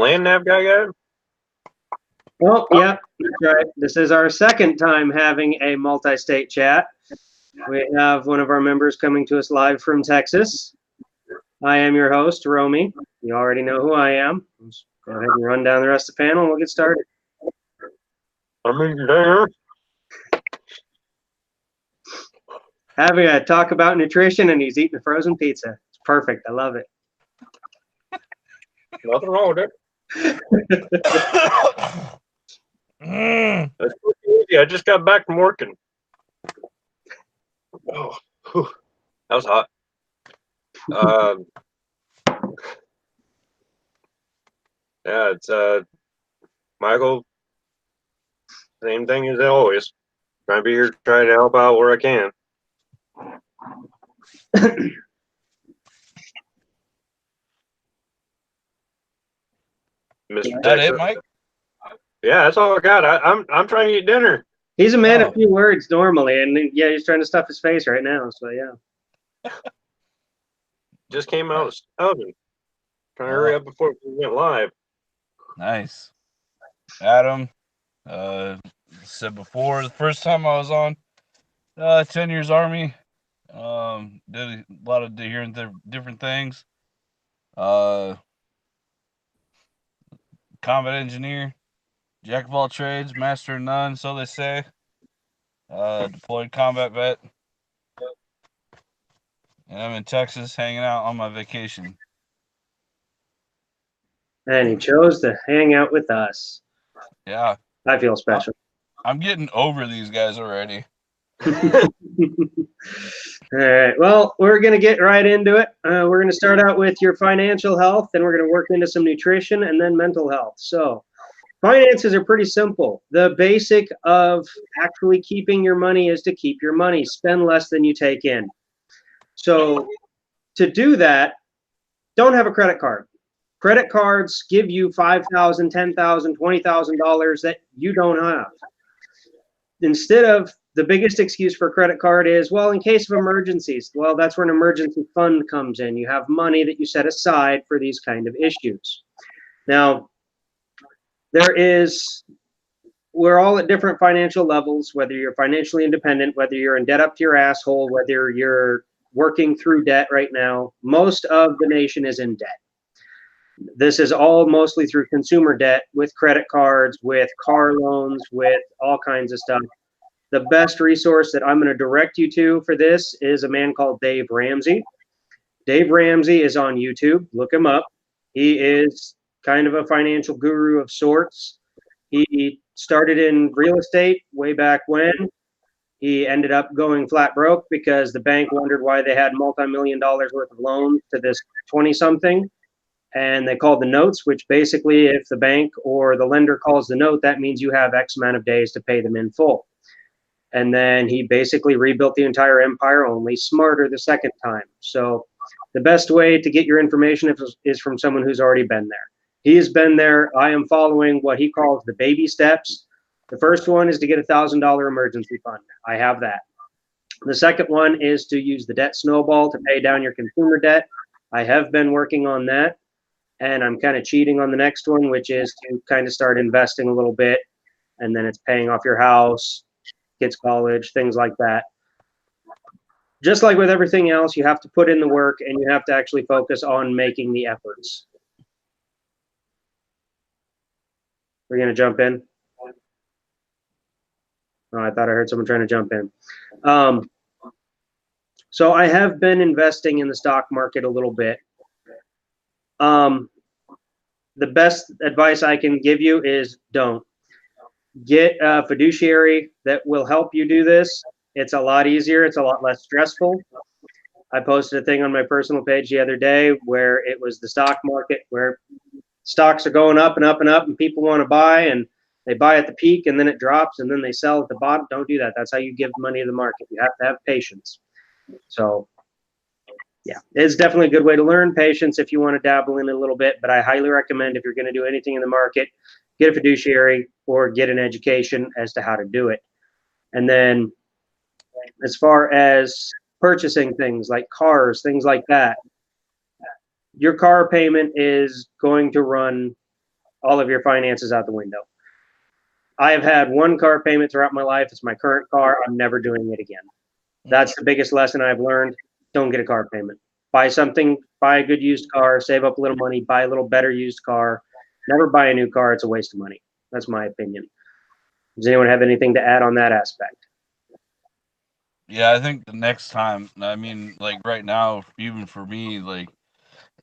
land nav guy got it? Oh, yeah, that's right. This is our second time having a multi-state chat. We have one of our members coming to us live from Texas. I am your host, Romy. You already know who I am. Let's go ahead and run down the rest of the panel and we'll get started. I'm in there. Having a talk about nutrition and he's eating a frozen pizza. It's perfect. I love it. Nothing wrong with it. That's pretty easy. I just got back from working. Oh, whew. That was hot. Yeah, it's Michael. Same thing as always. Trying to be here, trying to help out where I can. Mr. That Texas. it, Mike? Yeah, that's all I got. I'm trying to eat dinner. He's a man of few words normally, and yeah, he's trying to stuff his face right now. So yeah. Just came out of the oven. Trying to hurry up before we went live. Nice. Adam, said before, the first time I was on 10 years Army, did a lot of different things. Combat engineer, jack of all trades, master of none, so they say. Deployed combat vet. And I'm in Texas hanging out on my vacation. And he chose to hang out with us. Yeah. I feel special. I'm getting over these guys already. All right. Well, we're going to get right into it. We're going to start out with your financial health, then we're going to work into some nutrition and then mental health. So finances are pretty simple. The basic of actually keeping your money is to keep your money. Spend less than you take in. So to do that, don't have a credit card. Credit cards give you $5,000, $10,000, $20,000 that you don't have. Instead of the biggest excuse for a credit card is, well, in case of emergencies. Well, that's where an emergency fund comes in. You have money that you set aside for these kind of issues. Now, we're all at different financial levels, whether you're financially independent, whether you're in debt up to your asshole, whether you're working through debt right now. Most of the nation is in debt. This is all mostly through consumer debt with credit cards, with car loans, with all kinds of stuff. The best resource that I'm going to direct you to for this is a man called Dave Ramsey. Dave Ramsey is on YouTube. Look him up. He is kind of a financial guru of sorts. He started in real estate way back when. He ended up going flat broke because the bank wondered why they had multi-million dollars worth of loans to this 20-something. And they called the notes, which basically if the bank or the lender calls the note, that means you have X amount of days to pay them in full. And then he basically rebuilt the entire empire, only smarter the second time. So the best way to get your information is from someone who's already been there. He has been there. I am following what he calls the baby steps. The first one is to get $1,000 emergency fund. I have that. The second one is to use the debt snowball to pay down your consumer debt. I have been working on that. And I'm kind of cheating on the next one, which is to kind of start investing a little bit. And then it's paying off your house, kids' college, things like that. Just like with everything else, you have to put in the work and you have to actually focus on making the efforts. We're going to jump in. Oh, I thought I heard someone trying to jump in. So I have been investing in the stock market a little bit. The best advice I can give you is don't. Get a fiduciary that will help you do this. It's a lot easier. It's a lot less stressful. I posted a thing on my personal page the other day where it was the stock market where stocks are going up and up and up and people want to buy and they buy at the peak and then it drops and then they sell at the bottom. Don't do that. That's how you give money to the market. You have to have patience. So yeah, it's definitely a good way to learn patience if you want to dabble in it a little bit, but I highly recommend if you're going to do anything in the market, get a fiduciary or get an education as to how to do it. And then as far as purchasing things like cars, things like that, your car payment is going to run all of your finances out the window. I have had one car payment throughout my life. It's my current car. I'm never doing it again. That's the biggest lesson I've learned. Don't get a car payment. Buy something, buy a good used car, save up a little money, buy a little better used car. Never buy a new car. It's a waste of money. That's my opinion. Does anyone have anything to add on that aspect? Yeah, I think the next time, I mean, like right now, even for me, like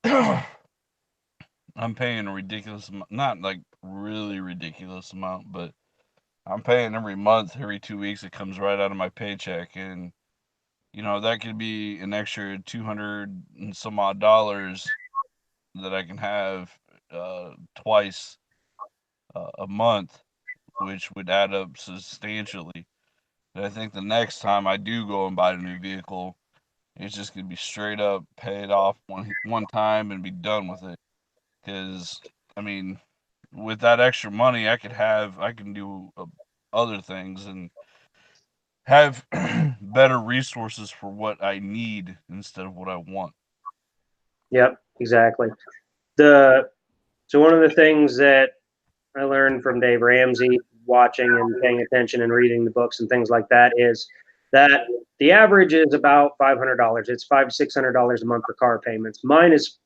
I'm paying a ridiculous amount, not like really ridiculous amount, but I'm paying every month, every 2 weeks. It comes right out of my paycheck, and that could be an extra 200 and some odd dollars that I can have twice a month, which would add up substantially. And I think the next time I do go and buy a new vehicle, it's just gonna be straight up paid off one time and be done with it. Because I mean, with that extra money, I can do other things and have better resources for what I need instead of what I want. Yep, exactly. So one of the things that I learned from Dave Ramsey, watching and paying attention and reading the books and things like that, is that the average is about $500. It's $500 to $600 a month for car payments. Mine is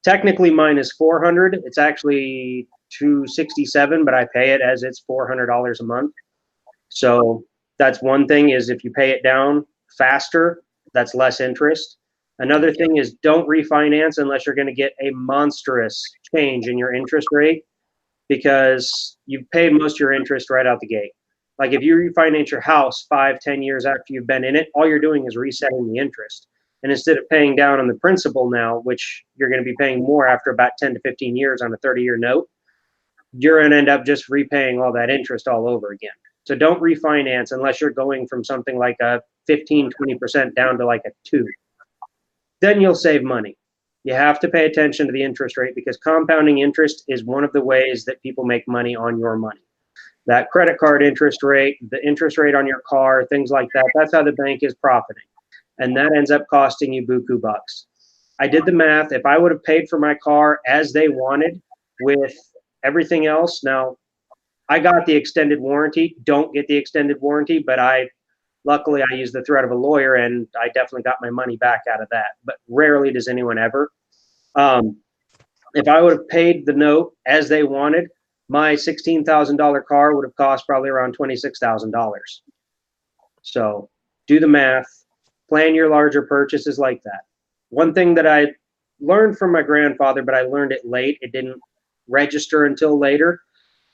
$400. It's actually $267, but I pay it as it's $400 a month. So that's one thing, is if you pay it down faster, that's less interest. Another thing is don't refinance unless you're going to get a monstrous change in your interest rate, because you've paid most of your interest right out the gate. Like if you refinance your house 5-10 years after you've been in it, all you're doing is resetting the interest. And instead of paying down on the principal now, which you're going to be paying more after about 10 to 15 years on a 30-year note, you're going to end up just repaying all that interest all over again. So don't refinance unless you're going from something like a 15-20% down to like a 2. Then you'll save money. You have to pay attention to the interest rate, because compounding interest is one of the ways that people make money on your money. That credit card interest rate, the interest rate on your car, things like that, that's how the bank is profiting. And that ends up costing you buku bucks. I did the math. If I would have paid for my car as they wanted with everything else, now I got the extended warranty. Don't get the extended warranty, but luckily I used the threat of a lawyer, and I definitely got my money back out of that. But rarely does anyone ever. If I would have paid the note as they wanted, my $16,000 car would have cost probably around $26,000. So do the math, plan your larger purchases like that. One thing that I learned from my grandfather, but I learned it late, it didn't register until later,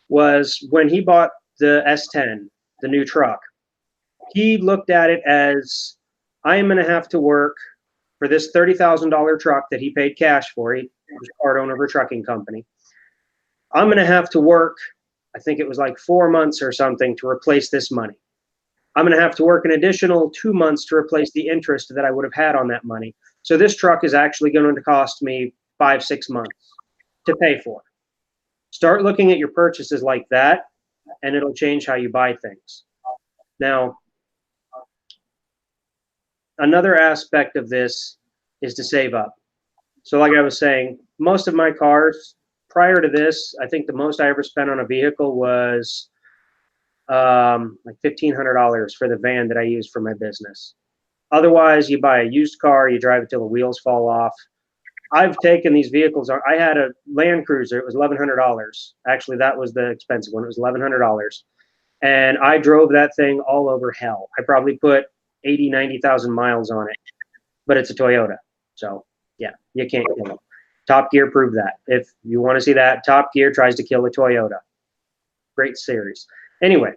was when he bought the S10, the new truck. He looked at it as, I am going to have to work for this $30,000 truck that he paid cash for. He was part owner of a trucking company. I'm going to have to work, I think it was like 4 months or something, to replace this money. I'm going to have to work an additional 2 months to replace the interest that I would have had on that money. So this truck is actually going to cost me 5-6 months to pay for. Start looking at your purchases like that, and it'll change how you buy things. Now, another aspect of this is to save up. So like I was saying, most of my cars prior to this, I think the most I ever spent on a vehicle was like $1,500 for the van that I used for my business. Otherwise, you buy a used car, you drive it till the wheels fall off. I've taken these vehicles. I had a Land Cruiser. It was $1,100. Actually, that was the expensive one. It was $1,100. And I drove that thing all over hell. I probably put 90,000 miles on it, but it's a Toyota. So yeah, you can't kill them. Top Gear proved that. If you want to see that, Top Gear tries to kill a Toyota. Great series. Anyway,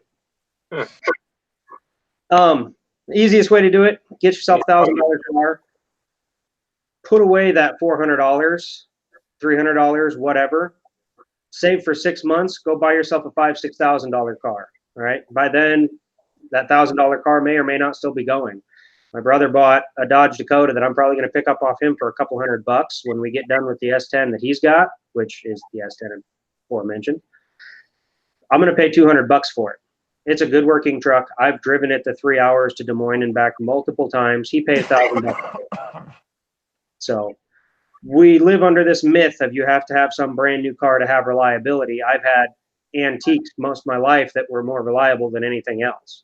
the easiest way to do it, get yourself a $1,000 car, put away that $400, $300, whatever, save for 6 months, go buy yourself a $5,000-$6,000 car. All right. By then, that $1,000 car may or may not still be going. My brother bought a Dodge Dakota that I'm probably going to pick up off him for a couple $100 when we get done with the S10 that he's got, which is the S10 aforementioned. I'm going to pay $200 for it. It's a good working truck. I've driven it the 3 hours to Des Moines and back multiple times. He paid $1,000. So we live under this myth of you have to have some brand new car to have reliability. I've had antiques most of my life that were more reliable than anything else.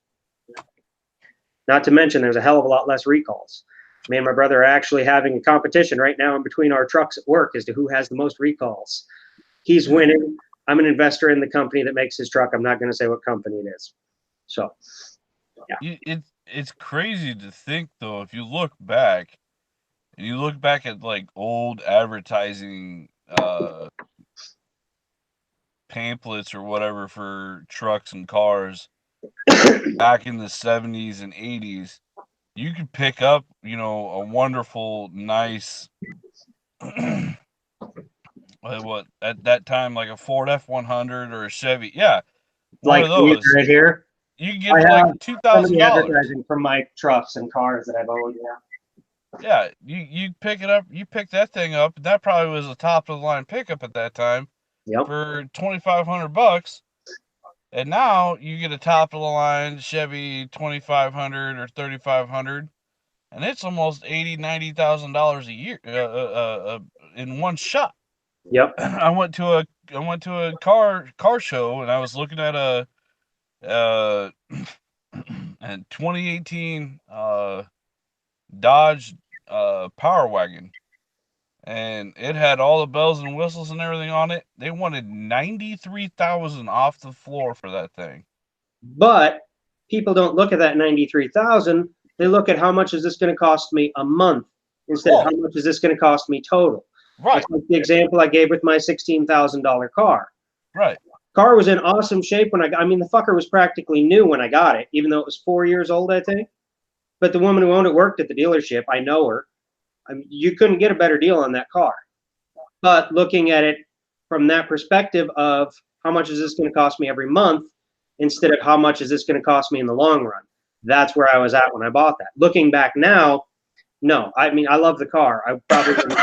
Not to mention, there's a hell of a lot less recalls. Me and my brother are actually having a competition right now in between our trucks at work as to who has the most recalls. He's winning. I'm an investor in the company that makes his truck. I'm not going to say what company it is. So, yeah. It's crazy to think though, if you look back and you look back at like old advertising pamphlets or whatever for trucks and cars back in the 70s and 80s, you could pick up, a wonderful, nice, what at that time, like a Ford F-100 or a Chevy. Yeah, one Like of these those. right here. You can I get for like have some of the $2,000. advertising from my trucks and cars that I've owned. Yeah. Yeah, you pick it up, you pick that thing up, and that probably was a top of the line pickup at that time Yep. for $2,500. And now you get a top of the line Chevy 2,500 or 3,500, and it's almost $80,000-$90,000 a year in one shot. Yep. I went to a car show, and I was looking at a and 2018 Dodge Power Wagon, and it had all the bells and whistles and everything on it. They wanted 93,000 off the floor for that thing. But people don't look at that 93,000. They look at how much is this going to cost me a month instead of how much is this going to cost me total. Right. That's like the example I gave with my $16,000 car. Right. Car was in awesome shape when I mean, the fucker was practically new when I got it, even though it was 4 years old, I think. But the woman who owned it worked at the dealership. I know her. I mean, you couldn't get a better deal on that car. But looking at it from that perspective of how much is this going to cost me every month instead of how much is this going to cost me in the long run, that's where I was at when I bought that. Looking back now, no. I mean, I love the car. I probably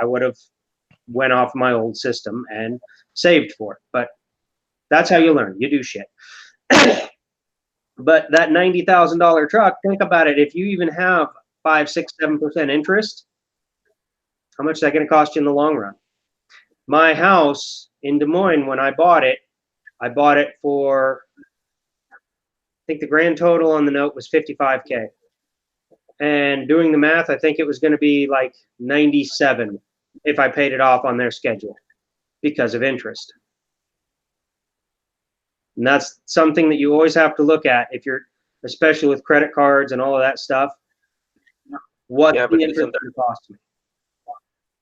I would have went off my old system and saved for it. But that's how you learn. You do shit. But that $90,000 truck, think about it. If you even have 5, 6, 7% interest, how much is that going to cost you in the long run? My house in Des Moines, when I bought it for, I think the grand total on the note was $55K. And doing the math, I think it was going to be like 97 if I paid it off on their schedule because of interest. And that's something that you always have to look at if you're, especially with credit cards and all of that stuff. What's the interest going to cost me?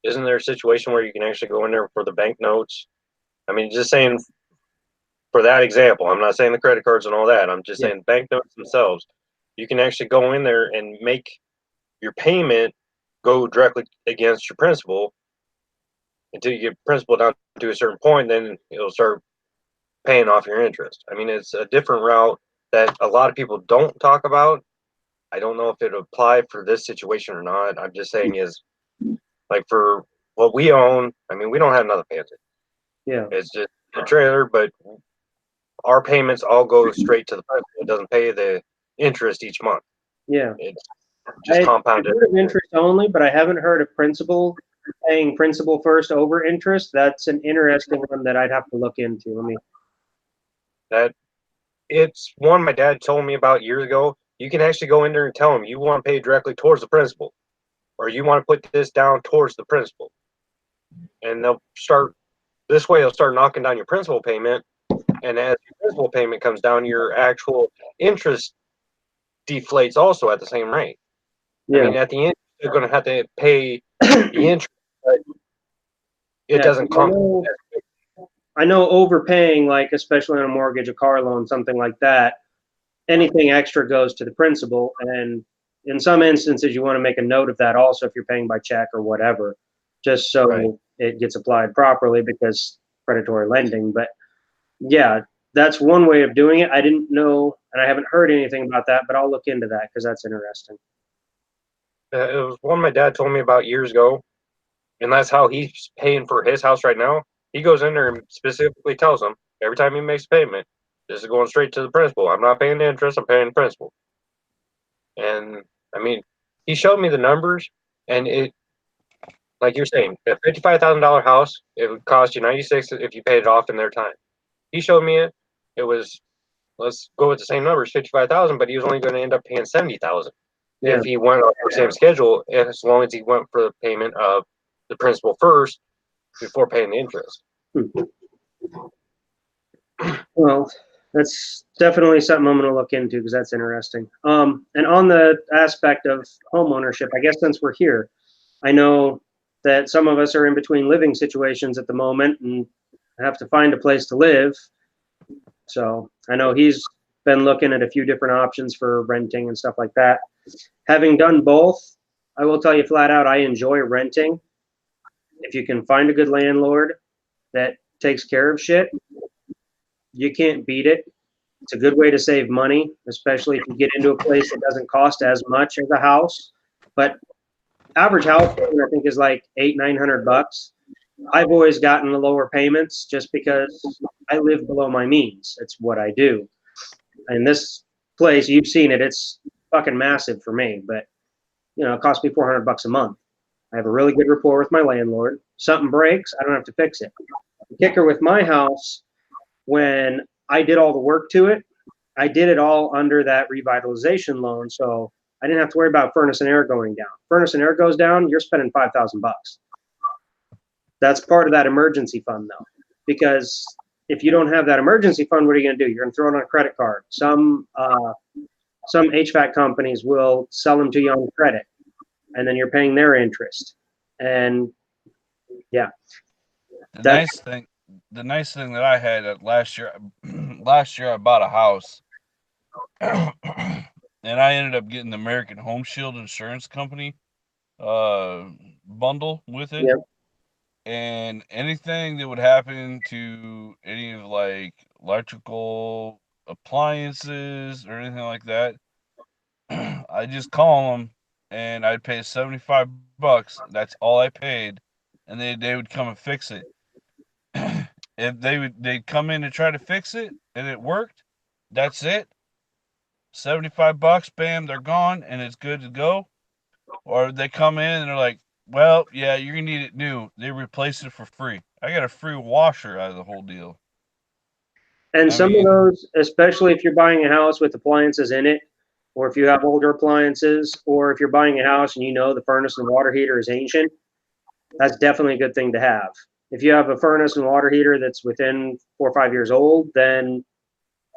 Isn't there a situation where you can actually go in there for the bank notes? I mean, just saying for that example, I'm not saying the credit cards and all that. I'm just saying bank notes themselves. You can actually go in there and make your payment go directly against your principal until you get principal down to a certain point. Then it'll start paying off your interest. I mean, it's a different route that a lot of people don't talk about. I don't know if it would apply for this situation or not. I'm just saying is like for what we own, I mean, we don't have another Panther. Yeah. It's just a trailer, but our payments all go straight to the principal. It doesn't pay the interest each month. Yeah. It's just compounded. I've heard of interest only, but I haven't heard of principal paying principal first over interest. That's an interesting one that I'd have to look into. It's one my dad told me about years ago. You can actually go in there and tell him you want to pay directly towards the principal, or you want to put this down towards the principal, and they'll start this way. They'll start knocking down your principal payment, and as your principal payment comes down, your actual interest deflates also at the same rate. Yeah. I mean, at the end, you're going to have to pay the interest, but it doesn't come. I know overpaying, like especially on a mortgage, a car loan, something like that, anything extra goes to the principal. And in some instances, you want to make a note of that also if you're paying by check or whatever, just so it gets applied properly because predatory lending. But yeah, that's one way of doing it. I didn't know, and I haven't heard anything about that, but I'll look into that because that's interesting. It was one my dad told me about years ago, and that's how he's paying for his house right now. He goes in there and specifically tells them every time he makes a payment, this is going straight to the principal. I'm not paying the interest, I'm paying the principal. And I mean, he showed me the numbers, and like you're saying, a $55,000 house, it would cost you 96 if you paid it off in their time. He showed me it. It was, let's go with the same numbers, 55,000, but he was only going to end up paying 70,000 Yeah. if he went on the same schedule, as long as he went for the payment of the principal first before paying the interest. Well, that's definitely something I'm going to look into because that's interesting. And on the aspect of home ownership, I guess since we're here, I know that some of us are in between living situations at the moment and have to find a place to live. So I know he's been looking at a few different options for renting and stuff like that. Having done both, I will tell you flat out, I enjoy renting. If you can find a good landlord that takes care of shit, you can't beat it. It's a good way to save money, especially if you get into a place that doesn't cost as much as a house. But average house payment, I think, is like $800-900. I've always gotten the lower payments just because I live below my means. It's what I do. And this place, you've seen it, it's fucking massive for me, but you know, it costs me $400 a month. I have a really good rapport with my landlord. Something breaks, I don't have to fix it. The kicker with my house, when I did all the work to it, I did it all under that revitalization loan. So I didn't have to worry about furnace and air going down. Furnace and air goes down, you're spending $5,000. That's part of that emergency fund though, because if you don't have that emergency fund, what are you going to do? You're going to throw it on a credit card. Some HVAC companies will sell them to you on credit, and then you're paying their interest. And yeah, The nice thing that I had last year, I bought a house, and I ended up getting the American Home Shield Insurance Company bundle with it. Yep. And anything that would happen to any of like electrical appliances or anything like that, I just call them and I'd pay $75. That's all I paid, and they would come and fix it. If they'd come in and try to fix it and it worked, that's it. $75, bam, they're gone and it's good to go. Or they come in and they're like, well, yeah, you're gonna need it new. They replace it for free. I got a free washer out of the whole deal. And I some of mean, those, especially if you're buying a house with appliances in it, or if you have older appliances, or if you're buying a house and you know the furnace and water heater is ancient, that's definitely a good thing to have. If you have a furnace and water heater that's within 4 or 5 years old, then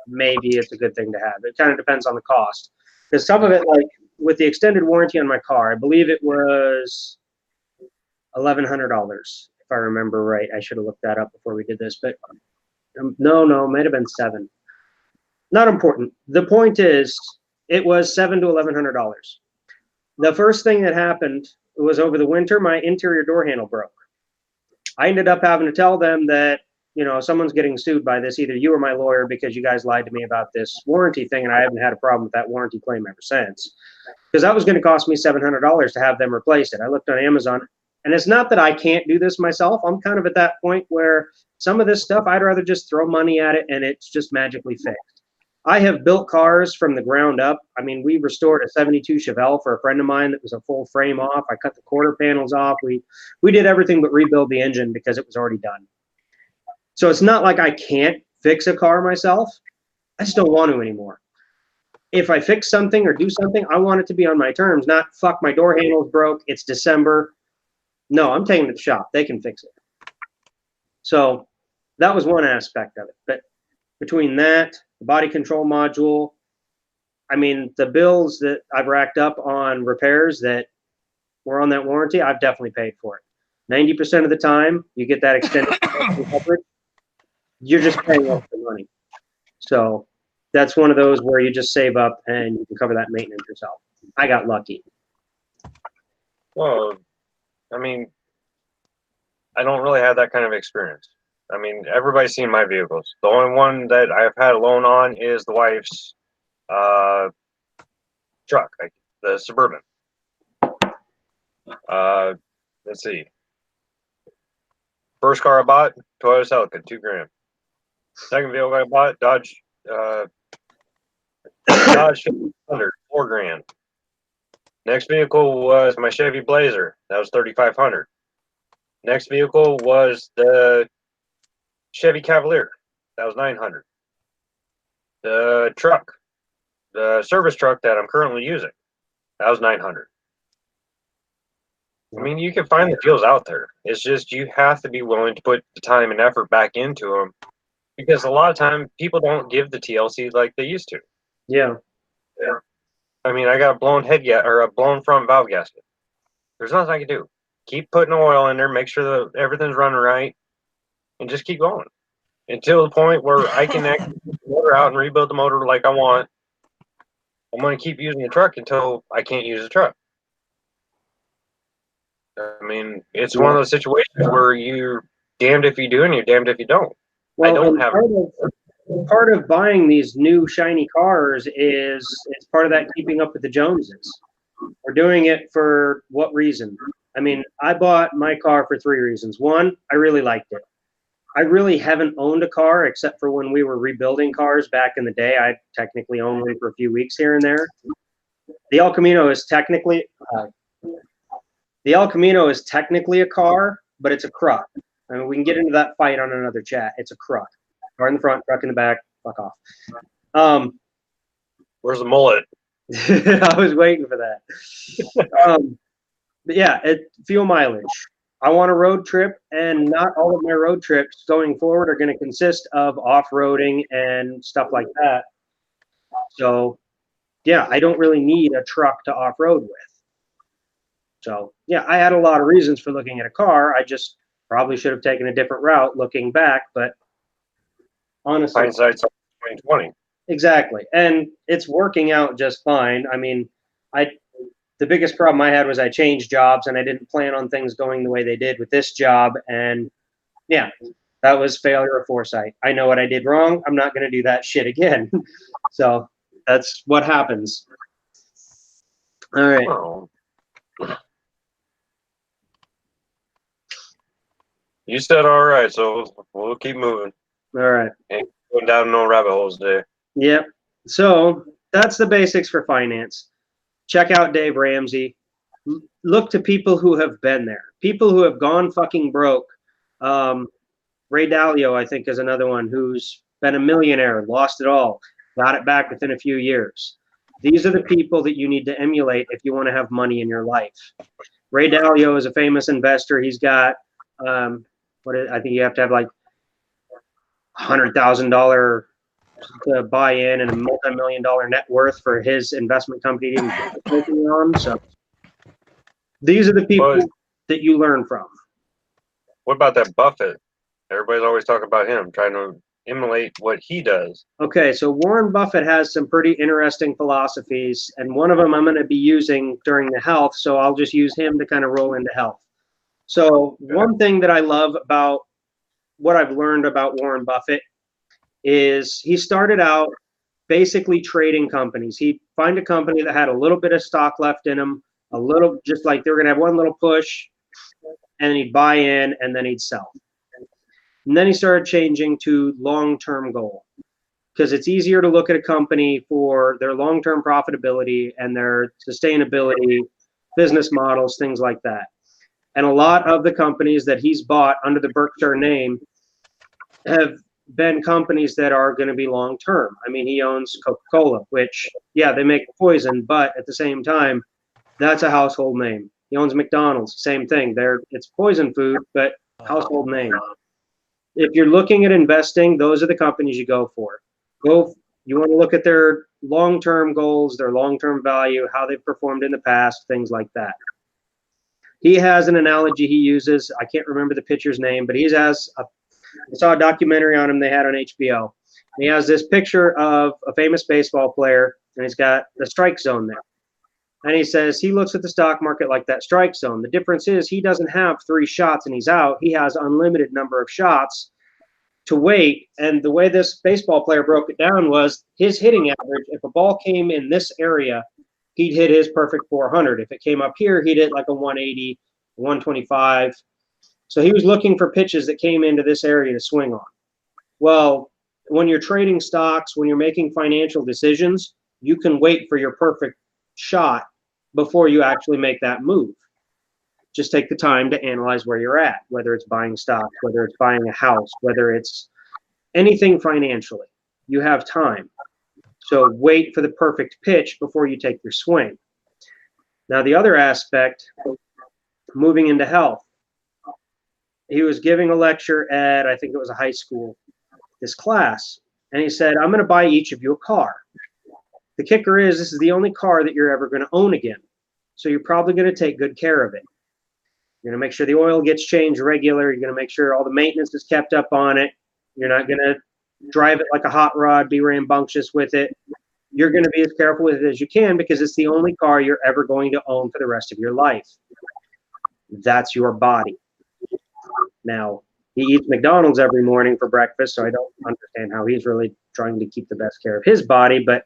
maybe it's a good thing to have. It kind of depends on the cost. Because some of it, like with the extended warranty on my car, I believe it was $1,100, if I remember right. I should have looked that up before we did this, but no, it might have been $7. Not important. The point is, it was $700 to $1,100. The first thing that happened was over the winter, my interior door handle broke. I ended up having to tell them that, you know, someone's getting sued by this, either you or my lawyer, because you guys lied to me about this warranty thing, and I haven't had a problem with that warranty claim ever since. Because that was going to cost me $700 to have them replace it. I looked on Amazon, and it's not that I can't do this myself. I'm kind of at that point where some of this stuff, I'd rather just throw money at it and it's just magically fixed. I have built cars from the ground up. I mean, we restored a 72 Chevelle for a friend of mine that was a full frame off. I cut the quarter panels off. We did everything but rebuild the engine because it was already done. So it's not like I can't fix a car myself. I just don't want to anymore. If I fix something or do something, I want it to be on my terms, not fuck, my door handle's broke, it's December. No, I'm taking it to the shop. They can fix it. So that was one aspect of it. But between that, the body control module, I mean, the bills that I've racked up on repairs that were on that warranty, I've definitely paid for it. 90% of the time, you get that extended coverage, you're just paying extra money. So that's one of those where you just save up and you can cover that maintenance yourself. I got lucky. Well, I mean, I don't really have that kind of experience. I mean, everybody's seen my vehicles. The only one that I've had a loan on is the wife's truck, the Suburban. Let's see. First car I bought, Toyota Celica, $2,000. Second vehicle I bought, Dodge 1500, $4,000. Next vehicle was my Chevy Blazer. That was $3,500. Next vehicle was the Chevy Cavalier. That was $900. The truck, the service truck that I'm currently using, that was $900. I mean, you can find the deals out there. It's just you have to be willing to put the time and effort back into them, because a lot of time people don't give the TLC like they used to. Yeah. I mean, I got a blown or a blown front valve gasket. There's nothing I can do. Keep putting oil in there, make sure that everything's running right, and just keep going until the point where I can actually get the motor out and rebuild the motor like I want. I'm going to keep using the truck until I can't use the truck. I mean, it's one of those situations where you're damned if you do and you're damned if you don't. Well, I don't have part of buying these new shiny cars is it's part of that keeping up with the Joneses. We're doing it for what reason? I mean, I bought my car for 3 reasons. One, I really liked it. I really haven't owned a car except for when we were rebuilding cars back in the day. I technically owned one for a few weeks here and there. The El Camino is technically a car, but it's a truck. I mean, we can get into that fight on another chat. It's a truck. Car in the front, truck in the back. Fuck off. Where's the mullet? I was waiting for that. But yeah, fuel mileage. I want a road trip, and not all of my road trips going forward are going to consist of off-roading and stuff like that. So, yeah, I don't really need a truck to off-road with. So, yeah, I had a lot of reasons for looking at a car. I just probably should have taken a different route looking back, but honestly, hindsight's 2020. Exactly, and it's working out just fine. I mean, the biggest problem I had was I changed jobs and I didn't plan on things going the way they did with this job, and yeah, that was failure of foresight. I know what I did wrong. I'm not going to do that shit again. So that's what happens. All right. Oh. You said all right, so we'll keep moving. All right. Ain't going down no rabbit holes there. Yep. So that's the basics for finance. Check out Dave Ramsey. Look to people who have been there. People who have gone fucking broke. Ray Dalio, I think, is another one who's been a millionaire, lost it all, got it back within a few years. These are the people that you need to emulate if you want to have money in your life. Ray Dalio is a famous investor. He's got, I think you have to have like $100,000 to buy in and a multi-million-dollar net worth for his investment company to even focusing on. So these are the people that you learn from. What about that Buffett? Everybody's always talking about him, trying to emulate what he does. Okay, so Warren Buffett has some pretty interesting philosophies, and one of them I'm going to be using during the health, so I'll just use him to kind of roll into health. So one thing that I love about what I've learned about Warren Buffett is he started out basically trading companies. He'd find a company that had a little bit of stock left in them, a little, just like they were going to have one little push, and he'd buy in and then he'd sell. And then he started changing to long-term goal, because it's easier to look at a company for their long-term profitability and their sustainability, business models, things like that. And a lot of the companies that he's bought under the Berkshire name have been companies that are going to be long-term. I mean, he owns Coca-Cola, which, yeah, they make poison, but at the same time, that's a household name. He owns McDonald's, same thing. It's poison food, but household name. If you're looking at investing, those are the companies you go for. You want to look at their long-term goals, their long-term value, how they've performed in the past, things like that. He has an analogy he uses. I can't remember the pitcher's name, but I saw a documentary on him they had on HBO. He has this picture of a famous baseball player, and he's got the strike zone there. And he says he looks at the stock market like that strike zone. The difference is he doesn't have 3 shots and he's out. He has unlimited number of shots to wait. And the way this baseball player broke it down was his hitting average. If a ball came in this area, he'd hit his perfect 400. If it came up here, he'd hit like a 180, 125. So he was looking for pitches that came into this area to swing on. Well, when you're trading stocks, when you're making financial decisions, you can wait for your perfect shot before you actually make that move. just take the time to analyze where you're at, whether it's buying stocks, whether it's buying a house, whether it's anything financially. You have time. So wait for the perfect pitch before you take your swing. Now, the other aspect, moving into health, he was giving a lecture at, I think it was a high school, this class, and he said, I'm going to buy each of you a car. The kicker is this is the only car that you're ever going to own again. So you're probably going to take good care of it. You're going to make sure the oil gets changed regular. You're going to make sure all the maintenance is kept up on it. You're not going to drive it like a hot rod, be rambunctious with it. You're going to be as careful with it as you can because it's the only car you're ever going to own for the rest of your life. That's your body. Now, he eats McDonald's every morning for breakfast, so I don't understand how he's really trying to keep the best care of his body, but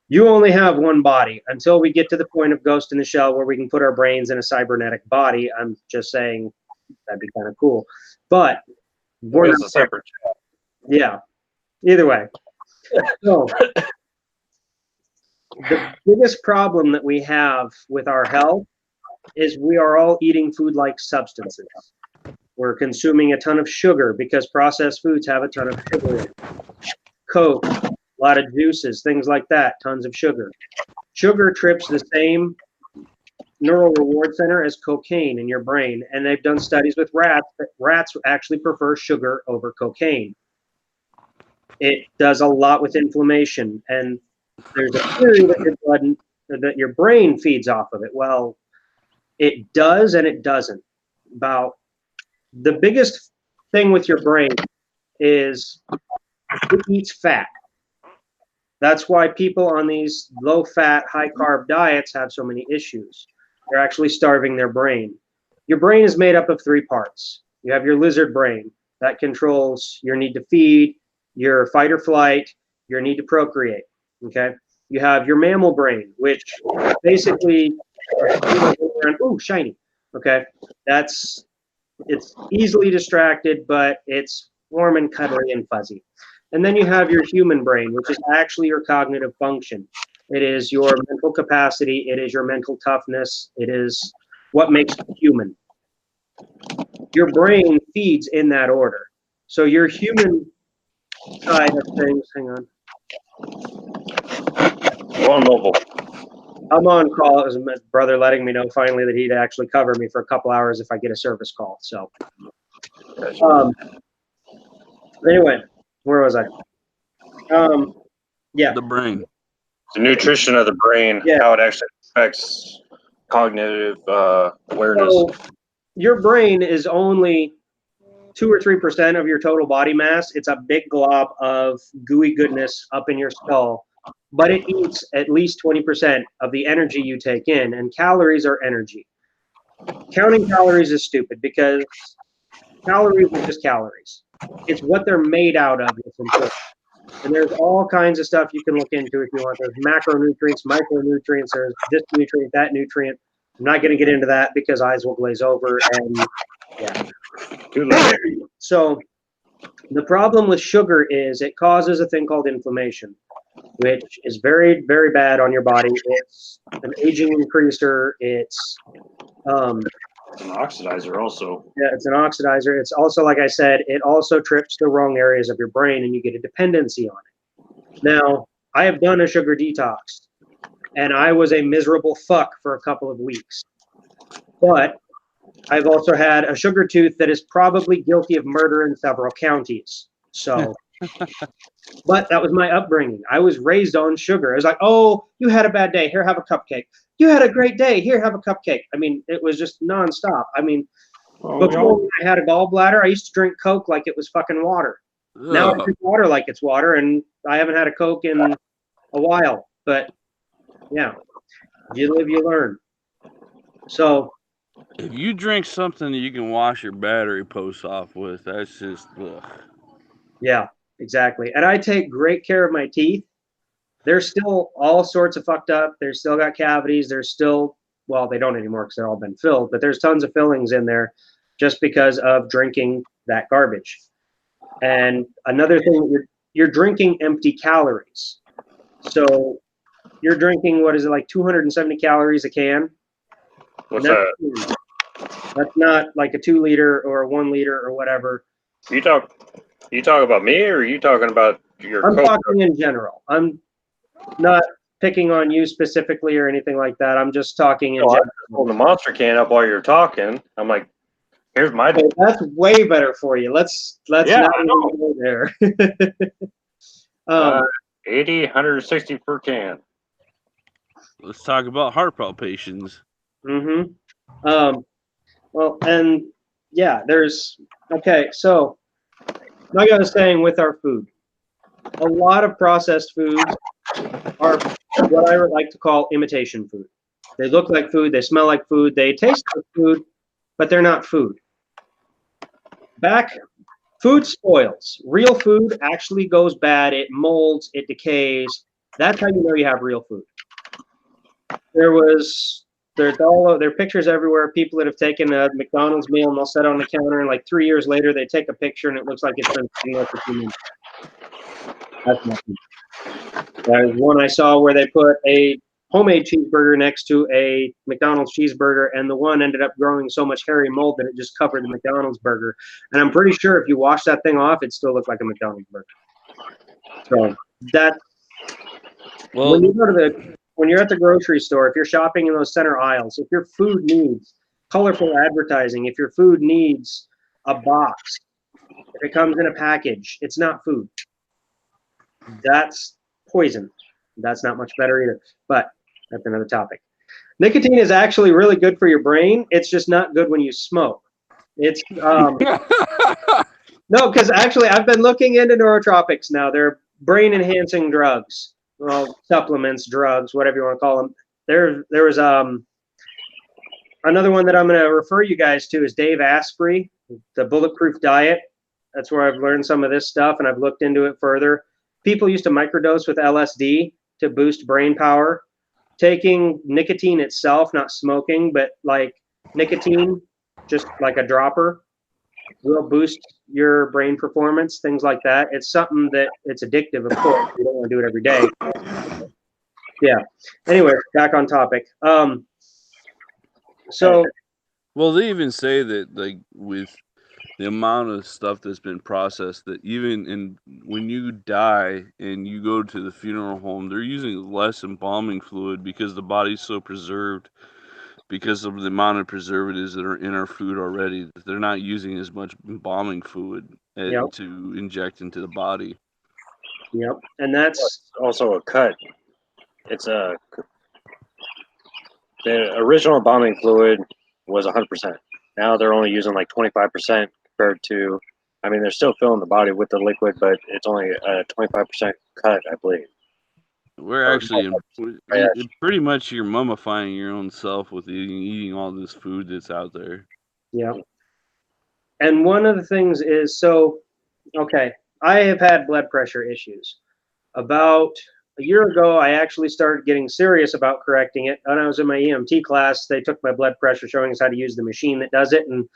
you only have one body. Until we get to the point of Ghost in the Shell where we can put our brains in a cybernetic body, I'm just saying that'd be kind of cool. But we're It's a separate chat. Yeah. Either way. So the biggest problem that we have with our health is we are all eating food-like substances. We're consuming a ton of sugar because processed foods have a ton of sugar in it. Coke, a lot of juices, things like that, tons of sugar. Sugar trips the same neural reward center as cocaine in your brain, and they've done studies with rats that rats actually prefer sugar over cocaine. It does a lot with inflammation, and there's a theory that your brain feeds off of it. Well, it does and it doesn't. About the biggest thing with your brain is it eats fat. That's why people on these low-fat, high-carb diets have so many issues. They're actually starving their brain. Your brain is made up of three parts. You have your lizard brain that controls your need to feed, your fight or flight, your need to procreate, okay? You have your mammal brain, which basically, ooh, shiny, okay? It's easily distracted, but it's warm and cuddly and fuzzy. And then you have your human brain, which is actually your cognitive function. It is your mental capacity. It is your mental toughness. It is what makes you human. Your brain feeds in that order. So your human side of things, hang on. Well, noble. I'm on call. It was my brother letting me know finally that he'd actually cover me for a couple hours if I get a service call. So, anyway, where was I? Yeah. The brain. The nutrition of the brain, Yeah. how it actually affects cognitive awareness. So your brain is only 2 or 3% of your total body mass. It's a big glob of gooey goodness up in your skull, but it eats at least 20% of the energy you take in, and calories are energy. Counting calories is stupid because calories are just calories. It's what they're made out of that's important. And there's all kinds of stuff you can look into if you want. There's macronutrients, micronutrients, there's this nutrient, that nutrient. I'm not going to get into that because eyes will glaze over and yeah. So the problem with sugar is it causes a thing called inflammation, which is very, very bad on your body. It's an aging increaser. It's an oxidizer also. Yeah, it's an oxidizer. It's also, like I said, it also trips the wrong areas of your brain and you get a dependency on it. Now, I have done a sugar detox and I was a miserable fuck for a couple of weeks. But I've also had a sugar tooth that is probably guilty of murder in several counties. So, but that was my upbringing. I was raised on sugar. It was like, oh, you had a bad day. Here, have a cupcake. You had a great day. Here, have a cupcake. I mean, it was just nonstop. I mean, before when I had a gallbladder, I used to drink Coke like it was fucking water. Now I drink water like it's water, and I haven't had a Coke in a while. But yeah, you live, you learn. So if you drink something that you can wash your battery posts off with, that's just ugh. Yeah, exactly. And I take great care of my teeth. They're still all sorts of fucked up. They're still got cavities. They're still, well, they don't anymore because they're all been filled, but there's tons of fillings in there just because of drinking that garbage. And another thing, you're drinking empty calories. So you're drinking, what is it, like 270 calories a can? What's that? That's not like a 2 liter or a 1 liter or whatever. You talk about me, or are you talking about your I'm Coke? talking in general. I'm not picking on you specifically or anything like that. I'm just talking in I general. just pulled the monster can up while you're talking. I'm like, here's my. Okay, that's way better for you. Let's Yeah, not I even know. go there. 80, 160 per can. Let's talk about heart palpitations. Mm-hmm. Well, and yeah, okay, so like I was saying with our food, a lot of processed foods are what I would like to call imitation food. They look like food, they smell like food, they taste like food, but they're not food. Food spoils. Real food actually goes bad, it molds, it decays. That's how you know you have real food. There's there are pictures everywhere. People that have taken a McDonald's meal and they'll set it on the counter, and like 3 years later, they take a picture and it looks like it's been sitting there for 2 minutes. That's nothing. There's one I saw where they put a homemade cheeseburger next to a McDonald's cheeseburger, and the one ended up growing so much hairy mold that it just covered the McDonald's burger. And I'm pretty sure if you wash that thing off, it still looked like a McDonald's burger. So that Well, when you're at the grocery store, if you're shopping in those center aisles, if your food needs colorful advertising, if your food needs a box, if it comes in a package, it's not food. That's poison. That's not much better either. But that's another topic. Nicotine is actually really good for your brain. It's just not good when you smoke. It's no, because actually I've been looking into neurotropics now. They're brain enhancing drugs. Well, supplements, drugs, whatever you want to call them. There was another one that I'm going to refer you guys to is Dave Asprey, the Bulletproof Diet. That's where I've learned some of this stuff, and I've looked into it further. People used to microdose with LSD to boost brain power. Taking nicotine itself, not smoking, but like nicotine, just like a dropper, will boost your brain performance, things like that. It's something that it's addictive, of course. You don't want to do it every day. Yeah. Anyway, back on topic. So well, they even say that, like, with the amount of stuff that's been processed, that even when you die and you go to the funeral home, they're using less embalming fluid because the body's so preserved because of the amount of preservatives that are in our food already. They're not using as much embalming fluid Yep. to inject into the body. Yep. And that's also a cut. It's the original embalming fluid was 100%. Now they're only using like 25% compared to. I mean, they're still filling the body with the liquid, but it's only a 25% cut, I believe. We're actually pretty much you're mummifying your own self with eating all this food that's out there. yeah. And one of the things is okay, I have had blood pressure issues. About a year ago, I actually started getting serious about correcting it. When I was in my EMT class, they took my blood pressure, showing us how to use the machine that does it. And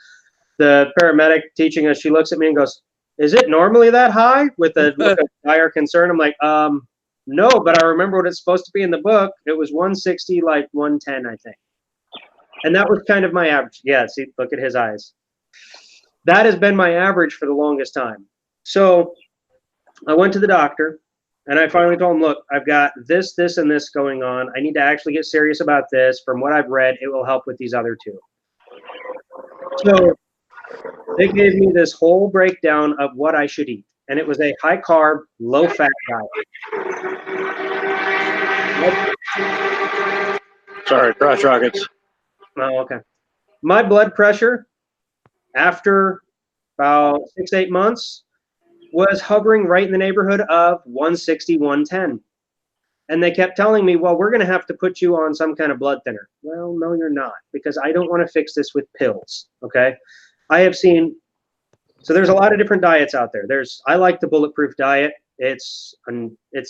the paramedic teaching us, she looks at me and goes, "Is it normally that high?" With a look of dire concern. I'm like, no, but I remember what it's supposed to be in the book. It was 160, like 110, I think. And that was kind of my average. Yeah, see, look at his eyes. That has been my average for the longest time. So I went to the doctor and I finally told him, look, I've got this, this, and this going on. I need to actually get serious about this. From what I've read, it will help with these other two. So they gave me this whole breakdown of what I should eat. And it was a high carb, low fat diet. Sorry, crotch rockets. Oh, okay. My blood pressure after about 6-8 months was hovering right in the neighborhood of 160, 110. And they kept telling me, well, we're going to have to put you on some kind of blood thinner. Well, no, you're not, because I don't want to fix this with pills. Okay. I have seen, so there's a lot of different diets out there. I like the Bulletproof diet. It's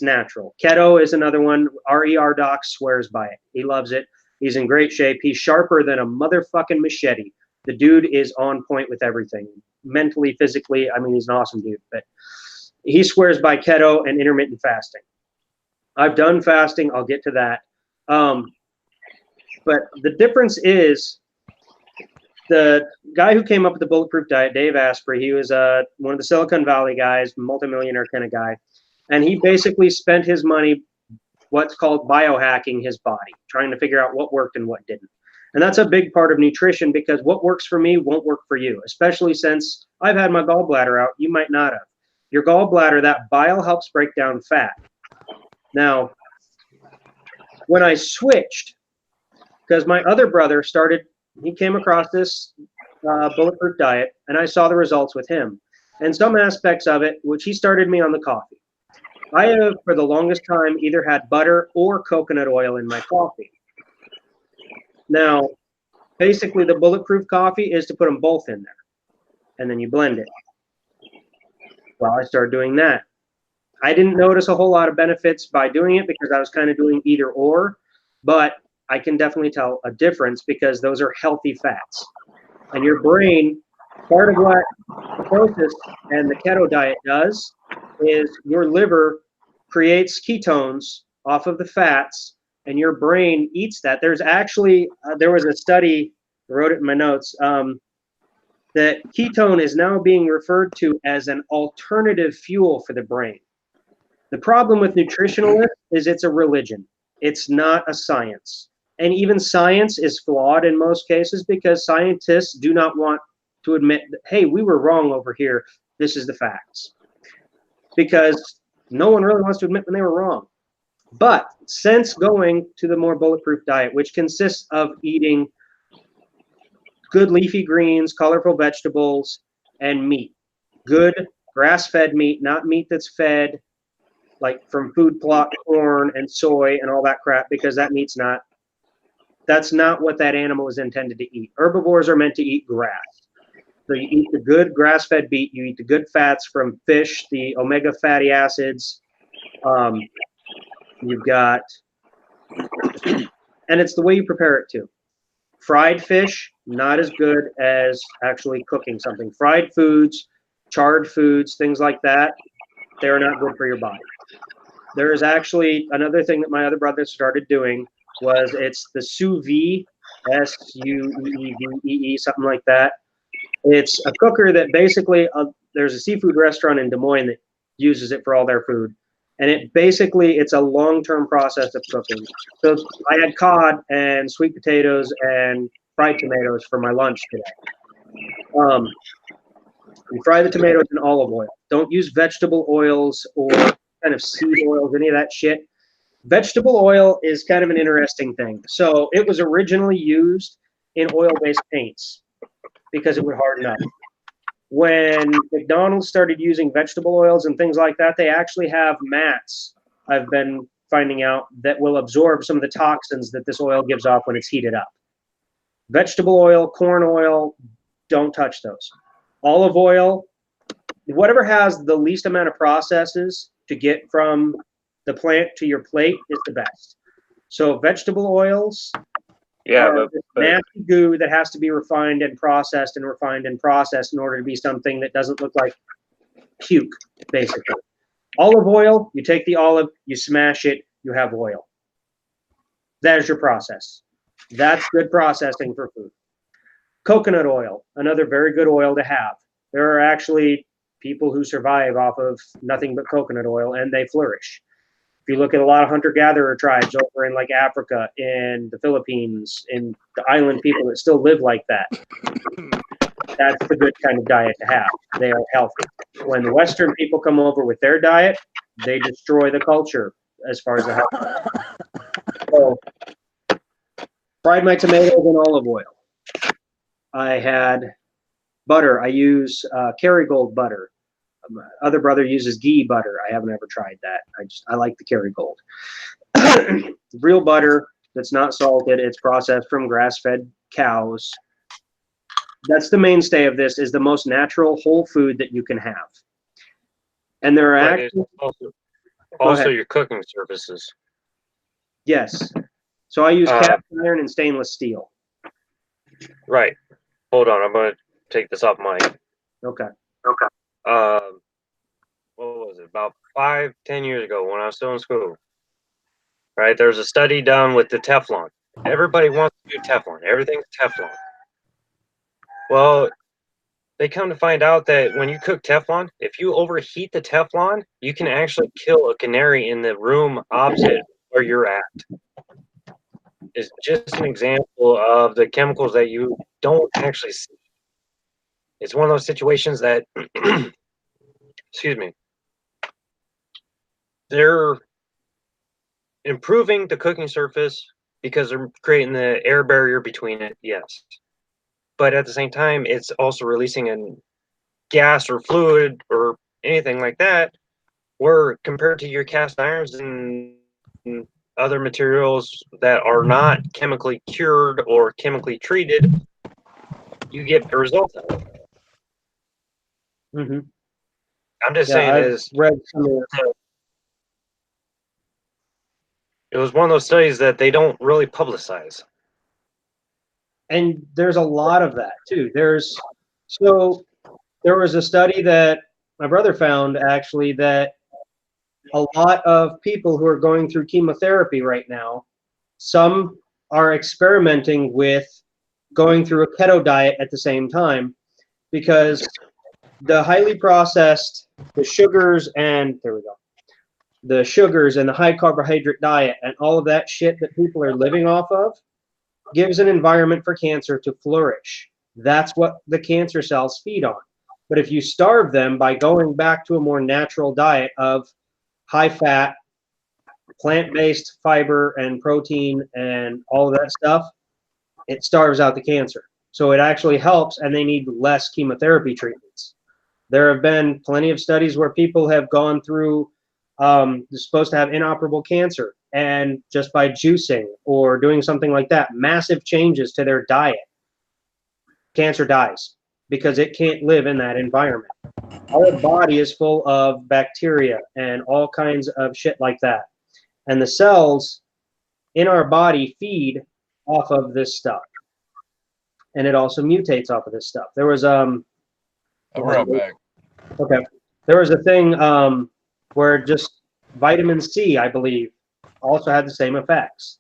natural. Keto is another one. RER doc swears by it. He loves it. He's in great shape. He's sharper than a motherfucking machete. The dude is on point with everything. Mentally, physically, I mean, he's an awesome dude. But he swears by keto and intermittent fasting. I've done fasting. I'll get to that. But the difference is the guy who came up with the bulletproof diet, Dave Asprey, he was one of the Silicon Valley guys, multimillionaire kind of guy. And he basically spent his money what's called biohacking his body, trying to figure out what worked and what didn't. And that's a big part of nutrition, because what works for me won't work for you, especially since I've had my gallbladder out. You might not have. Your gallbladder, that bile helps break down fat. Now, when I switched, because my other brother he came across this bulletproof diet, and I saw the results with him. And some aspects of it, which he started me on the coffee. I have, for the longest time, either had butter or coconut oil in my coffee. Now, basically, the bulletproof coffee is to put them both in there, and then you blend it. Well, I started doing that. I didn't notice a whole lot of benefits by doing it, because I was kind of doing either or, but I can definitely tell a difference, because those are healthy fats. And your brain, part of what ketosis and the keto diet does is your liver creates ketones off of the fats, and your brain eats that. There's actually, there was a study, I wrote it in my notes, that ketone is now being referred to as an alternative fuel for the brain. The problem with nutritionalists is it's a religion. It's not a science. And even science is flawed in most cases, because scientists do not want to admit that, hey, we were wrong over here. This is the facts. Because no one really wants to admit when they were wrong. But since going to the more bulletproof diet, which consists of eating good leafy greens, colorful vegetables, and meat, good grass-fed meat, not meat that's fed like from food plot corn and soy and all that crap, because that's not what that animal is intended to eat. Herbivores are meant to eat grass. So you eat the good grass-fed meat, you eat the good fats from fish, the omega fatty acids. You've got, and it's the way you prepare it too. Fried fish, not as good as actually cooking something. Fried foods, charred foods, things like that, they're not good for your body. There is actually another thing that my other brother started doing, was it's the sous vide, SUEEVEE, something like that. It's a cooker that basically, there's a seafood restaurant in Des Moines that uses it for all their food. And it's a long-term process of cooking. So I had cod and sweet potatoes and fried tomatoes for my lunch today. You fry the tomatoes in olive oil. Don't use vegetable oils or kind of seed oils, any of that shit. Vegetable oil is kind of an interesting thing. So it was originally used in oil-based paints because it would harden up. When McDonald's started using vegetable oils and things like that, they actually have mats, I've been finding out, that will absorb some of the toxins that this oil gives off when it's heated up. Vegetable oil, corn oil, don't touch those. Olive oil, whatever has the least amount of processes to get from the plant to your plate is the best. So vegetable oils, but nasty goo that has to be refined and processed and refined and processed in order to be something that doesn't look like puke, basically. Olive oil, you take the olive, you smash it, you have oil. That is your process. That's good processing for food. Coconut oil, another very good oil to have. There are actually people who survive off of nothing but coconut oil, and they flourish. If you look at a lot of hunter-gatherer tribes over in like Africa, in the Philippines, in the island people that still live like that, that's the good kind of diet to have. They are healthy. When the Western people come over with their diet, they destroy the culture as far as the health. So, fried my tomatoes in olive oil. I had butter. I use Kerrygold butter. My other brother uses ghee butter. I haven't ever tried that. I like the Kerrygold. Real butter that's not salted. It's processed from grass-fed cows. That's the mainstay of this, is the most natural whole food that you can have. And there are actually also your cooking surfaces. Yes. So I use cast iron and stainless steel. Right. Hold on. I'm going to take this off mic. Okay. What was it? About 5-10 years ago when I was still in school. Right. There was a study done with the Teflon. Everybody wants to do Teflon. Everything's Teflon. Well, they come to find out that when you cook Teflon, if you overheat the Teflon, you can actually kill a canary in the room opposite where you're at. It's just an example of the chemicals that you don't actually see. It's one of those situations that, excuse me, they're improving the cooking surface because they're creating the air barrier between it, yes. But at the same time, it's also releasing a gas or fluid or anything like that, where compared to your cast irons and other materials that are not chemically cured or chemically treated, you get the results out of it. Mm-hmm. I'm just Yeah, saying I've is read some of it was one of those studies that they don't really publicize. and there's a lot of that too. So there was a study that my brother found actually that a lot of people who are going through chemotherapy right now, some are experimenting with going through a keto diet at the same time because the highly processed, the sugars and there we go. The sugars and the high carbohydrate diet and all of that shit that people are living off of gives an environment for cancer to flourish. That's what the cancer cells feed on. But if you starve them by going back to a more natural diet of high fat, plant-based fiber and protein and all of that stuff, it starves out the cancer. So it actually helps, and they need less chemotherapy treatments. There have been plenty of studies where people have gone through, they're supposed to have inoperable cancer, and just by juicing or doing something like that, massive changes to their diet, cancer dies because it can't live in that environment. Our body is full of bacteria and all kinds of shit like that. And the cells in our body feed off of this stuff. And it also mutates off of this stuff. There was I'll be right back. okay. There was a thing where just vitamin C, I believe, also had the same effects.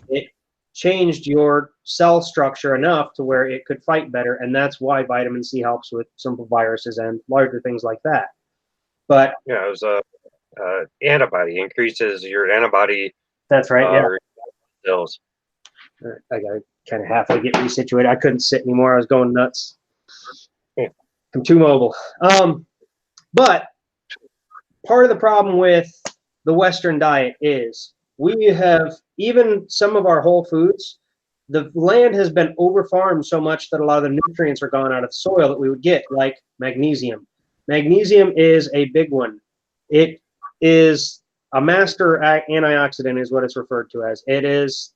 It changed your cell structure enough to where it could fight better, and that's why vitamin C helps with simple viruses and larger things like that. But Yeah, it was a antibody increases your antibody. that's right. Yeah, cells. I got to kind of halfway get resituated. I couldn't sit anymore. I was going nuts. Yeah. I'm too mobile. But part of the problem with the Western diet is we have, even some of our whole foods, the land has been over-farmed so much that a lot of the nutrients are gone out of the soil that we would get, like magnesium. Magnesium is a big one. It is a master antioxidant is what it's referred to as. It is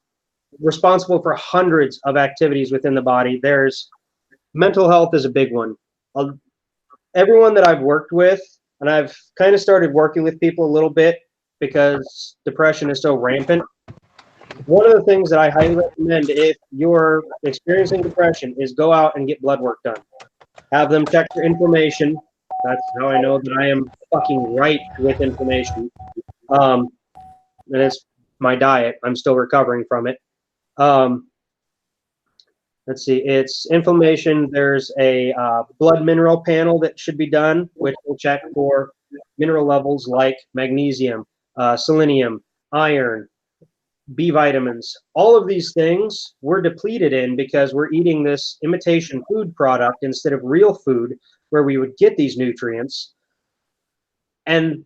responsible for hundreds of activities within the body. There's mental health is a big one. Everyone that I've worked with, and I've kind of started working with people a little bit because depression is so rampant. One of the things that I highly recommend if you're experiencing depression is go out and get blood work done. Have them check your inflammation. That's how I know that I am fucking right with inflammation. And it's my diet. I'm still recovering from it. Let's see, it's inflammation. There's a blood mineral panel that should be done, which will check for mineral levels like magnesium, selenium, iron, B vitamins. All of these things we're depleted in because we're eating this imitation food product instead of real food where we would get these nutrients. And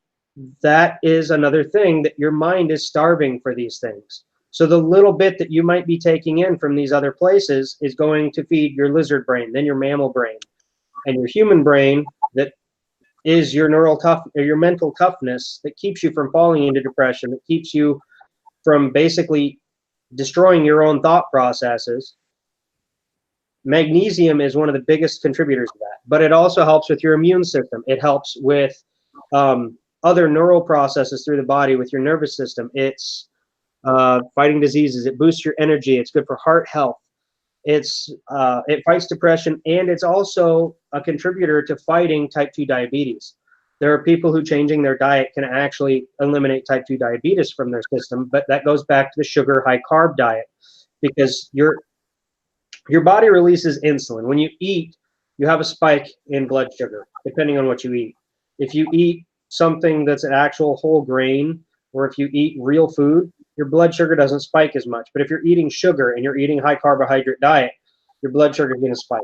that is another thing, that your mind is starving for these things. So the little bit that you might be taking in from these other places is going to feed your lizard brain, then your mammal brain, and your human brain that is your your mental toughness that keeps you from falling into depression, that keeps you from basically destroying your own thought processes. Magnesium is one of the biggest contributors to that, but it also helps with your immune system. It helps with other neural processes through the body with your nervous system. It's fighting diseases. It boosts your energy. It's good for heart health. It fights depression, and it's also a contributor to fighting type 2 diabetes. There are people who changing their diet can actually eliminate type 2 diabetes from their system, but that goes back to the sugar high carb diet, because your body releases insulin. When you eat, you have a spike in blood sugar, depending on what you eat. If you eat something that's an actual whole grain, or if you eat real food, your blood sugar doesn't spike as much. But if you're eating sugar and you're eating high carbohydrate diet, your blood sugar is going to spike.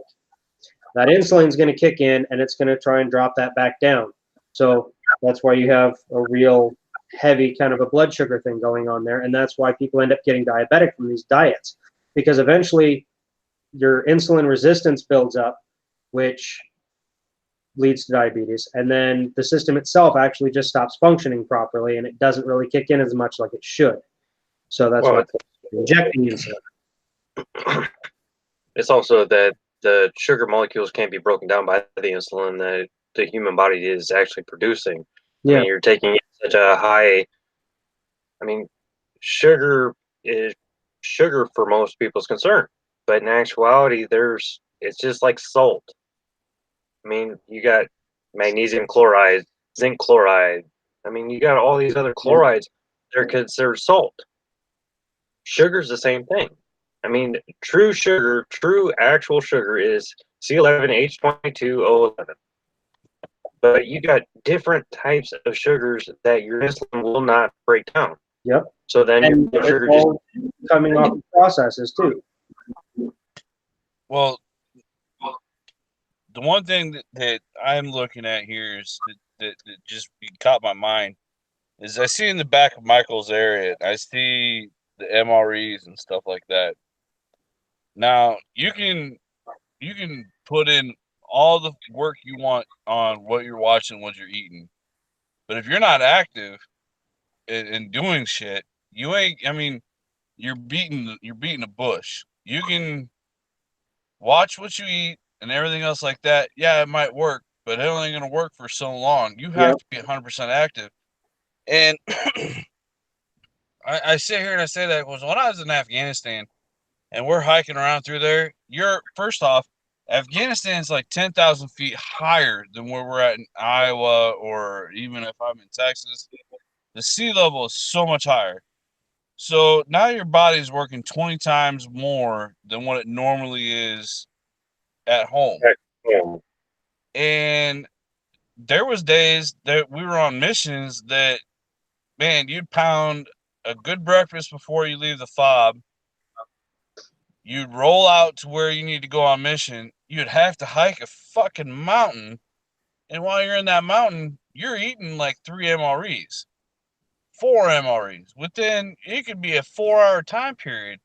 That insulin is going to kick in and it's going to try and drop that back down. So that's why you have a real heavy kind of a blood sugar thing going on there. And that's why people end up getting diabetic from these diets, because eventually your insulin resistance builds up, which leads to diabetes. And then the system itself actually just stops functioning properly and it doesn't really kick in as much like it should. So that's why injecting insulin. It's also that the sugar molecules can't be broken down by the insulin that the human body is actually producing. Yeah. I mean, you're taking such a high. I mean, sugar is sugar for most people's concern, but in actuality, it's just like salt. I mean, you got magnesium chloride, zinc chloride. I mean, you got all these other chlorides that are considered salt. Sugar's the same thing. I mean, true sugar, true actual sugar is C11H22O11. But you got different types of sugars that your insulin will not break down. Yep. So then and your sugar all coming off of processes too. Well, the one thing that I'm looking at here is that just caught my mind is I see in the back of Michael's area, I see the MREs and stuff like that. Now you can put in all the work you want on what you're watching, what you're eating, but if you're not active in doing shit, you ain't. I mean, you're beating a bush. You can watch what you eat and everything else like that. Yeah, it might work, but it only going to work for so long. You have to be 100% active. And I sit here and I say that was when I was in Afghanistan and we're hiking around through there. First off, Afghanistan's like 10,000 feet higher than where we're at in Iowa, or even if I'm in Texas. The sea level is so much higher. So now your body's working 20 times more than what it normally is at home. And there was days that we were on missions that, man, you'd pound a good breakfast before you leave the fob. You'd roll out to where you need to go on mission. You'd have to hike a fucking mountain. And while you're in that mountain, you're eating like 3 MREs, 4 MREs. Within, it could be a 4-hour time period.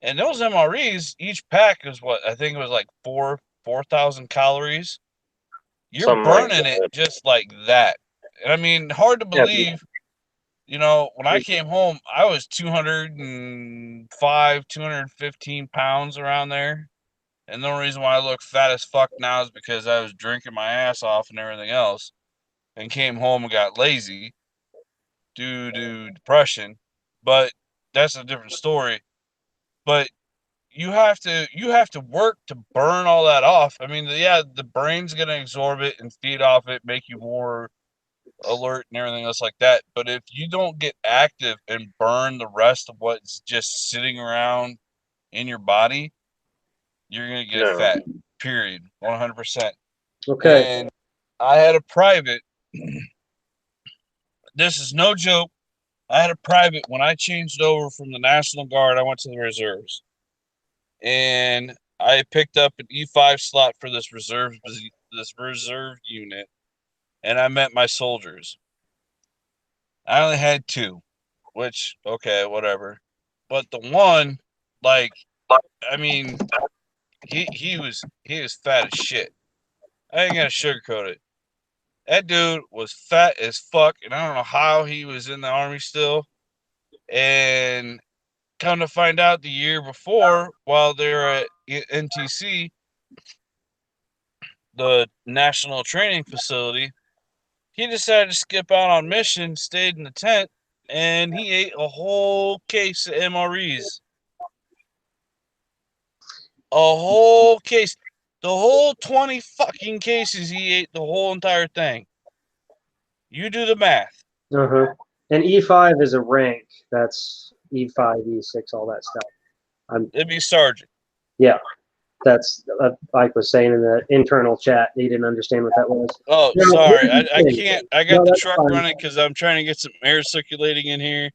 And those MREs, each pack is what I think it was like 4,000 calories. You're something burning like it just like that. And I mean, hard to believe. You know, when I came home, I was 205, 215 pounds around there. And the only reason why I look fat as fuck now is because I was drinking my ass off and everything else, and came home and got lazy due to depression. But that's a different story. But you have to work to burn all that off. I mean, yeah, the brain's gonna absorb it and feed off it, make you more alert and everything else like that. But if you don't get active and burn the rest of what's just sitting around in your body, you're gonna get fat. Period. 100%. Okay. And I had a private. This is no joke. I had a private when I changed over from the National Guard. I went to the reserves, and I picked up an E5 slot for this reserve unit, and I met my soldiers. I only had 2, which, okay, whatever. But the one, like, I mean, he was fat as shit. I ain't gonna sugarcoat it. That dude was fat as fuck, and I don't know how he was in the Army still. And come to find out, the year before, while they were at NTC, the National Training Facility, he decided to skip out on mission, stayed in the tent, and he ate a whole case of MREs. A whole case. The whole 20 fucking cases, he ate the whole entire thing. You do the math. Uh-huh. And E5 is a rank. That's E5, E6, all that stuff. It'd be sergeant. Yeah. That's Mike was saying in the internal chat. He didn't understand what that was. Oh, Now, sorry. here's the I thing. can't. I No, got the that's truck fine. running because I'm trying to get some air circulating in here.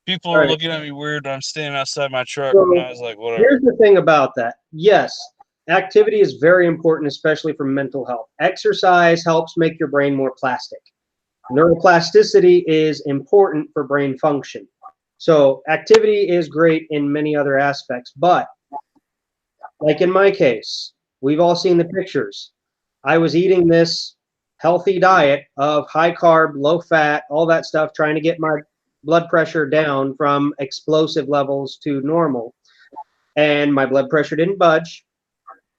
People All are right. looking at me weird when I'm standing outside my truck, So, and I was like, whatever. here's the thing about that. Yes, activity is very important, especially for mental health. Exercise helps make your brain more plastic. Neuroplasticity is important for brain function. So activity is great in many other aspects, but like in my case, we've all seen the pictures. I was eating this healthy diet of high carb, low fat, all that stuff, trying to get my blood pressure down from explosive levels to normal. And my blood pressure didn't budge.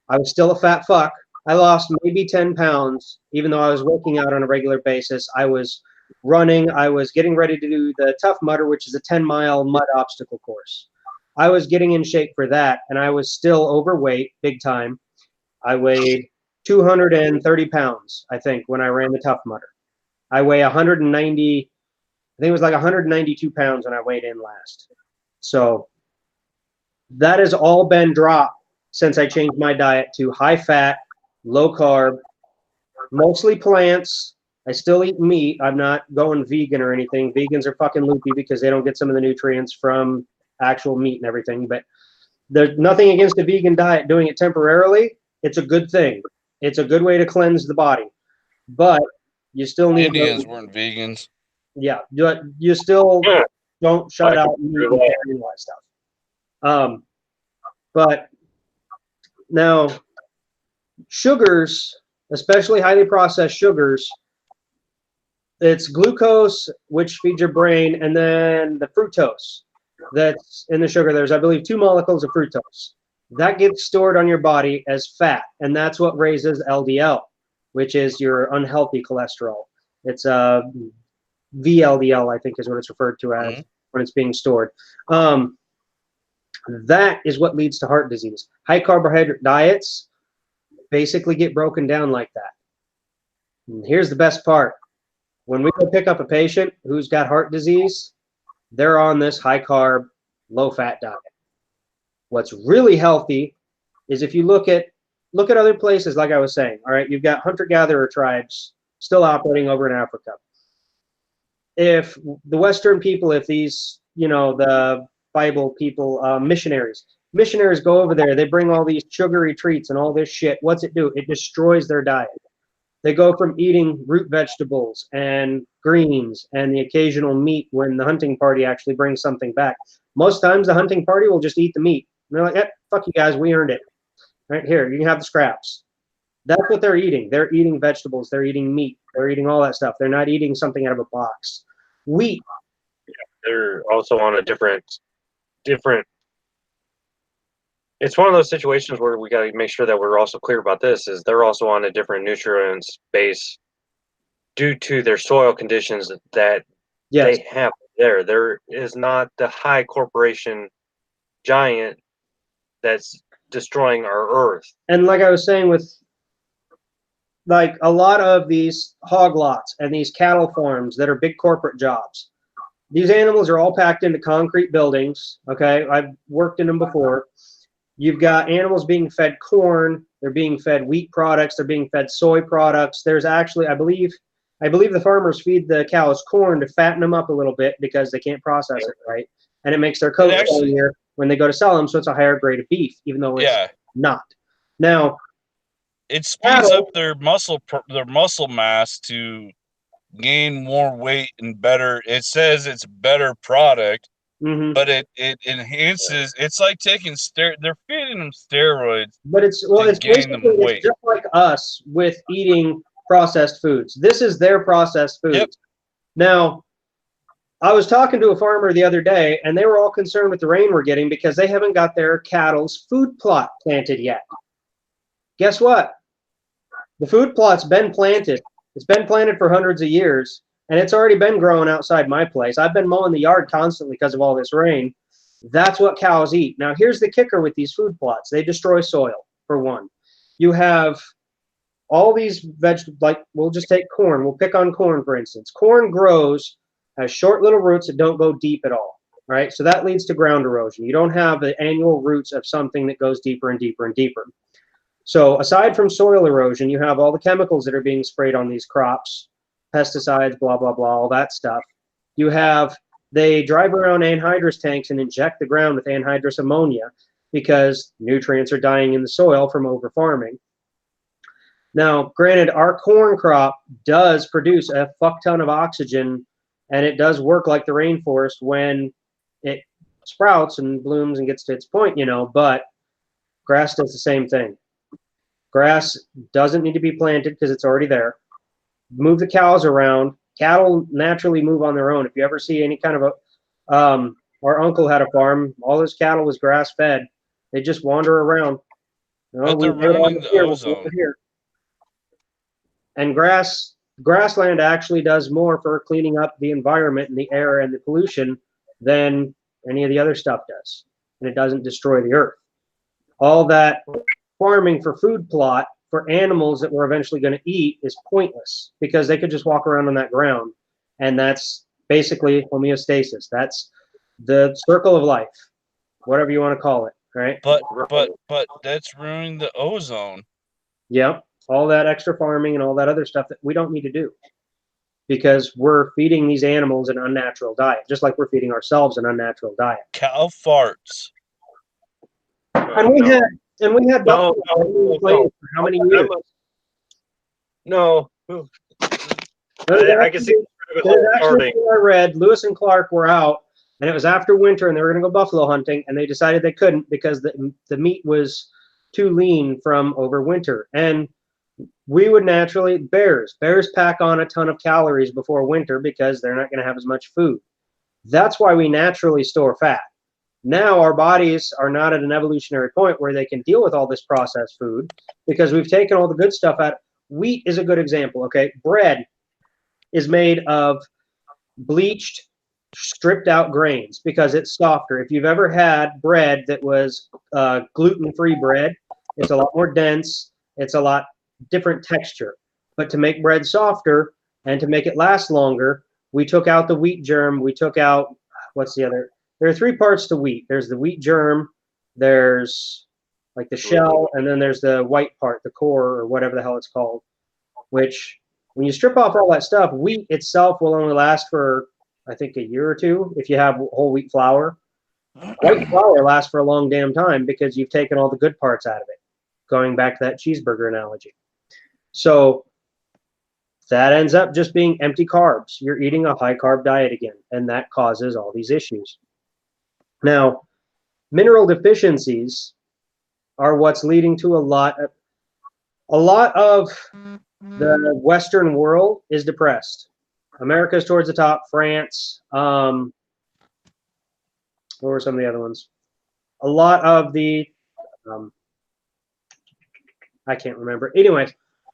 I was still a fat fuck. I lost maybe 10 pounds, even though I was working out on a regular basis. I was running. I was getting ready to do the Tough Mudder, which is a 10-mile mud obstacle course. I was getting in shape for that, and I was still overweight, big time. I weighed 230 pounds, I think, when I ran the Tough Mudder. I weigh 190, I think it was like 192 pounds when I weighed in last. So that has all been dropped since I changed my diet to high fat, low carb, mostly plants. I still eat meat. I'm not going vegan or anything. Vegans are fucking loopy because they don't get some of the nutrients from actual meat and everything. But there's nothing against a vegan diet. Doing it temporarily, it's a good thing. It's a good way to cleanse the body. But you still need Indians weren't vegans. Yeah, you still don't shut out meat and all that stuff. But now, sugars, especially highly processed sugars, it's glucose, which feeds your brain, and then the fructose that's in the sugar. There's, I believe, 2 molecules of fructose. That gets stored on your body as fat, and that's what raises LDL, which is your unhealthy cholesterol. It's VLDL, I think is what it's referred to as when it's being stored. That is what leads to heart disease. High carbohydrate diets basically get broken down like that. And here's the best part. When we go pick up a patient who's got heart disease, they're on this high carb, low fat diet. What's really healthy is if you look at other places, like I was saying, all right, you've got hunter-gatherer tribes still operating over in Africa. If the Western people, if these, the Bible people, missionaries go over there, they bring all these sugary treats and all this shit. What's it do? It destroys their diet. They go from eating root vegetables and greens and the occasional meat when the hunting party actually brings something back. Most times the hunting party will just eat the meat. And they're like, fuck you guys, we earned it. Right here, you can have the scraps. That's what they're eating. They're eating vegetables. They're eating meat. They're eating all that stuff. They're not eating something out of a box. Wheat. They're also on a different. It's one of those situations where we got to make sure that we're also clear about this. Is they're also on a different nutrients base due to their soil conditions that they have there. There is not the high corporation giant that's destroying our earth. And like I was saying, with like a lot of these hog lots and these cattle farms that are big corporate jobs, these animals are all packed into concrete buildings. Okay, I've worked in them before. You've got animals being fed corn. They're being fed wheat products. They're being fed soy products. There's actually, I believe the farmers feed the cows corn to fatten them up a little bit because they can't process it right, and it makes their coat shinier when they go to sell them. So it's a higher grade of beef, even though it's not. Now, it speeds up their muscle mass to gain more weight and better. It says it's better product. But it enhances. It's like taking they're feeding them steroids. But it's basically it's just like us with eating processed foods. This is their processed foods. Yep. Now, I was talking to a farmer the other day, and they were all concerned with the rain we're getting because they haven't got their cattle's food plot planted yet. Guess what? The food plot's been planted. It's been planted for hundreds of years. And it's already been growing outside my place. I've been mowing the yard constantly because of all this rain. That's what cows eat. Now, here's the kicker with these food plots. They destroy soil, for one. You have all these vegetables, like we'll just take corn. We'll pick on corn, for instance. Corn grows, has short little roots that don't go deep at all. right? So that leads to ground erosion. You don't have the annual roots of something that goes deeper and deeper and deeper. So aside from soil erosion, you have all the chemicals that are being sprayed on these crops, pesticides, blah, blah, blah, all that stuff. They drive around anhydrous tanks and inject the ground with anhydrous ammonia because nutrients are dying in the soil from over farming. Now, granted, our corn crop does produce a fuck ton of oxygen, and it does work like the rainforest when it sprouts and blooms and gets to its point, but grass does the same thing. Grass doesn't need to be planted because it's already there. Move the cows around. Cattle naturally move on their own. If you ever see any kind of our uncle had a farm. All his cattle was grass fed. They just wander around. But they're ruining the ozone. And grassland actually does more for cleaning up the environment and the air and the pollution than any of the other stuff does. And it doesn't destroy the earth. All that farming for food plot for animals that we're eventually going to eat is pointless because they could just walk around on that ground. And that's basically homeostasis. That's the circle of life, whatever you want to call it, right? But that's ruining the ozone. Yep. All that extra farming and all that other stuff that we don't need to do because we're feeding these animals an unnatural diet, just like we're feeding ourselves an unnatural diet. Cow farts. And we had buffalo for how many years? No. I can see I read Lewis and Clark were out, and it was after winter, and they were going to go buffalo hunting, and they decided they couldn't because the meat was too lean from over winter. And we would naturally, bears pack on a ton of calories before winter because they're not going to have as much food. That's why we naturally store fat. Now our bodies are not at an evolutionary point where they can deal with all this processed food because we've taken all the good stuff out. Wheat is a good example, okay? Bread is made of bleached, stripped out grains because it's softer. If you've ever had bread that was gluten-free bread, it's a lot more dense. It's a lot different texture. But to make bread softer and to make it last longer, we took out the wheat germ. We took out, what's the other? There are three parts to wheat. There's the wheat germ, there's like the shell, and then there's the white part, the core, or whatever the hell it's called, which when you strip off all that stuff, wheat itself will only last for, I think, a year or two if you have whole wheat flour. White flour lasts for a long damn time because you've taken all the good parts out of it, going back to that cheeseburger analogy. So that ends up just being empty carbs. You're eating a high-carb diet again, and that causes all these issues. Now, mineral deficiencies are what's leading to a lot of the Western world is depressed. America's towards the top. France. What were some of the other ones? A lot of the I can't remember. Anyways,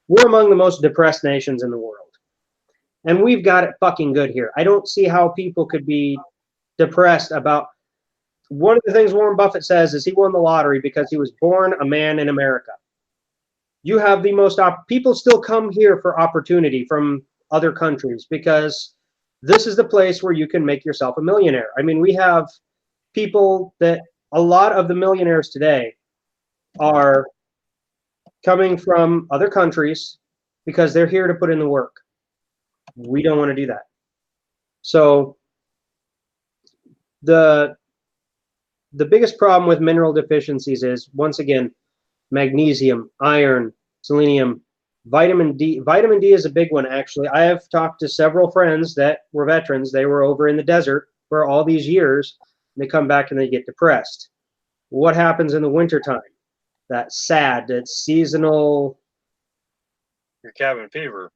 we're among the most depressed nations in the world. And we've got it fucking good here. I don't see how people could be depressed about. One of the things Warren Buffett says is he won the lottery because he was born a man in America. You have the most people still come here for opportunity from other countries because this is the place where you can make yourself a millionaire. I mean, we have people that a lot of the millionaires today are coming from other countries because they're here to put in the work. We don't want to do that. So the biggest problem with mineral deficiencies is, once again, magnesium, iron, selenium, vitamin D. Vitamin D is a big one, actually. I have talked to several friends that were veterans. They were over in the desert for all these years. And they come back and they get depressed. What happens in the wintertime? That's sad. It's seasonal. Your cabin fever.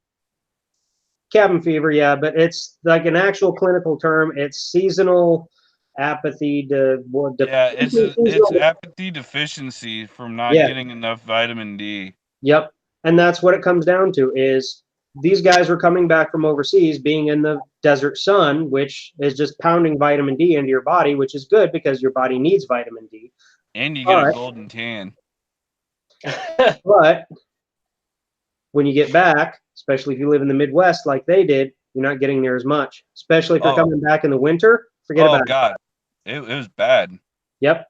Cabin fever, yeah, but it's like an actual clinical term. It's seasonal apathy it's apathy deficiency from not getting enough vitamin D. Yep. And that's what it comes down to is these guys were coming back from overseas being in the desert sun, which is just pounding vitamin D into your body, which is good because your body needs vitamin D. And you get a golden tan. But when you get back, especially if you live in the Midwest like they did, you're not getting near as much, especially if you're coming back in the winter. Forget about it. it was bad. Yep.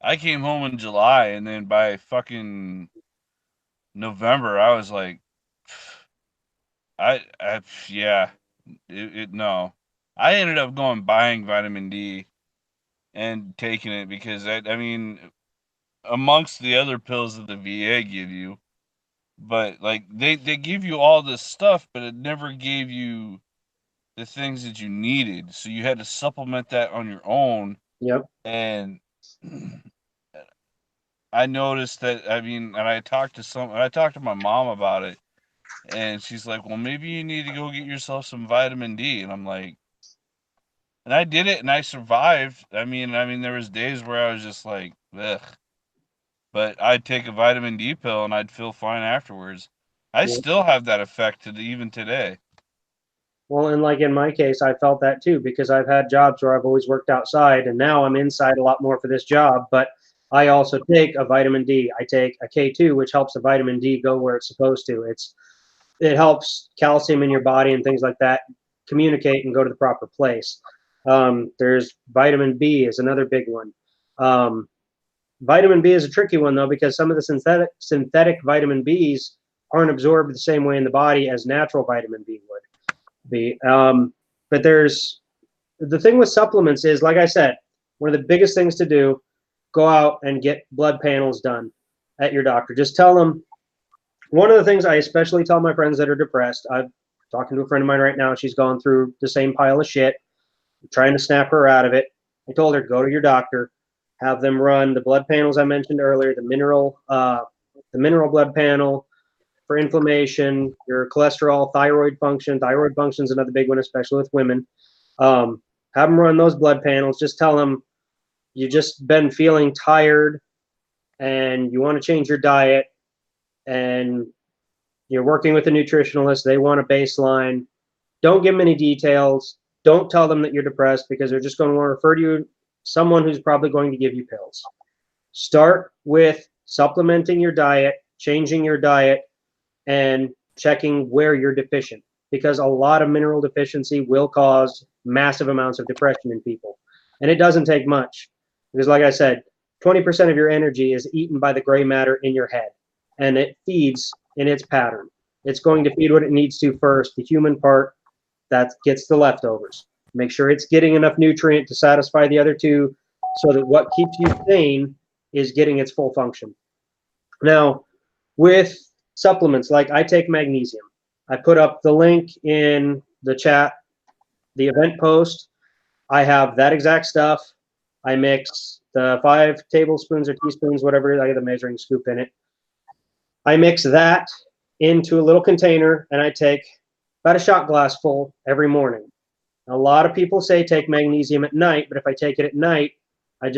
I came home in July, and then by fucking November, I was like, yeah, no. I ended up going buying vitamin D and taking it because I mean, amongst the other pills that the VA give you, but like they give you all this stuff, but it never gave you the things that you needed. So you had to supplement that on your own. Yep. And I noticed that, I mean, and I talked to my mom about it, and she's like, "Well, maybe you need to go get yourself some vitamin D." And I'm like, and I did it and I survived. I mean there was days where I was just like, ugh. But I'd take a vitamin D pill and I'd feel fine afterwards. I Yep. still have that effect even today. Well, and like in my case, I felt that too because I've had jobs where I've always worked outside, and now I'm inside a lot more for this job. But I also take a vitamin D. I take a K2, which helps the vitamin D go where it's supposed to. It helps calcium in your body and things like that communicate and go to the proper place. There's vitamin B is another big one. Vitamin B is a tricky one though because some of the synthetic vitamin Bs aren't absorbed the same way in the body as natural vitamin B would be. But there's the thing with supplements is, like I said, one of the biggest things to do, go out and get blood panels done at your doctor. Just tell them. One of the things I especially tell my friends that are depressed, I'm talking to a friend of mine right now. She's gone through the same pile of shit. I'm trying to snap her out of it. I told her, go to your doctor, have them run the blood panels I mentioned earlier, the mineral blood panel, for inflammation, your cholesterol, thyroid function. Thyroid function is another big one, especially with women. Have them run those blood panels. Just tell them you just been feeling tired and you want to change your diet and you're working with a nutritionalist. They want a baseline. Don't give them any details. Don't tell them that you're depressed because they're just going to want to refer to you someone who's probably going to give you pills. Start with supplementing your diet, changing your diet, and checking where you're deficient because a lot of mineral deficiency will cause massive amounts of depression in people. And it doesn't take much because, like I said, 20% of your energy is eaten by the gray matter in your head and it feeds in its pattern. It's going to feed what it needs to first, the human part that gets the leftovers. Make sure it's getting enough nutrient to satisfy the other two so that what keeps you sane is getting its full function. Now, with supplements, like I take magnesium. I put up the link in the chat, the event post. I have that exact stuff. I mix the 5 tablespoons or teaspoons, whatever, I get a measuring scoop in it. I mix that into a little container and I take about a shot glass full every morning. A lot of people say take magnesium at night, but if I take it at night, I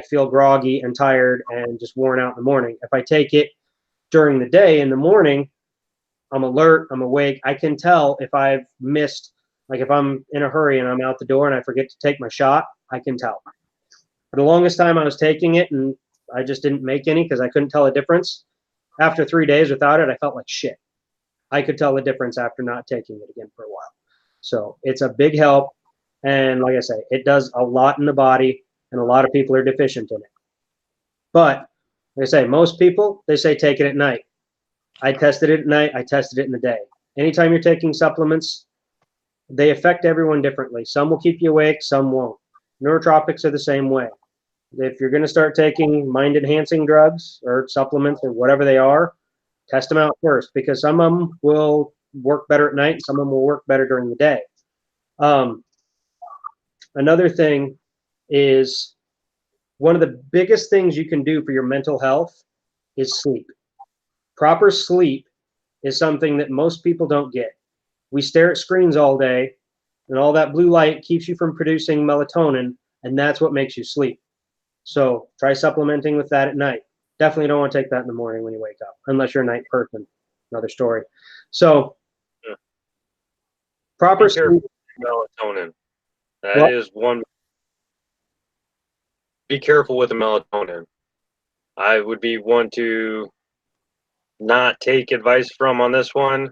feel groggy and tired and just worn out in the morning. If I take it during the day in the morning, I'm alert, I'm awake. I can tell if I've missed, like if I'm in a hurry and I'm out the door and I forget to take my shot, I can tell. For the longest time, I was taking it and I just didn't make any because I couldn't tell a difference. After 3 days without it, I felt like shit. I could tell the difference after not taking it again for a while. So it's a big help. And like I say, it does a lot in the body, and a lot of people are deficient in it. But like I say, most people, they say take it at night. I tested it at night. I tested it in the day. Anytime you're taking supplements, they affect everyone differently. Some will keep you awake, some won't. Neurotropics are the same way. If you're going to start taking mind-enhancing drugs or supplements or whatever they are, test them out first because some of them will work better at night and some of them will work better during the day. Another thing is one of the biggest things you can do for your mental health is sleep. Proper sleep is something that most people don't get. We stare at screens all day, and all that blue light keeps you from producing melatonin, and that's what makes you sleep. So try supplementing with that at night. Definitely don't want to take that in the morning when you wake up, unless you're a night person. Another story. So proper sleep. Melatonin. That Well, is one. Be careful with the melatonin. I would be one to not take advice from on this one,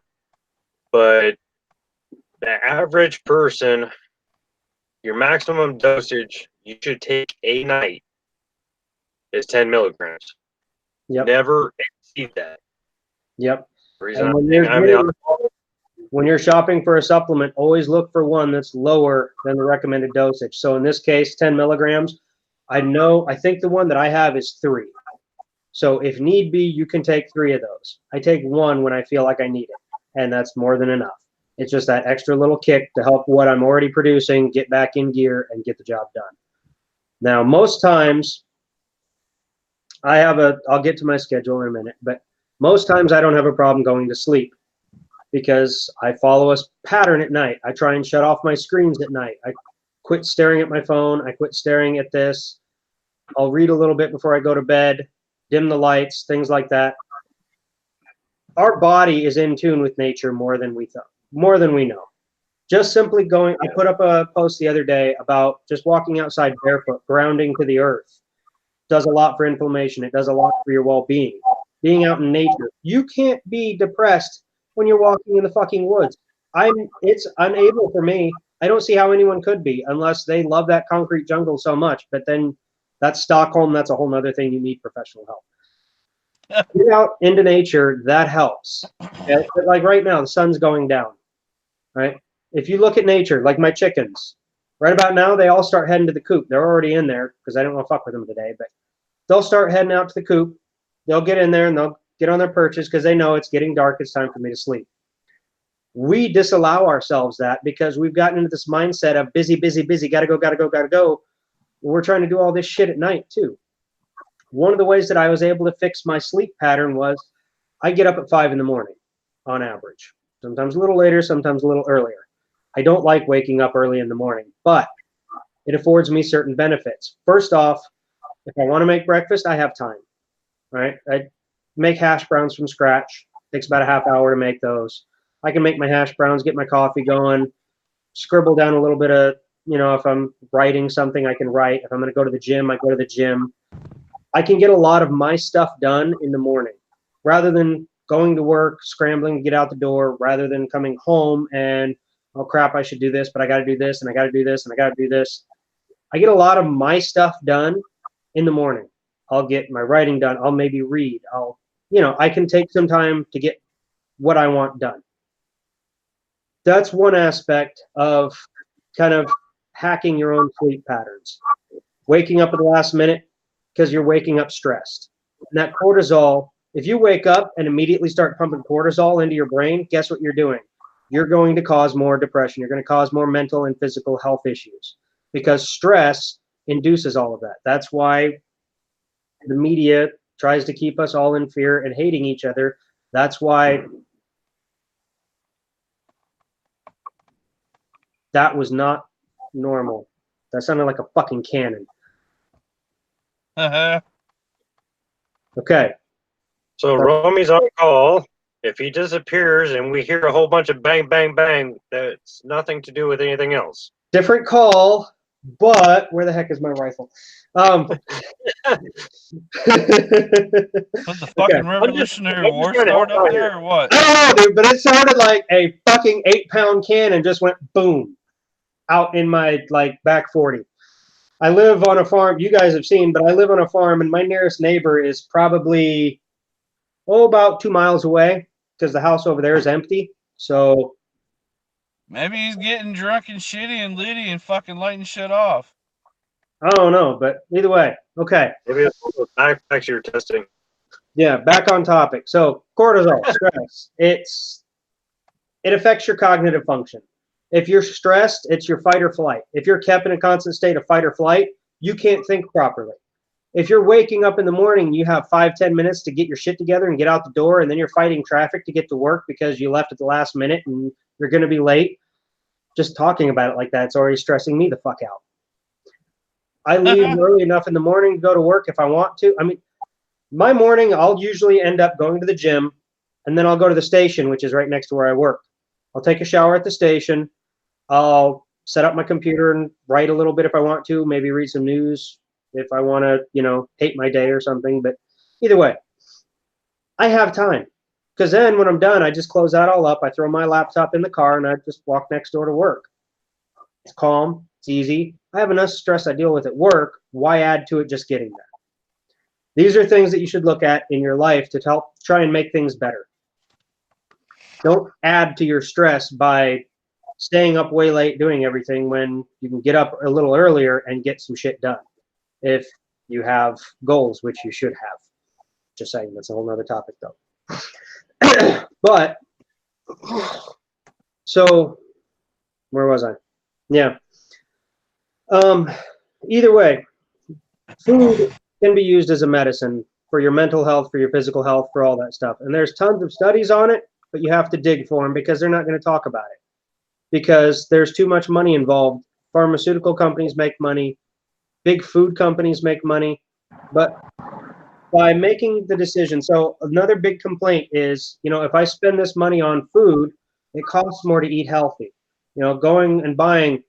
but the average person, your maximum dosage you should take a night is 10 milligrams. Yep. Never exceed that. Yep. The reason And I'm when you're shopping for a supplement, always look for one that's lower than the recommended dosage. So in this case, 10 milligrams. I think the one that I have is 3. So if need be, you can take 3 of those. I take 1 when I feel like I need it, and that's more than enough. It's just that extra little kick to help what I'm already producing get back in gear and get the job done. Now, most times, I'll get to my schedule in a minute, but most times I don't have a problem going to sleep because I follow a pattern at night. I try and shut off my screens at night. I quit staring at my phone. I quit staring at this. I'll read a little bit before I go to bed, dim the lights, things like that. Our body is in tune with nature more than we know. Just simply going, I put up a post the other day about just walking outside barefoot, grounding to the earth. Does a lot for inflammation. It does a lot for your well-being. Being out in nature. You can't be depressed when you're walking in the fucking woods. It's unable for me. I don't see how anyone could be unless they love that concrete jungle so much. But then that's Stockholm. That's a whole nother thing. You need professional help. Get out into nature. That helps. Okay? But like right now, the sun's going down. Right? If you look at nature, like my chickens, right about now, they all start heading to the coop. They're already in there because I don't want to fuck with them today. But they'll start heading out to the coop. They'll get in there and they'll get on their perches because they know it's getting dark. It's time for me to sleep. We disallow ourselves that because we've gotten into this mindset of busy, busy, busy, gotta go, gotta go, gotta go. We're trying to do all this shit at night too. One of the ways that I was able to fix my sleep pattern was I get up at 5 in the morning on average. Sometimes a little later, sometimes a little earlier. I don't like waking up early in the morning, but it affords me certain benefits. First off, if I want to make breakfast, I have time. Right? I make hash browns from scratch. It takes about a half hour to make those. I can make my hash browns, get my coffee going, scribble down a little bit of, if I'm writing something, I can write. If I'm going to go to the gym, I go to the gym. I can get a lot of my stuff done in the morning rather than going to work, scrambling to get out the door, rather than coming home and, oh crap, I should do this, but I got to do this and I got to do this and I got to do this. I get a lot of my stuff done in the morning. I'll get my writing done. I'll maybe read. I can take some time to get what I want done. That's one aspect of kind of hacking your own sleep patterns. Waking up at the last minute because you're waking up stressed. And that cortisol, if you wake up and immediately start pumping cortisol into your brain, guess what you're doing? You're going to cause more depression. You're going to cause more mental and physical health issues because stress induces all of that. That's why the media tries to keep us all in fear and hating each other. That's why that was not normal. That sounded like a fucking cannon. Okay. So Romy's on call. If he disappears and we hear a whole bunch of bang, bang, bang, that's nothing to do with anything else. Different call, but where the heck is my rifle? What the fucking Revolutionary War started up there or what? I don't know, dude, but it sounded like a fucking 8-pound cannon just went boom out in my back 40. I live on a farm. You guys have seen, but I live on a farm, and my nearest neighbor is probably about 2 miles away because the house over there is empty. So maybe he's getting drunk and shitty and litty and fucking lighting shit off. I don't know, but either way, okay. Maybe it's all those backpacks you're testing. Yeah, back on topic. So cortisol, stress, it affects your cognitive function. If you're stressed, it's your fight or flight. If you're kept in a constant state of fight or flight, you can't think properly. If you're waking up in the morning, you have 5-10 minutes to get your shit together and get out the door, and then you're fighting traffic to get to work because you left at the last minute and you're going to be late. Just talking about it like that, it's already stressing me the fuck out. I leave early enough in the morning to go to work if I want to. I mean, my morning, I'll usually end up going to the gym, and then I'll go to the station, which is right next to where I work. I'll take a shower at the station. I'll set up my computer and write a little bit if I want to, maybe read some news if I want to, hate my day or something. But either way, I have time. Because then when I'm done, I just close that all up. I throw my laptop in the car, and I just walk next door to work. It's calm. It's easy. I have enough stress I deal with at work. Why add to it just getting there? These are things that you should look at in your life to help try and make things better. Don't add to your stress by staying up way late doing everything when you can get up a little earlier and get some shit done. If you have goals, which you should have. Just saying, that's a whole nother topic though. But, so, where was I? Yeah. Either way, food can be used as a medicine for your mental health, for your physical health, for all that stuff. And there's tons of studies on it, but you have to dig for them because they're not going to talk about it. Because there's too much money involved. Pharmaceutical companies make money, big food companies make money, but by making the decision. So another big complaint is, if I spend this money on food, it costs more to eat healthy. Going and buying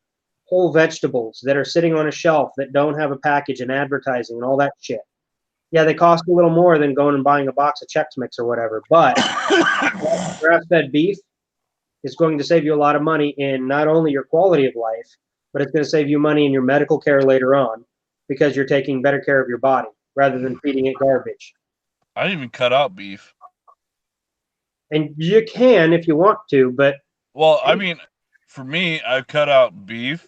whole vegetables that are sitting on a shelf that don't have a package and advertising and all that shit. Yeah, they cost a little more than going and buying a box of Chex Mix or whatever, but grass-fed beef is going to save you a lot of money in not only your quality of life, but it's going to save you money in your medical care later on because you're taking better care of your body rather than feeding it garbage. I didn't even cut out beef. And you can if you want to, but... Well, I mean, for me, I've cut out beef,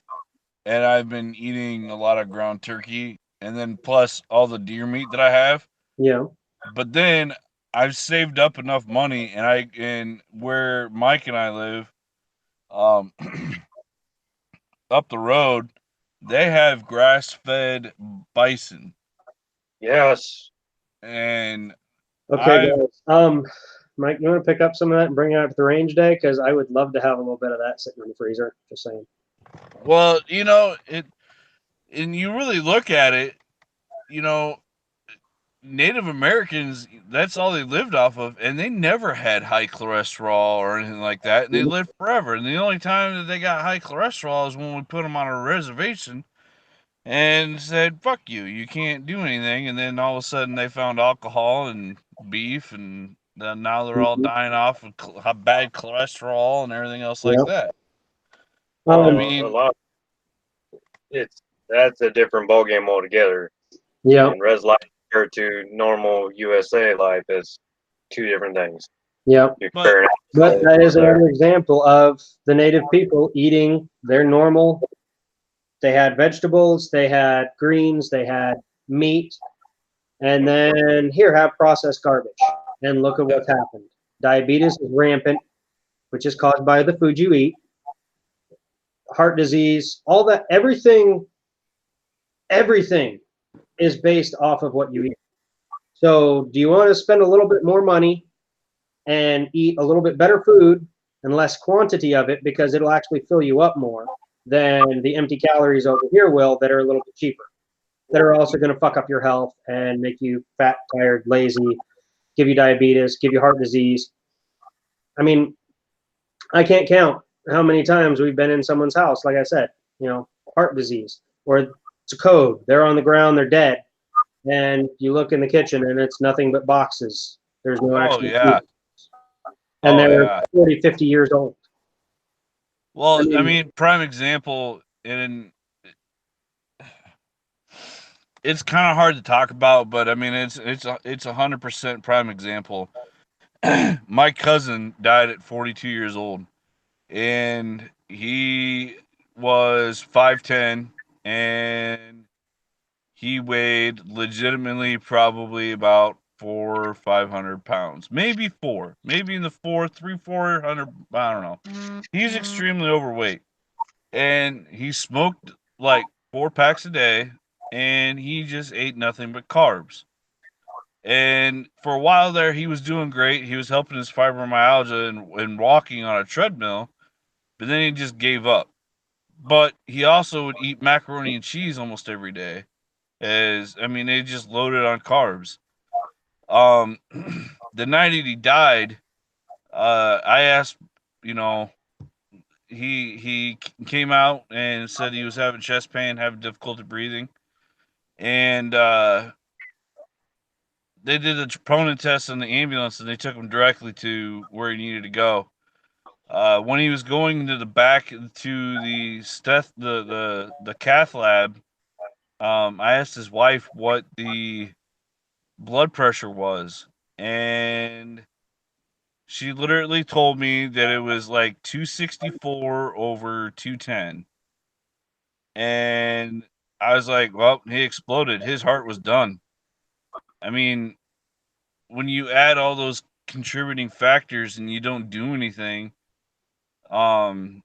and I've been eating a lot of ground turkey, and then plus all the deer meat that I have. Yeah. But then I've saved up enough money, and where Mike and I live, up the road, they have grass-fed bison. Yes. And okay, guys. Mike, you want to pick up some of that and bring it out to the range day? Because I would love to have a little bit of that sitting in the freezer. Just saying. Well, and you really look at it, Native Americans, that's all they lived off of, and they never had high cholesterol or anything like that, and they lived forever. And the only time that they got high cholesterol is when we put them on a reservation and said, fuck you, you can't do anything. And then all of a sudden they found alcohol and beef, and now they're all dying off of bad cholesterol and everything else like that. Well, I mean, that's a different ballgame altogether. Yeah. And res life compared to normal USA life is two different things. Yeah. But that is another example of the native people eating their normal. They had vegetables, they had greens, they had meat, and then here, have processed garbage. And look at what's happened. Diabetes is rampant, which is caused by the food you eat. Heart disease, all that, everything is based off of what you eat. So do you want to spend a little bit more money and eat a little bit better food and less quantity of it because it'll actually fill you up more than the empty calories over here will that are a little bit cheaper, that are also going to fuck up your health and make you fat, tired, lazy, give you diabetes, give you heart disease. I mean, I can't count how many times we've been in someone's house, like I said, heart disease, or it's a code. They're on the ground, they're dead. And you look in the kitchen and it's nothing but boxes. There's no actual food. And they're 40, 50 years old. Well, I mean, prime example, and it's kind of hard to talk about, but I mean, it's 100% prime example. My cousin died at 42 years old, and he was 5'10", and he weighed legitimately probably about 400 or 500 pounds, maybe in the 400, I don't know. He's extremely overweight, and he smoked like 4 packs a day, and he just ate nothing but carbs. And for a while there, he was doing great. He was helping his fibromyalgia and walking on a treadmill, but then he just gave up. But he also would eat macaroni and cheese almost every day. They just loaded on carbs. The night that he died, I asked, he came out and said he was having chest pain, having difficulty breathing, and they did a troponin test in the ambulance, and they took him directly to where he needed to go. when he was going to the back to the cath lab, I asked his wife what the blood pressure was, and she literally told me that it was like 264 over 210. And I was like, well, he exploded. His heart was done. I mean, when you add all those contributing factors and you don't do anything, um,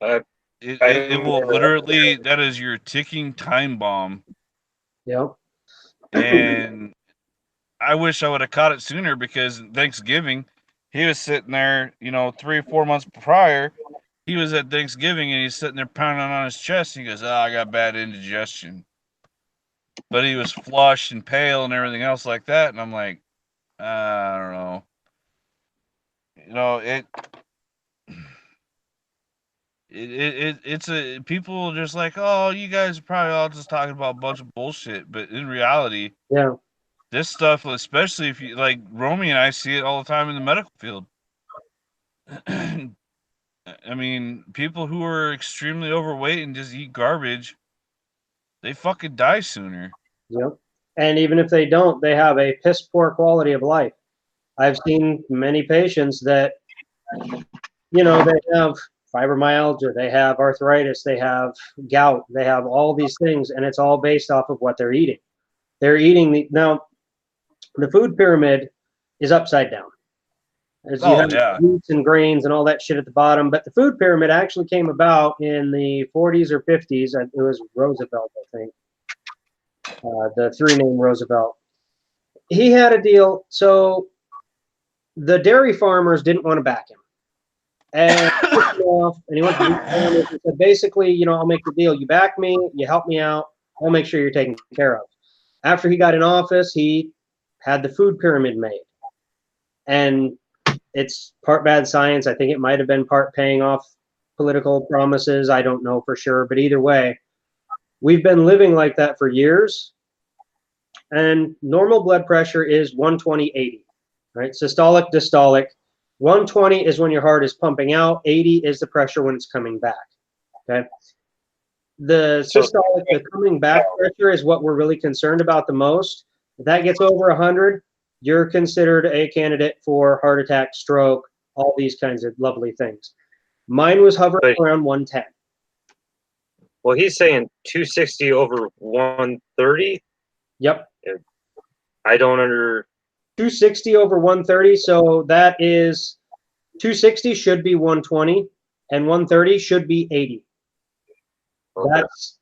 I, it will literally, that is your ticking time bomb. Yep. And I wish I would have caught it sooner, because Thanksgiving, he was sitting there, 3 or 4 months prior. He was at Thanksgiving and he's sitting there pounding on his chest. And he goes, "Oh, I got bad indigestion." But he was flushed and pale and everything else like that. And I'm like, I don't know. It's a people just like, oh, you guys are probably all just talking about a bunch of bullshit. But in reality, Yeah. this stuff, especially if you like Romy and I see it all the time in the medical field. I mean, people who are extremely overweight and just eat garbage, they fucking die sooner. Yep. And even if they don't, they have a piss poor quality of life. I've seen many patients that, they have fibromyalgia, they have arthritis, they have gout, they have all these things, and it's all based off of what they're eating. They're eating now, the food pyramid is upside down. As you have wheats and grains and all that shit at the bottom, but the food pyramid actually came about in the 40s or 50s. It was Roosevelt, I think. The three-name Roosevelt. He had a deal, so the dairy farmers didn't want to back him. And he went to the farmers and said, basically, I'll make the deal. You back me, you help me out, I'll make sure you're taken care of. After he got in office, he had the food pyramid made. And it's part bad science. I think it might have been part paying off political promises. I don't know for sure. But either way, we've been living like that for years. And normal blood pressure is 120/80, right? Systolic, dystolic. 120 is when your heart is pumping out. 80 is the pressure when it's coming back. Okay. The systolic, the coming back pressure is what we're really concerned about the most. If that gets over 100, you're considered a candidate for heart attack, stroke, all these kinds of lovely things. Mine was hovering around 110. Well, he's saying 260 over 130. Yep. I don't under 260 over 130. So that is 260 should be 120 and 130 should be 80. Okay. That's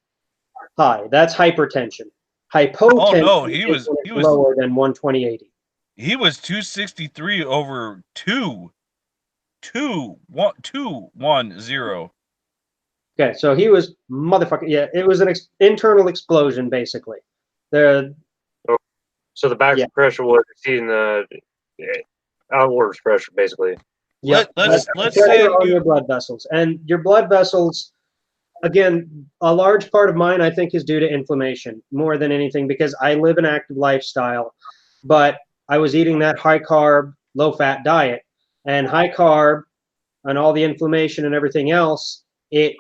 high. That's hypertension. Hypotension. Oh no, he was lower than 120/80. He was 263 over 210. Okay, so he was motherfucking, yeah, it was an internal explosion, basically. So the back pressure was exceeding the outwards pressure, basically. Yeah, let's say on your blood vessels. And your blood vessels, again, a large part of mine, I think, is due to inflammation more than anything, because I live an active lifestyle, but I was eating that high carb, low fat diet, and high carb and all the inflammation and everything else, it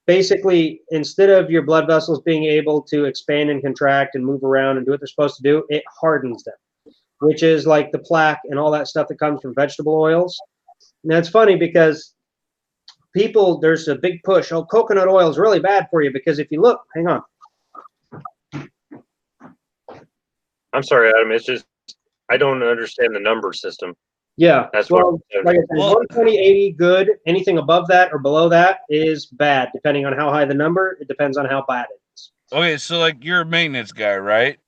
basically, instead of your blood vessels being able to expand and contract and move around and do what they're supposed to do, it hardens them, which is like the plaque and all that stuff that comes from vegetable oils. Now, it's funny because people, there's a big push. Oh, coconut oil is really bad for you, because if you look, hang on. I'm sorry, Adam. It's just, I don't understand the number system. Yeah. That's well, what like I said, 120/80 good. Anything above that or below that is bad, depending on how high the number. It depends on how bad it is. Okay, so like you're a maintenance guy, right?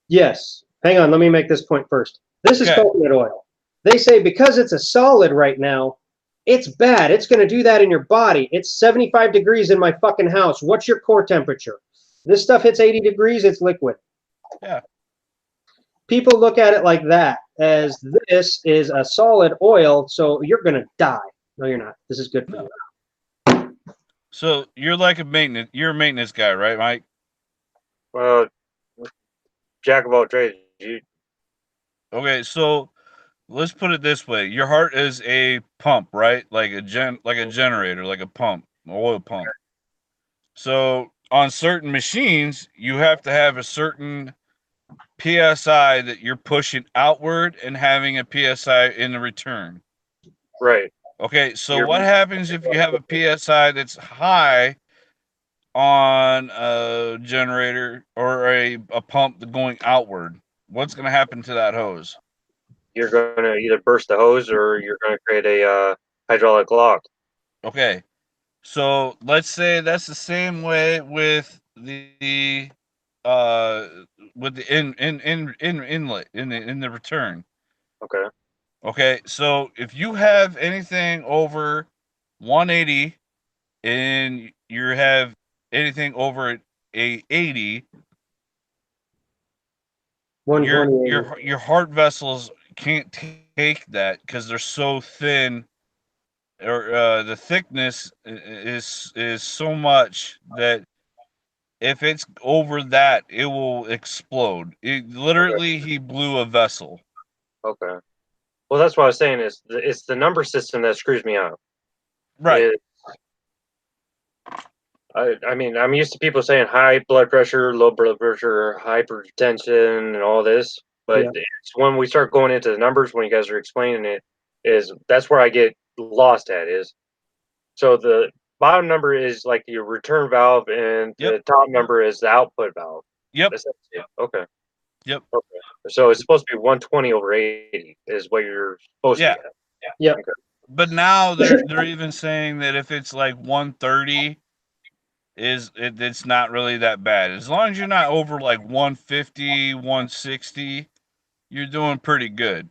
Yes. Hang on, let me make this point first. This is coconut oil. They say because it's a solid right now, it's bad. It's going to do that in your body. It's 75 degrees in my fucking house. What's your core temperature? This stuff hits 80 degrees, it's liquid. Yeah. People look at it like that, as this is a solid oil, so you're going to die. No, you're not. This is good for you. So you're like you're a maintenance guy, right, Mike? Well, jack of all trades. Okay, so let's put it this way: your heart is a pump, right? Like a generator, like a pump, oil pump. So on certain machines, you have to have a certain PSI that you're pushing outward and having a PSI in the return. Right. Okay, so You're what happens if you have a PSI that's high on a generator or a pump going outward? What's going to happen to that hose? you're going to either burst the hose or you're going to create a hydraulic lock. Okay, so let's say that's the same way the uh with the inlet in the return. Okay. Okay, so if you have anything over 180 and you have anything over a 80, 120. your heart vessels can't take that because they're so thin, or the thickness is so much that if it's over that, it will explode. It literally, he blew a vessel. Okay. Well, that's what I was saying is it's the number system that screws me up. Right. I mean, I'm used to people saying high blood pressure, low blood pressure, hypertension, and all this. But Yeah. it's when we start going into the numbers, when you guys are explaining it, is that's where I get lost at. Is so the bottom number is like your return valve, and Yep. the top number is the output valve. Yep. Okay. Yep. Okay. So it's supposed to be 120 over 80 is what you're supposed to Yeah. be at. Yeah. Okay. But now they're even saying that if it's like 130, it's not really that bad. As long as you're not over like 150, 160, you're doing pretty good.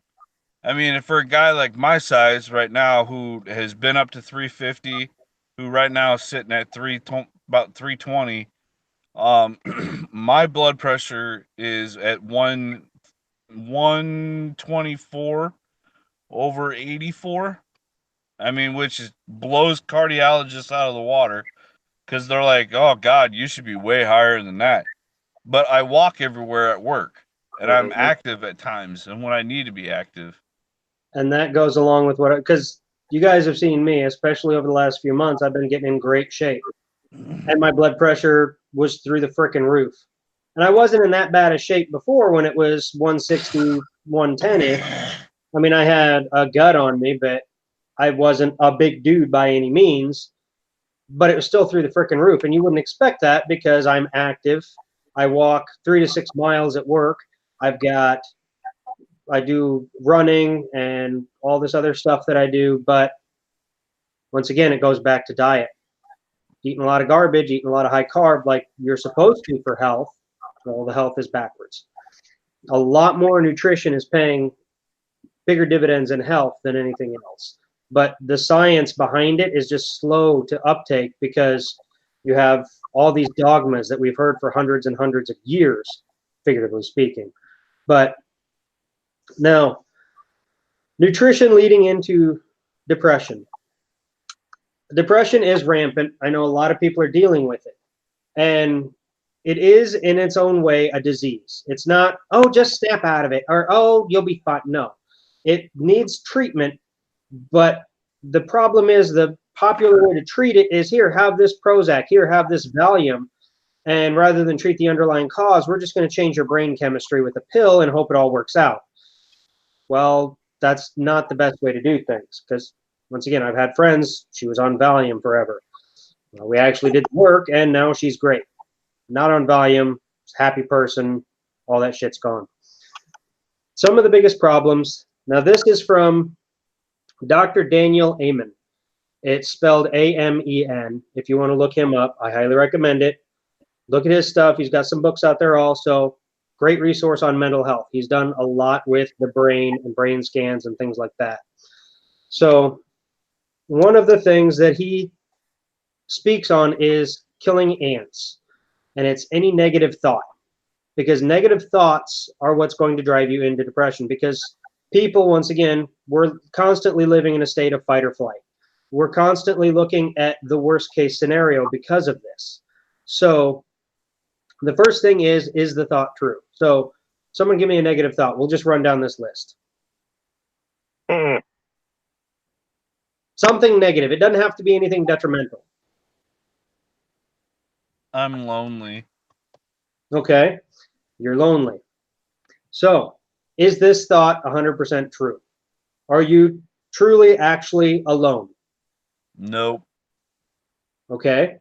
I mean, for a guy like my size right now, who has been up to 350, who right now is sitting at about 320, my blood pressure is at 124 over 84. I mean, which blows cardiologists out of the water because they're like, "Oh God, you should be way higher than that." But I walk everywhere at work, and I'm Mm-hmm. active at times, and when I need to be active. And that goes along with what, because you guys have seen me, especially over the last few months, I've been getting in great shape. And my blood pressure was through the frickin' roof. And I wasn't in that bad a shape before when it was 160, 110-ish. I mean, I had a gut on me, but I wasn't a big dude by any means. But it was still through the frickin' roof. And you wouldn't expect that because I'm active. I walk 3 to 6 miles at work. I do running and all this other stuff that I do. But once again, it goes back to diet. Eating a lot of garbage, eating a lot of high carb like you're supposed to for health. Well, the health is backwards. A lot more nutrition is paying bigger dividends in health than anything else. But the science behind it is just slow to uptake because you have all these dogmas that we've heard for hundreds and hundreds of years, figuratively speaking. But now, nutrition leading into depression. Depression is rampant. I know a lot of people are dealing with it. And it is in its own way a disease. It's not, oh, just snap out of it, or oh, you'll be fine. No, it needs treatment. But the problem is the popular way to treat it is here, have this Prozac, here, have this Valium. And rather than treat the underlying cause, we're just going to change your brain chemistry with a pill and hope it all works out. Well, that's not the best way to do things because, once again, I've had friends, she was on Valium forever. Well, we actually did the work, and now she's great. Not on Valium, happy person, all that shit's gone. Some of the biggest problems. Now, this is from Dr. Daniel Amen. It's spelled Amen. If you want to look him up, I highly recommend it. Look at his stuff. He's got some books out there also. Great resource on mental health. He's done a lot with the brain and brain scans and things like that. So one of the things that he speaks on is killing ants. And it's any negative thought. Because negative thoughts are what's going to drive you into depression. Because people, once again, we're constantly living in a state of fight or flight. We're constantly looking at the worst case scenario because of this. So the first thing is the thought true? So someone give me a negative thought. We'll just run down this list. Hmm. Something negative. It doesn't have to be anything detrimental. I'm lonely. Okay? You're lonely. So, is this thought 100% true? Are you truly actually alone? Nope. Okay?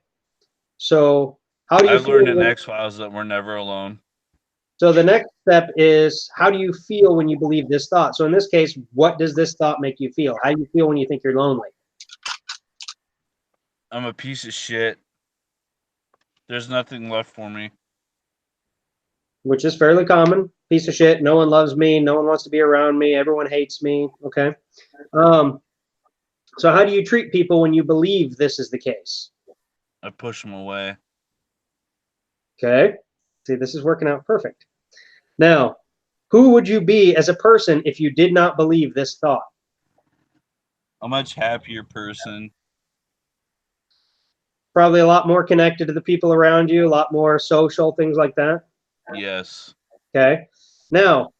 So, how do I you learned feel in when, X-Files that we're never alone. so the next step is, how do you feel when you believe this thought? So in this case, what does this thought make you feel? How do you feel when you think you're lonely? I'm a piece of shit. There's nothing left for me. Which is fairly common. Piece of shit. No one loves me. No one wants to be around me. Everyone hates me. Okay. So how do you treat people when you believe this is the case? I push them away. Okay. See, this is working out perfect. Now, who would you be as a person if you did not believe this thought? A much happier person. Probably a lot more connected to the people around you, a lot more social, things like that. Yes. Okay. Now,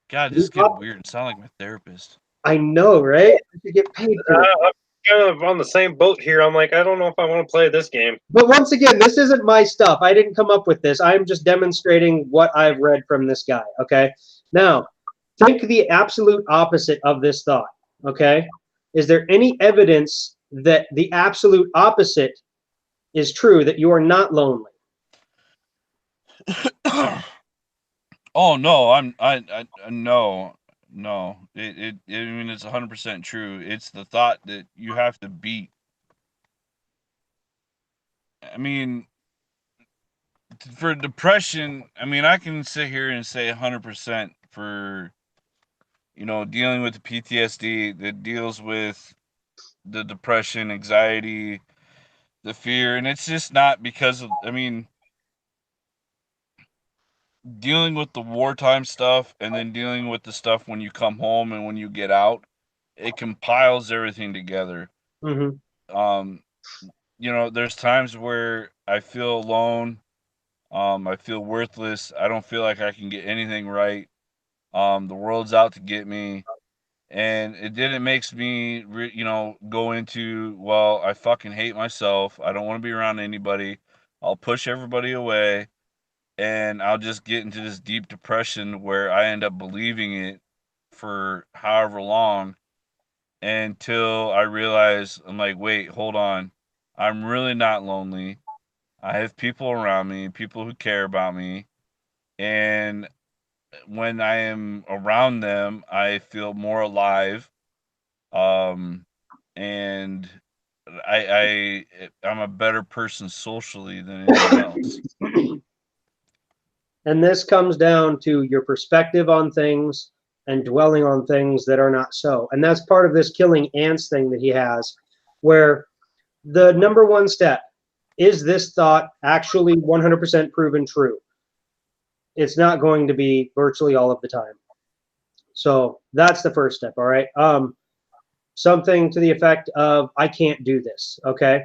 God, this is getting weird and sound like my therapist. I know, right? I should get paid for this. I'm kind of on the same boat here. I'm like, I don't know if I want to play this game. But once again, this isn't my stuff. I didn't come up with this. I'm just demonstrating what I've read from this guy. Okay. Now, think the absolute opposite of this thought. Okay. Is there any evidence that the absolute opposite is true, that you are not lonely? Oh no, I no. I mean, it's 100% true. It's the thought that you have to beat. I mean, for depression, I mean, I can sit here and say 100% for, dealing with the PTSD that deals with the depression, anxiety, the fear, and it's just not because of, I mean, dealing with the wartime stuff and then dealing with the stuff when you come home and when you get out, it compiles everything together. Mm-hmm. Um, there's times where I feel alone. I feel worthless. I don't feel like I can get anything right. The world's out to get me. And it makes me, go into, well, I fucking hate myself. I don't want to be around anybody. I'll push everybody away. And I'll just get into this deep depression where I end up believing it for however long until I realize, I'm like, wait, hold on. I'm really not lonely. I have people around me, people who care about me. And when I am around them, I feel more alive. Um, and I'm a better person socially than anything else. And this comes down to your perspective on things and dwelling on things that are not so. And that's part of this killing ants thing that he has, where the number one step is this thought actually 100% proven true? It's not going to be virtually all of the time. So that's the first step. All right. Something to the effect of, I can't do this. Okay.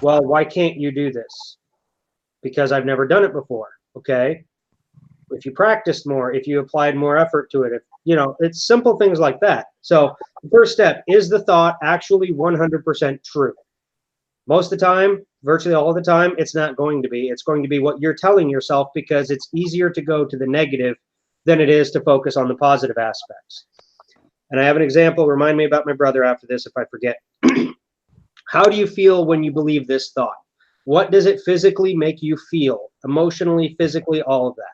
Well, why can't you do this? Because I've never done it before. Okay. If you practiced more, if you applied more effort to it, it's simple things like that. So the first step, is the thought actually 100% true? Most of the time, virtually all the time, it's not going to be. It's going to be what you're telling yourself, because it's easier to go to the negative than it is to focus on the positive aspects. And I have an example. Remind me about my brother after this if I forget. How do you feel when you believe this thought? What does it physically make you feel? Emotionally, physically, all of that.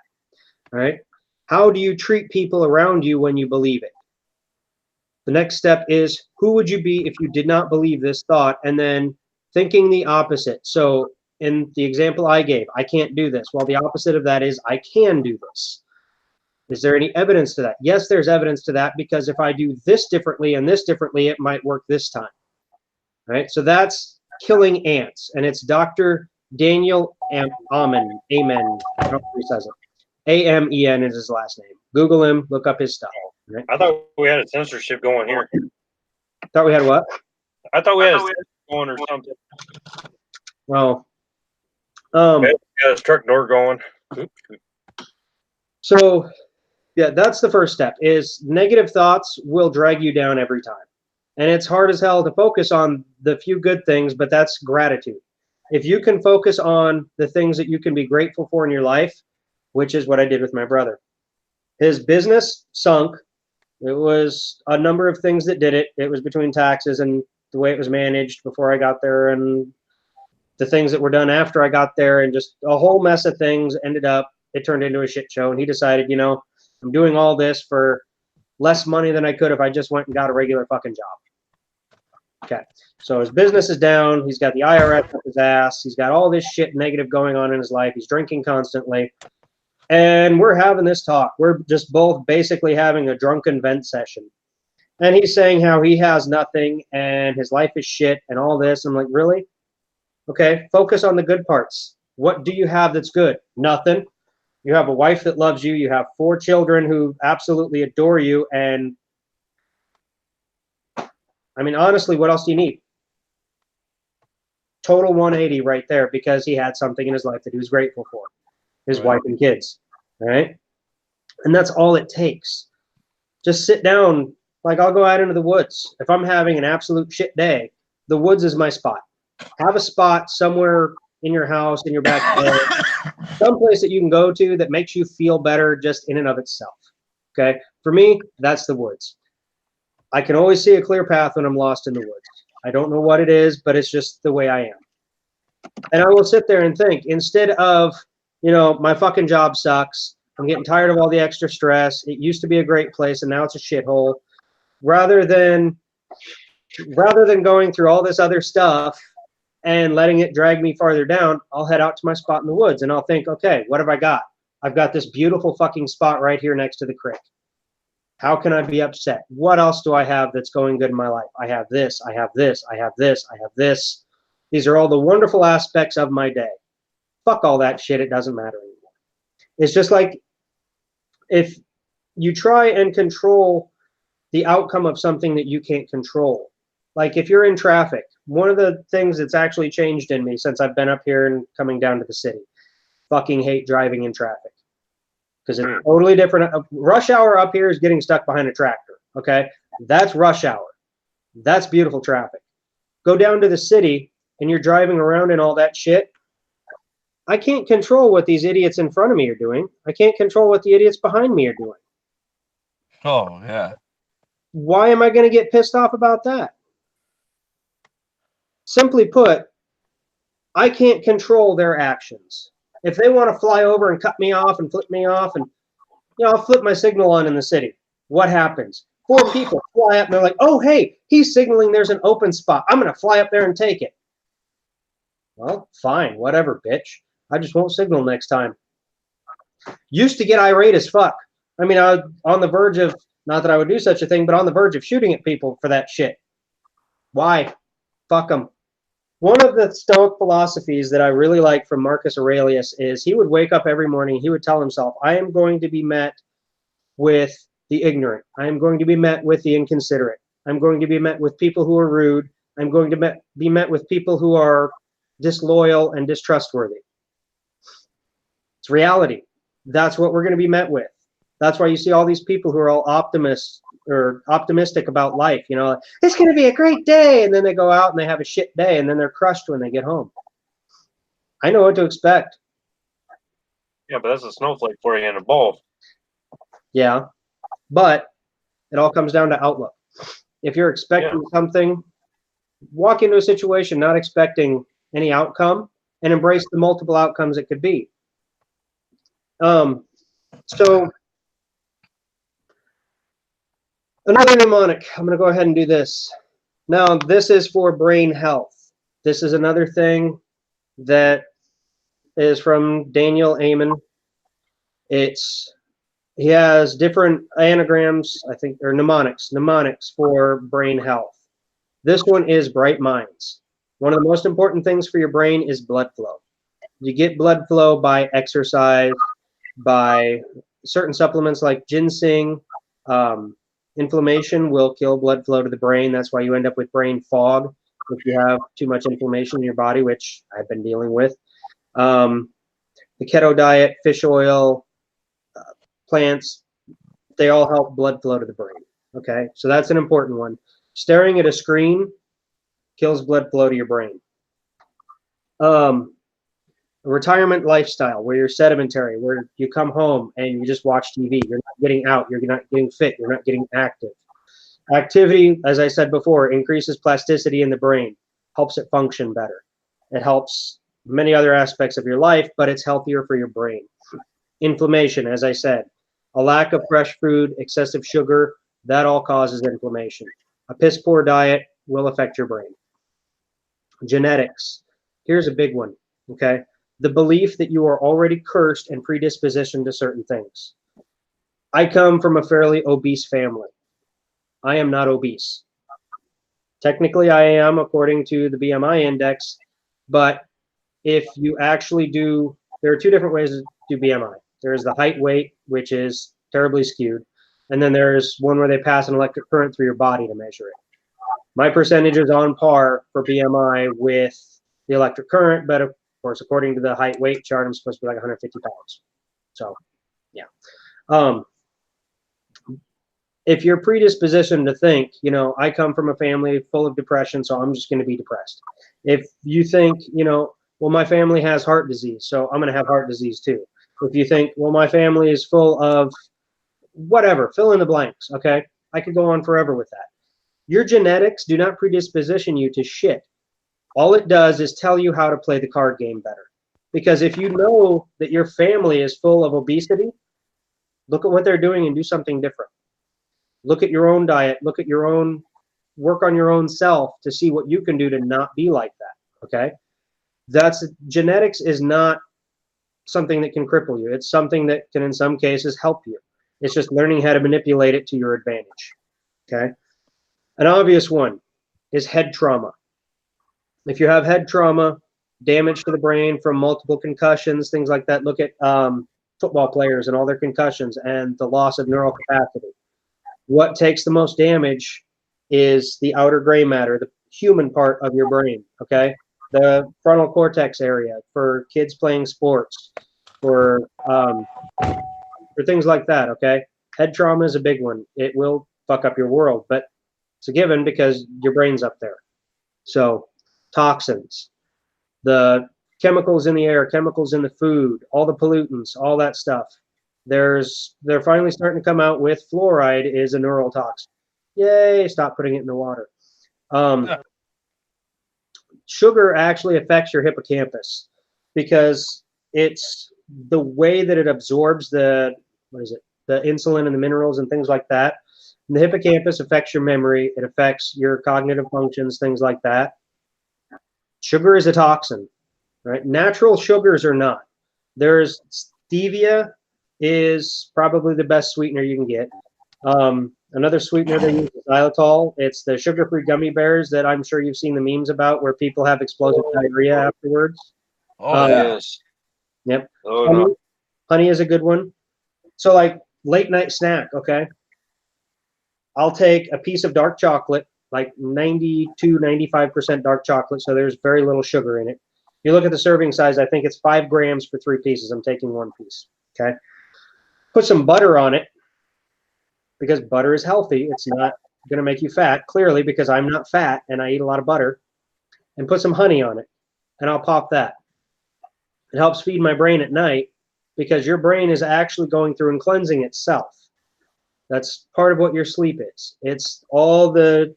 All right. How do you treat people around you when you believe it? The next step is, who would you be if you did not believe this thought? And then thinking the opposite. So in the example I gave, I can't do this. Well, the opposite of that is, I can do this. Is there any evidence to that? Yes, there's evidence to that, because if I do this differently and this differently, it might work this time. Right? So that's killing ants. And it's Dr. Daniel Amen. Amen. I don't know who says it. Amen is his last name. Google him, look up his stuff. Right? I thought we had a censorship going here. Thought we had what? I thought we had a censorship going or something. Well, We got a truck door going. so Yeah, that's the first step. Is negative thoughts will drag you down every time. And it's hard as hell to focus on the few good things, but that's gratitude. If you can focus on the things that you can be grateful for in your life, which is what I did with my brother. His business sunk. It was a number of things that did it. It was between taxes and the way it was managed before I got there, and the things that were done after I got there, and just a whole mess of things ended up, it turned into a shit show. And he decided, I'm doing all this for less money than I could if I just went and got a regular fucking job. Okay. So his business is down. He's got the IRS up his ass. He's got all this shit negative going on in his life. He's drinking constantly. And we're having this talk. We're just both basically having a drunken vent session. And he's saying how he has nothing and his life is shit and all this. I'm like, really? Okay, focus on the good parts. What do you have that's good? Nothing. You have a wife that loves you. You have 4 children who absolutely adore you. And I mean, honestly, what else do you need? Total 180 right there, because he had something in his life that he was grateful for. His wife and kids, right? And that's all it takes. Just sit down. Like, I'll go out into the woods. If I'm having an absolute shit day, the woods is my spot. Have a spot somewhere in your house, in your backyard, someplace that you can go to that makes you feel better just in and of itself. Okay? For me, that's the woods. I can always see a clear path when I'm lost in the woods. I don't know what it is, but it's just the way I am. And I will sit there and think, instead of, my fucking job sucks. I'm getting tired of all the extra stress. It used to be a great place and now it's a shithole. Rather than going through all this other stuff and letting it drag me farther down, I'll head out to my spot in the woods and I'll think, okay, what have I got? I've got this beautiful fucking spot right here next to the creek. How can I be upset? What else do I have that's going good in my life? I have this, I have this, I have this, I have this. These are all the wonderful aspects of my day. Fuck all that shit. It doesn't matter anymore. It's just like, if you try and control the outcome of something that you can't control. Like, if you're in traffic, one of the things that's actually changed in me since I've been up here and coming down to the city, fucking hate driving in traffic. Because it's totally different. Rush hour up here is getting stuck behind a tractor. Okay. That's rush hour. That's beautiful traffic. Go down to the city and you're driving around and all that shit. I can't control what these idiots in front of me are doing. I can't control what the idiots behind me are doing. Oh, yeah. Why am I going to get pissed off about that? Simply put, I can't control their actions. If they want to fly over and cut me off and flip me off, and I'll flip my signal on in the city. What happens? 4 people fly up and they're like, oh, hey, he's signaling there's an open spot. I'm going to fly up there and take it. Well, fine, whatever, bitch. I just won't signal next time. Used to get irate as fuck. I mean, I was on the verge of, not that I would do such a thing, but on the verge of shooting at people for that shit. Why? Fuck them. One of the Stoic philosophies that I really like from Marcus Aurelius is he would wake up every morning, he would tell himself, I am going to be met with the ignorant. I am going to be met with the inconsiderate. I'm going to be met with people who are rude. I'm going to be met with people who are disloyal and distrustworthy. It's reality. That's what we're going to be met with. That's why you see all these people who are all optimists or optimistic about life. It's going to be a great day. And then they go out and they have a shit day and then they're crushed when they get home. I know what to expect. Yeah, but that's a snowflake for you in a bowl. Yeah. But it all comes down to outlook. If you're expecting something, walk into a situation not expecting any outcome and embrace the multiple outcomes it could be. So another mnemonic. I'm going to go ahead and do this. Now, this is for brain health. This is another thing that is from Daniel Amen. He has different anagrams, I think, or mnemonics for brain health. This one is bright minds. One of the most important things for your brain is blood flow. You get blood flow by exercise, by certain supplements like ginseng. Inflammation will kill blood flow to the brain. That's why you end up with brain fog if you have too much inflammation in your body, which I've been dealing with. The keto diet, fish oil, plants, they all help blood flow to the brain. Okay, so that's an important one. Staring at a screen kills blood flow to your brain. A retirement lifestyle where you're sedentary, where you come home and you just watch TV. You're not getting out. You're not getting fit. You're not getting active. Activity, as I said before, increases plasticity in the brain, helps it function better. It helps many other aspects of your life, but it's healthier for your brain. Inflammation, as I said, a lack of fresh food, excessive sugar, that all causes inflammation. A piss poor diet will affect your brain. Genetics. Here's a big one, okay? The belief that you are already cursed and predispositioned to certain things. I come from a fairly obese family. I am not obese. Technically, I am according to the BMI index, but if you actually do, there are two different ways to do BMI. There's the height weight, which is terribly skewed, and then there's one where they pass an electric current through your body to measure it. My percentage is on par for BMI with the electric current, but of course, according to the height weight chart, I'm supposed to be like 150 pounds. So, yeah. If you're predispositioned to think, you know, I come from a family full of depression, so I'm just going to be depressed. If you think, you know, well, my family has heart disease, so I'm going to have heart disease too. If you think, well, my family is full of whatever, fill in the blanks, okay? I could go on forever with that. Your genetics do not predisposition you to shit. All it does is tell you how to play the card game better. Because if you know that your family is full of obesity, look at what they're doing and do something different. Look at your own diet, look at your own, work on your own self to see what you can do to not be like that, okay? Genetics is not something that can cripple you. It's something that can, in some cases, help you. It's just learning how to manipulate it to your advantage, okay? An obvious one is head trauma. If you have head trauma, damage to the brain from multiple concussions, things like that, look at football players and all their concussions and the loss of neural capacity. What takes the most damage is the outer gray matter, the human part of your brain, okay? The frontal cortex area for kids playing sports, for things like that, okay? Head trauma is a big one. It will fuck up your world, but it's a given because your brain's up there. So toxins, the chemicals in the air, chemicals in the food, all the pollutants, all that stuff. They're finally starting to come out with fluoride is a neural toxin. Yay, stop putting it in the water. Sugar actually affects your hippocampus because it's the way that it absorbs the insulin and the minerals and things like that. And the hippocampus affects your memory. It affects your cognitive functions, things like that. Sugar is a toxin, right? Natural sugars are not. There's stevia is probably the best sweetener you can get. Another sweetener they use is xylitol. It's the sugar-free gummy bears that I'm sure you've seen the memes about where people have explosive diarrhea afterwards. Oh, yeah. Yes. Yep. Oh, Honey is a good one. So like late night snack, okay? I'll take a piece of dark chocolate, like 92, 95% dark chocolate, so there's very little sugar in it. If you look at the serving size, I think it's 5 grams for 3 pieces. I'm taking 1 piece, okay? Put some butter on it because butter is healthy. It's not going to make you fat, clearly, because I'm not fat and I eat a lot of butter. And put some honey on it, and I'll pop that. It helps feed my brain at night because your brain is actually going through and cleansing itself. That's part of what your sleep is. It's all the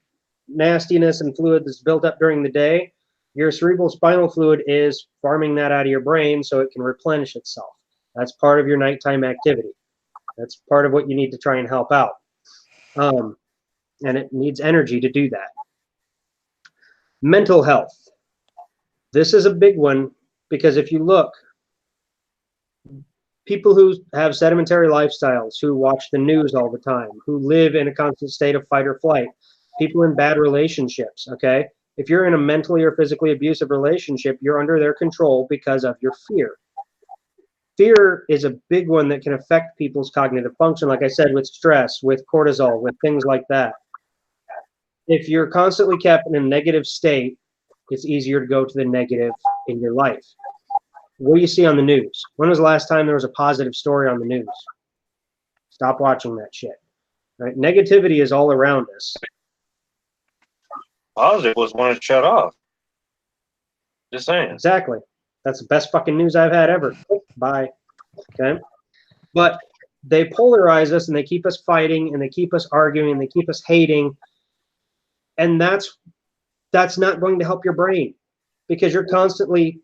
nastiness and fluid that's built up during the day. Your cerebral spinal fluid is farming that out of your brain so it can replenish itself. That's part of your nighttime activity. That's part of what you need to try and help out. And it needs energy to do that. Mental health. This is a big one because if you look, people who have sedentary lifestyles, who watch the news all the time, who live in a constant state of fight or flight, people in bad relationships, okay? If you're in a mentally or physically abusive relationship, you're under their control because of your fear. Fear is a big one that can affect people's cognitive function, like I said, with stress, with cortisol, with things like that. If you're constantly kept in a negative state, it's easier to go to the negative in your life. What do you see on the news? When was the last time there was a positive story on the news? Stop watching that shit. Right? Negativity is all around us. Positive was when it shut off. Just saying. Exactly. That's the best fucking news I've had ever. Bye. Okay. But they polarize us and they keep us fighting and they keep us arguing and they keep us hating. And that's not going to help your brain, because you're constantly,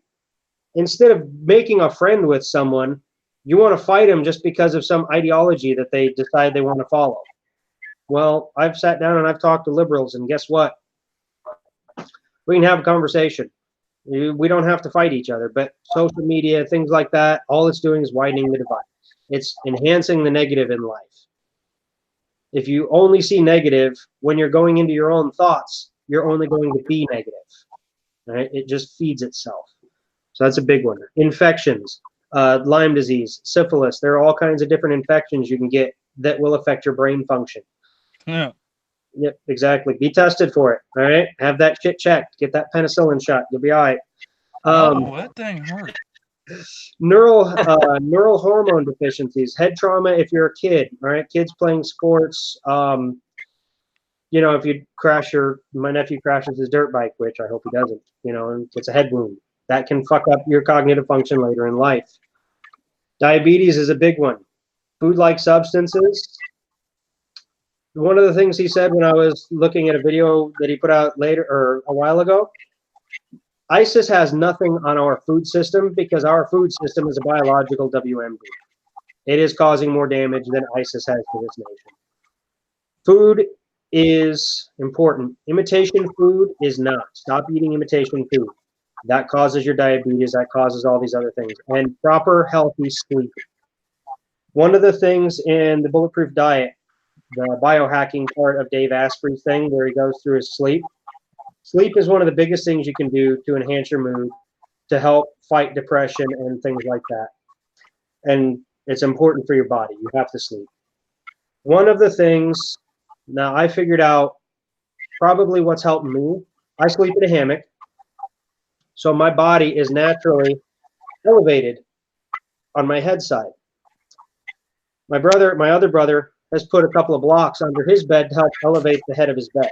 instead of making a friend with someone, you want to fight them just because of some ideology that they decide they want to follow. Well, I've sat down and I've talked to liberals, and guess what? We can have a conversation. We don't have to fight each other, but social media, things like that, all it's doing is widening the divide. It's enhancing the negative in life. If you only see negative when you're going into your own thoughts, you're only going to be negative. Right? It just feeds itself. So that's a big one. Infections, Lyme disease, syphilis. There are all kinds of different infections you can get that will affect your brain function. Yeah. Yep, exactly. Be tested for it. All right. Have that shit checked. Get that penicillin shot. You'll be all right. That thing hurt. Neural hormone deficiencies, head trauma if you're a kid. All right. Kids playing sports. If my nephew crashes his dirt bike, which I hope he doesn't, and gets a head wound, that can fuck up your cognitive function later in life. Diabetes is a big one. Food-like substances. One of the things he said when I was looking at a video that he put out a while ago, ISIS has nothing on our food system because our food system is a biological WMD. It is causing more damage than ISIS has to this nation. Food is important. Imitation food is not. Stop eating imitation food. That causes your diabetes. That causes all these other things. And proper, healthy sleep. One of the things in the Bulletproof Diet, the biohacking part of Dave Asprey's thing, where he goes through his sleep. Sleep is one of the biggest things you can do to enhance your mood, to help fight depression and things like that. And it's important for your body. You have to sleep. One of the things, now I figured out probably what's helped me. I sleep in a hammock, so my body is naturally elevated on my head side. My other brother, has put a couple of blocks under his bed to help elevate the head of his bed.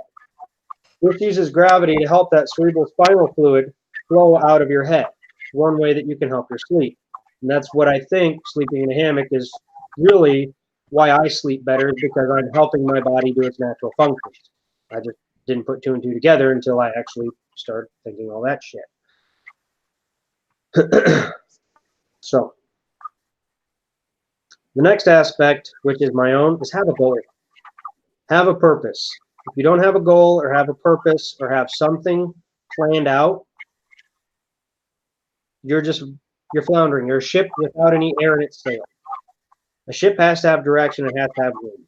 This uses gravity to help that cerebral spinal fluid flow out of your head. One way that you can help your sleep. And that's what I think sleeping in a hammock is really why I sleep better, is because I'm helping my body do its natural functions. I just didn't put two and two together until I actually started thinking all that shit. So, the next aspect, which is my own, is have a goal. Have a purpose. If you don't have a goal or have a purpose or have something planned out, you're floundering. You're a ship without any air in its sail. A ship has to have direction. It has to have wind.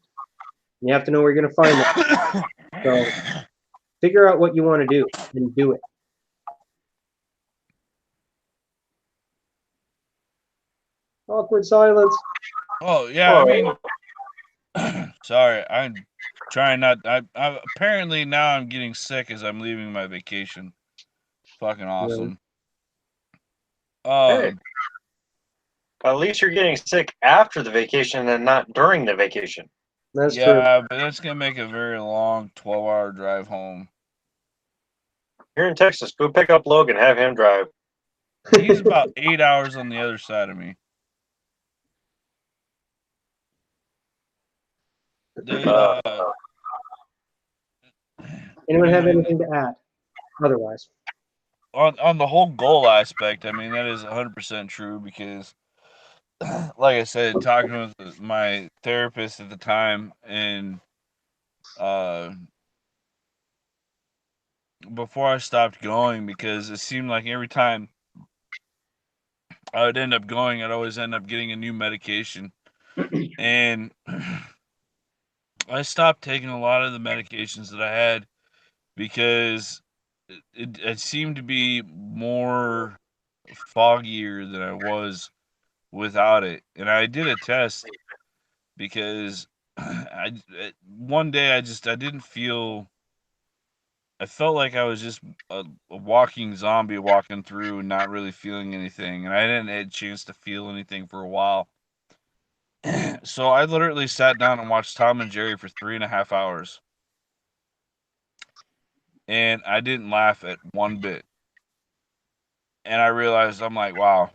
You have to know where you're going to find that. So figure out what you want to do and do it. Awkward silence. Oh yeah, I mean, sorry, I'm trying not. I apparently now I'm getting sick as I'm leaving my vacation. Fucking awesome. Hey, at least you're getting sick after the vacation and not during the vacation. That's true. Yeah, but that's gonna make a very long 12-hour drive home. Here in Texas, go pick up Logan, have him drive. He's about 8 hours on the other side of me. Anyone have anything to add? Otherwise, on the whole goal aspect, I mean that is 100% true because, like I said, talking with my therapist at the time, and before I stopped going, because it seemed like every time I would end up going, I'd always end up getting a new medication, and I stopped taking a lot of the medications that I had because it seemed to be more foggier than I was without it. And I did a test because one day I didn't feel. I felt like I was just a walking zombie walking through and not really feeling anything, and I didn't have a chance to feel anything for a while. So I literally sat down and watched Tom and Jerry for 3.5 hours, and I didn't laugh at one bit. And I realized, I'm like, wow,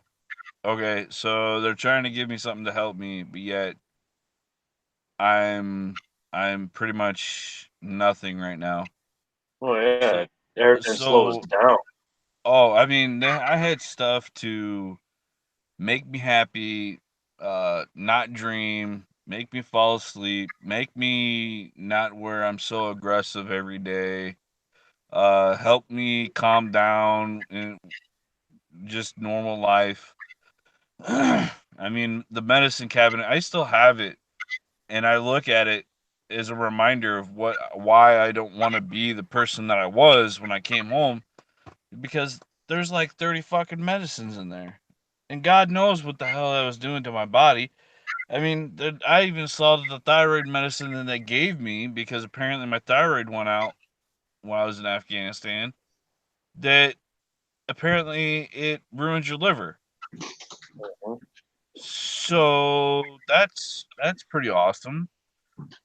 okay, so they're trying to give me something to help me, but yet I'm I'm pretty much nothing right now. Oh So yeah, everything slows so down. I mean, I had stuff to make me happy, not dream, make me fall asleep, make me not where I'm so aggressive every day, help me calm down in just normal life. I mean, the medicine cabinet, I still have it, and I look at it as a reminder of why I don't want to be the person that I was when I came home, because there's like 30 fucking medicines in there. And God knows what the hell I was doing to my body. I mean, I even saw that the thyroid medicine that they gave me, because apparently my thyroid went out when I was in Afghanistan, that apparently it ruins your liver. Mhm. So that's pretty awesome.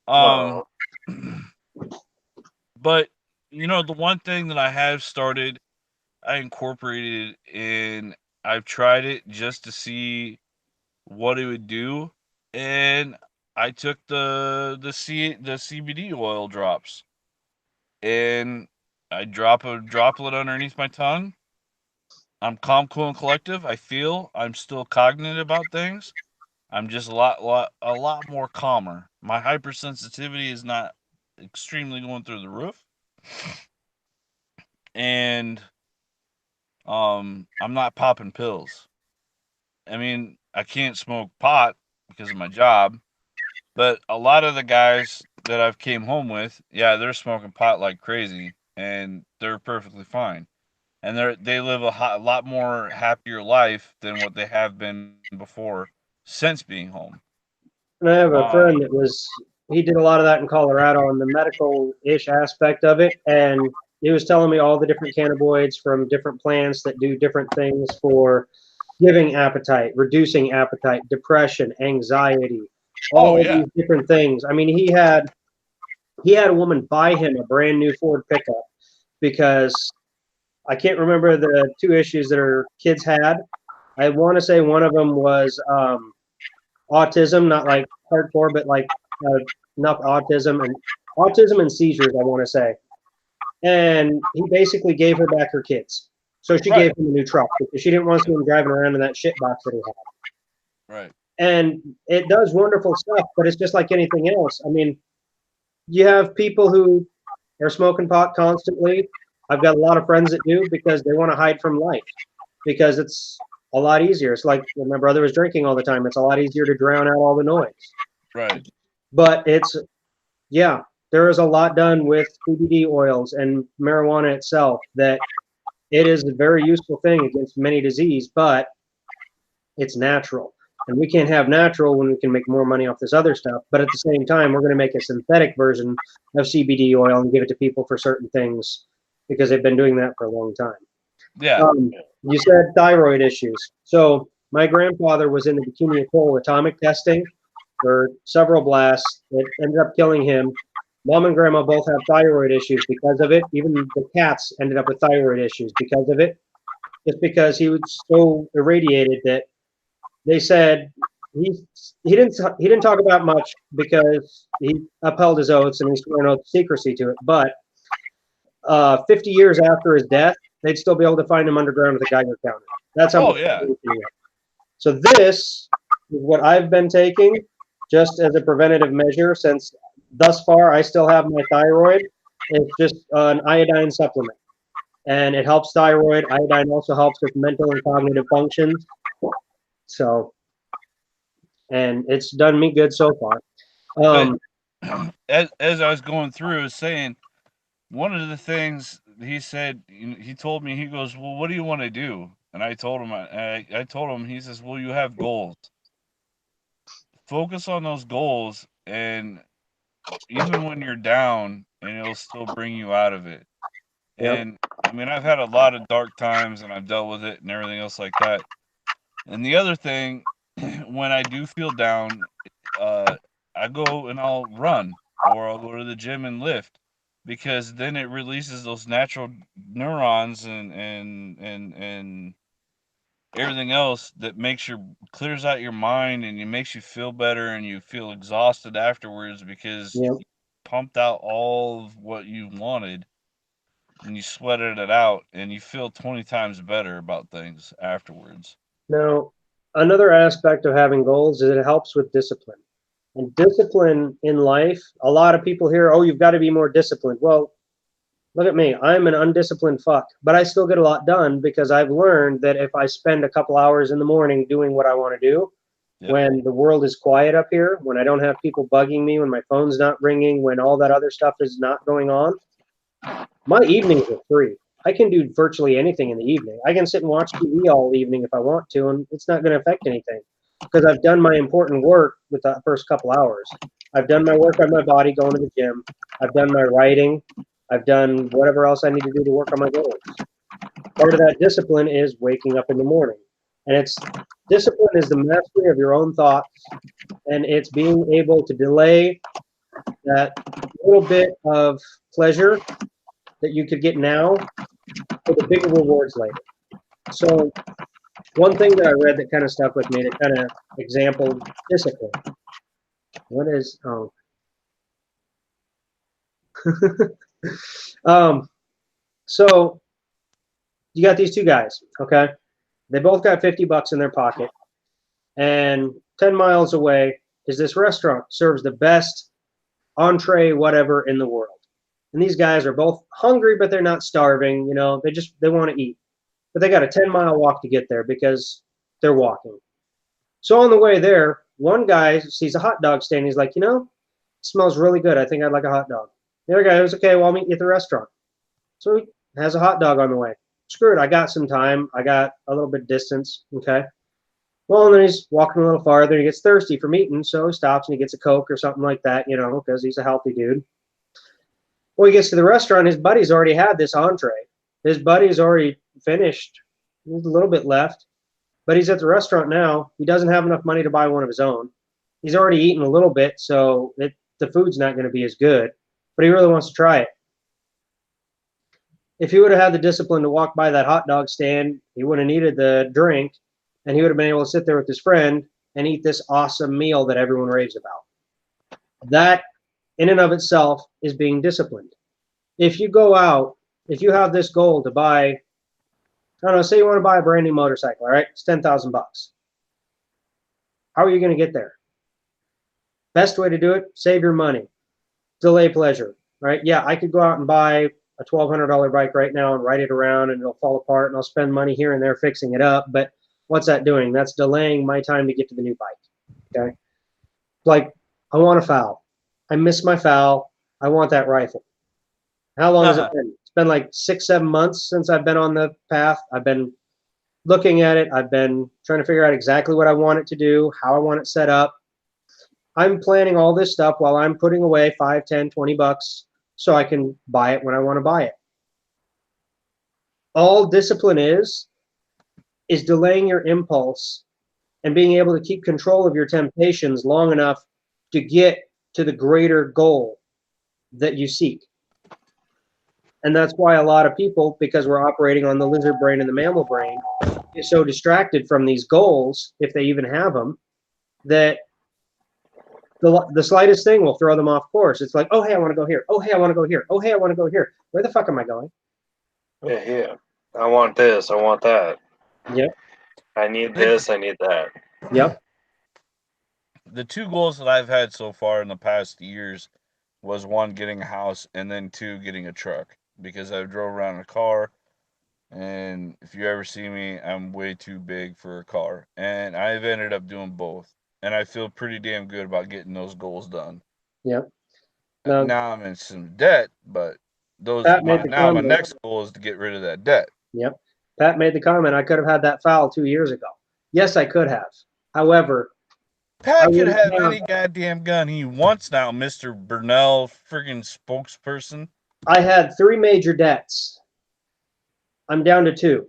Um, Well, but the one thing that I have started, I incorporated in. I've tried it just to see what it would do, and I took the CBD oil drops, and I drop a droplet underneath my tongue. I'm calm, cool, and collective. I feel I'm still cognizant about things. I'm just a lot more calmer. My hypersensitivity is not extremely going through the roof, and I'm not popping pills. I mean, I can't smoke pot because of my job, but a lot of the guys that I've came home with, yeah, they're smoking pot like crazy, and they're perfectly fine, and they live a lot more happier life than what they have been before since being home. And I have a Um, friend he did a lot of that in Colorado on the medical ish aspect of it. And he was telling me all the different cannabinoids from different plants that do different things for giving appetite, reducing appetite, depression, anxiety, oh all yeah, these different things. I mean, he had a woman buy him a brand new Ford pickup because I can't remember the two issues that her kids had. I want to say one of them was autism, not like hardcore, but like uh, enough autism and seizures, I want to say. And he basically gave her back her kids. So she right, gave him a new truck because she didn't want to see him driving around in that shit box that he had. right, And it does wonderful stuff, but it's just like anything else. I mean, you have people who are smoking pot constantly. I've got a lot of friends that do because they want to hide from life because it's a lot easier. It's like when my brother was drinking all the time. It's a lot easier to drown out all the noise. right. But yeah, there is a lot done with CBD oils and marijuana itself that it is a very useful thing against many disease, but it's natural. And we can't have natural when we can make more money off this other stuff. But at the same time, we're going to make a synthetic version of CBD oil and give it to people for certain things because they've been doing that for a long time. Yeah. You said thyroid issues. So my grandfather was in the Bikini Atoll atomic testing for several blasts. It ended up killing him. Mom and grandma both have thyroid issues because of it. Even the cats ended up with thyroid issues because of it, just because he was so irradiated that they said he he didn't talk about much because he upheld his oaths and he swore an oath of secrecy to it. But 50 years after his death, they'd still be able to find him underground with a Geiger counter. That's how Oh much. yeah. So this is what I've been taking just as a preventative measure since thus far I still have my thyroid. It's just an iodine supplement. And it helps thyroid. Iodine also helps with mental and cognitive functions. So, and it's done me good so far. But Um, as I was going through, I was saying, one of the things he said, he told me, he goes, "Well, what do you want to do?" And I told him, I told him, he says, "Well, you have goals. Focus on those goals, and even when you're down, and it'll still bring you out of it." yep. And I mean, I've had a lot of dark times, and I've dealt with it and everything else like that. And the other thing when I do feel down, I go and I'll run or I'll go to the gym and lift because then it releases those natural neurons and everything else that makes your clears out your mind and it makes you feel better and you feel exhausted afterwards because Yep. you pumped out all of what you wanted and you sweated it out and you feel 20 times better about things afterwards. Now, another aspect of having goals is it helps with discipline. And discipline in life, a lot of people hear, oh, you've got to be more disciplined. Well, look at me. I'm an undisciplined fuck, but I still get a lot done because I've learned that if I spend a couple hours in the morning doing what I want to do, Yep. when the world is quiet up here, when I don't have people bugging me, when my phone's not ringing, when all that other stuff is not going on, my evenings are free. I can do virtually anything in the evening. I can sit and watch TV all evening if I want to, and it's not going to affect anything because I've done my important work with the first couple hours. I've done my work on my body, going to the gym. I've done my writing. I've done whatever else I need to do to work on my goals. Part of that discipline is waking up in the morning. And it's discipline is the mastery of your own thoughts, and it's being able to delay that little bit of pleasure that you could get now for the bigger rewards later. So one thing that I read that kind of stuck with me, that kind of example discipline. What is so you got these two guys, okay? They both got $50 in their pocket, and 10 miles away is this restaurant serves the best entree whatever in the world. And these guys are both hungry, but they're not starving. You know, they want to eat, but they got a 10-mile walk to get there because they're walking. So on the way there, one guy sees a hot dog stand. He's like, you know, it smells really good. I think I'd like a hot dog. The other guy was, okay, well, I'll meet you at the restaurant. So he has a hot dog on the way. Screw it, I got some time. I got a little bit of distance, okay? Well, and then he's walking a little farther. He gets thirsty from eating, so he stops and he gets a Coke or something like that, you know, because he's a healthy dude. Well, he gets to the restaurant. His buddy's already had this entree. His buddy's already finished. There's a little bit left, but he's at the restaurant now. He doesn't have enough money to buy one of his own. He's already eaten a little bit, so the food's not going to be as good, but he really wants to try it. If he would have had the discipline to walk by that hot dog stand, he would have needed the drink, and he would have been able to sit there with his friend and eat this awesome meal that everyone raves about. That, in and of itself, is being disciplined. If you go out, if you have this goal to buy, I don't know, say you want to buy a brand new motorcycle, all right? It's $10,000. How are you going to get there? Best way to do it, save your money. Delay pleasure, right? Yeah, I could go out and buy a $1,200 bike right now and ride it around and it'll fall apart and I'll spend money here and there fixing it up. But what's that doing? That's delaying my time to get to the new bike, okay? Like, I want a FAL. I miss my FAL. I want that rifle. How long has it been? It's been like 6-7 months since I've been on the path. I've been looking at it. I've been trying to figure out exactly what I want it to do, how I want it set up. I'm planning all this stuff while I'm putting away $5, $10, $20 so I can buy it when I want to buy it. All discipline is delaying your impulse and being able to keep control of your temptations long enough to get to the greater goal that you seek. And that's why a lot of people, because we're operating on the lizard brain and the mammal brain, get so distracted from these goals, if they even have them, that the slightest thing will throw them off course. It's like, oh, hey, I want to go here. Oh, hey, I want to go here. Oh, hey, I want to go here. Where the fuck am I going? Yeah. I want this. I want that. Yep. I need this. I need that. Yep. The two goals that I've had so far in the past years was one, getting a house, and then two, getting a truck. Because I've drove around in a car, and if you ever see me, I'm way too big for a car. And I've ended up doing both. And I feel pretty damn good about getting those goals done. Yep. Now I'm in some debt, but my next goal is to get rid of that debt. Yep. Pat made the comment, I could have had that foul 2 years ago. Yes, I could have. However, Pat could have any goddamn gun he wants now, Mr. Burnell friggin' spokesperson. I had 3 major debts. I'm down to 2.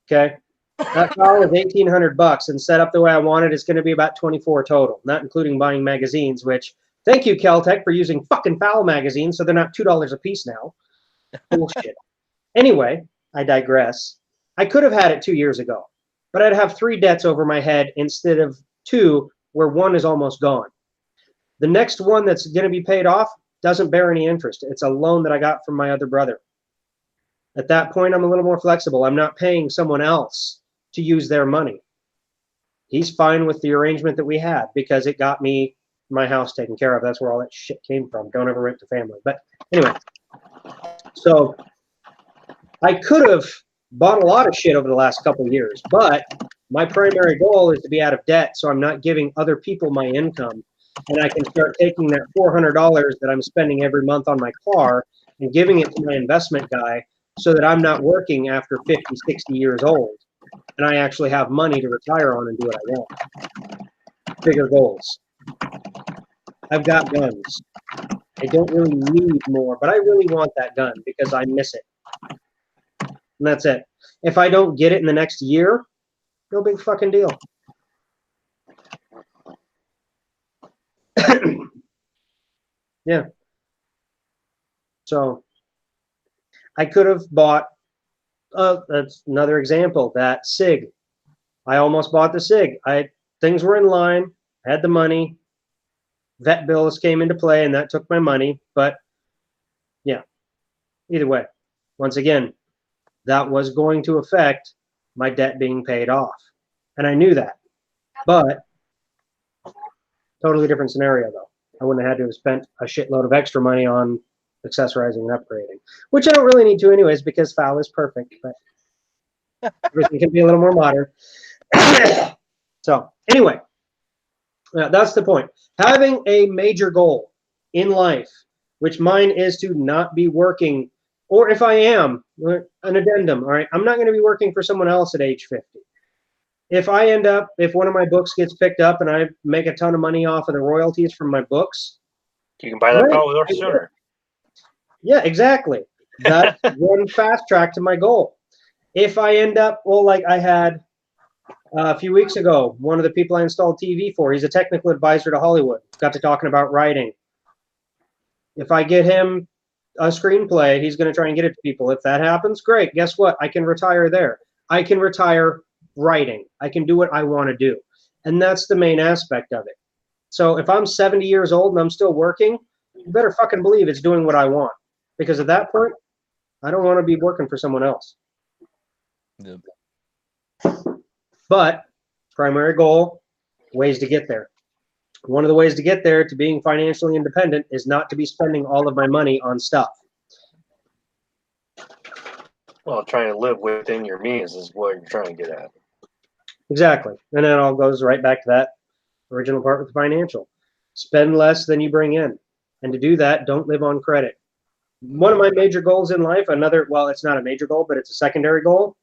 Okay. That foul is $1,800, and set up the way I want it, it's going to be about 24 total, not including buying magazines. Which, thank you, Caltech, for using fucking foul magazines, so they're not $2 a piece now. Bullshit. Anyway, I digress. I could have had it 2 years ago, but I'd have 3 debts over my head instead of 2, where 1 is almost gone. The next one that's going to be paid off doesn't bear any interest. It's a loan that I got from my other brother. At that point, I'm a little more flexible. I'm not paying someone else to use their money. He's fine with the arrangement that we had because it got me my house taken care of. That's where all that shit came from. Don't ever rent to family. But anyway, so I could have bought a lot of shit over the last couple of years, but my primary goal is to be out of debt, so I'm not giving other people my income, and I can start taking that $400 that I'm spending every month on my car and giving it to my investment guy so that I'm not working after 50, 60 years old, and I actually have money to retire on and do what I want. Bigger goals. I've got guns. I don't really need more, but I really want that gun because I miss it. And that's it. If I don't get it in the next year, no big fucking deal. Yeah. So I could have bought, that's another example, that SIG. I almost bought the SIG. Things were in line. I had the money. Vet bills came into play, and that took my money. But yeah, either way, once again, that was going to affect my debt being paid off. And I knew that. But totally different scenario, though. I wouldn't have had to have spent a shitload of extra money on accessorizing and upgrading, which I don't really need to anyways because FAL is perfect. But everything can be a little more modern. So anyway, that's the point. Having a major goal in life, which mine is to not be working, or if I am, an addendum, all right, I'm not going to be working for someone else at age 50. If one of my books gets picked up and I make a ton of money off of the royalties from my books, you can buy that power with sooner. Yeah, exactly. That's one fast track to my goal. If I end up, well, like I had a few weeks ago, one of the people I installed TV for, he's a technical advisor to Hollywood, got to talking about writing. If I get him a screenplay, he's going to try and get it to people. If that happens, great. Guess what? I can retire there. I can retire writing. I can do what I want to do. And that's the main aspect of it. So if I'm 70 years old and I'm still working, you better fucking believe it's doing what I want. Because at that point, I don't want to be working for someone else. Yep. But primary goal, ways to get there. One of the ways to get there to being financially independent is not to be spending all of my money on stuff. Well, trying to live within your means is what you're trying to get at. Exactly. And it all goes right back to that original part with the financial. Spend less than you bring in. And to do that, don't live on credit. One of my major goals in life, it's not a major goal, but it's a secondary goal.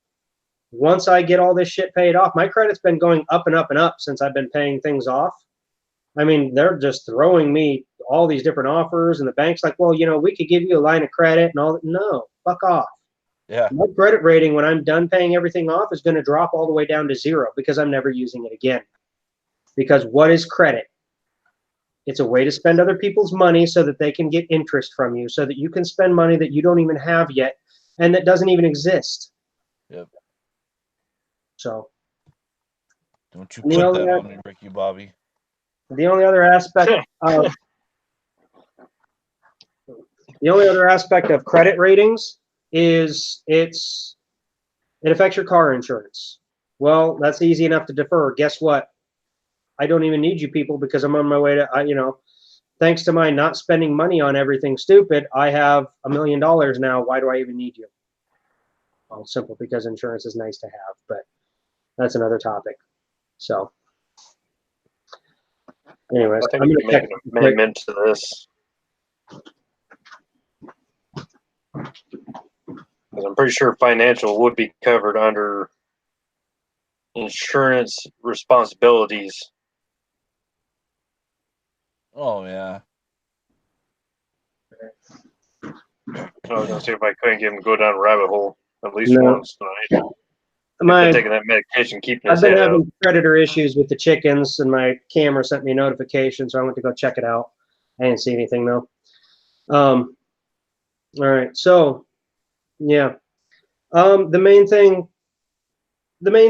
Once I get all this shit paid off, my credit's been going up and up and up since I've been paying things off. I mean, they're just throwing me all these different offers, and the bank's like, well, we could give you a line of credit and all that. No, fuck off. Yeah. My credit rating, when I'm done paying everything off, is going to drop all the way down to 0 because I'm never using it again. Because what is credit? It's a way to spend other people's money so that they can get interest from you, so that you can spend money that you don't even have yet and that doesn't even exist. Yep. So. Don't you put that on me, Ricky Bobby. The only other aspect of credit ratings is it affects your car insurance. Well, that's easy enough to defer. Guess what? I don't even need you people because I'm on my way to, thanks to my not spending money on everything stupid, I have $1 million now. Why do I even need you? Well, simple, because insurance is nice to have, but that's another topic. So. Anyways, I think we can make an amendment to this. Because I'm pretty sure financial would be covered under insurance responsibilities. Oh, yeah. I was going to see if I couldn't get him to go down a rabbit hole at least once tonight. my taking that medication, keeping I've his been head up. having predator issues with the chickens, and my camera sent me a notification, so I went to go check it out. I didn't see anything though. All right, so yeah, the main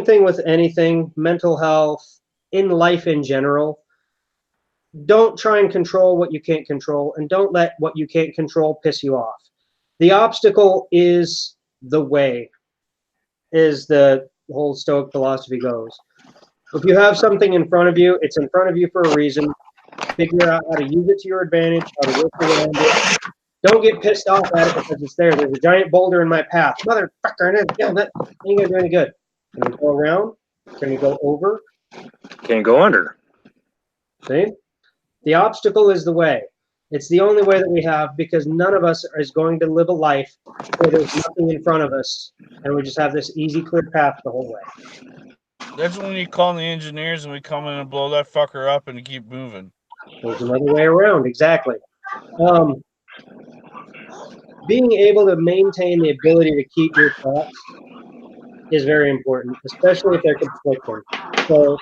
thing with anything, mental health, in life in general, don't try and control what you can't control, and don't let what you can't control piss you off. The obstacle is the way, is the whole Stoic philosophy goes. If you have something in front of you, it's in front of you for a reason. Figure out how to use it to your advantage, how to work around it. Don't get pissed off at it because it's there. There's a giant boulder in my path. Motherfucker, that ain't gonna do any good. Can we go around? Can we go over? Can't go under. See? The obstacle is the way. It's the only way that we have, because none of us is going to live a life where there's nothing in front of us and we just have this easy, clear path the whole way. That's when you call the engineers and we come in and blow that fucker up and keep moving. There's another way around, exactly. Being able to maintain the ability to keep your thoughts is very important, especially if they're conflicting. So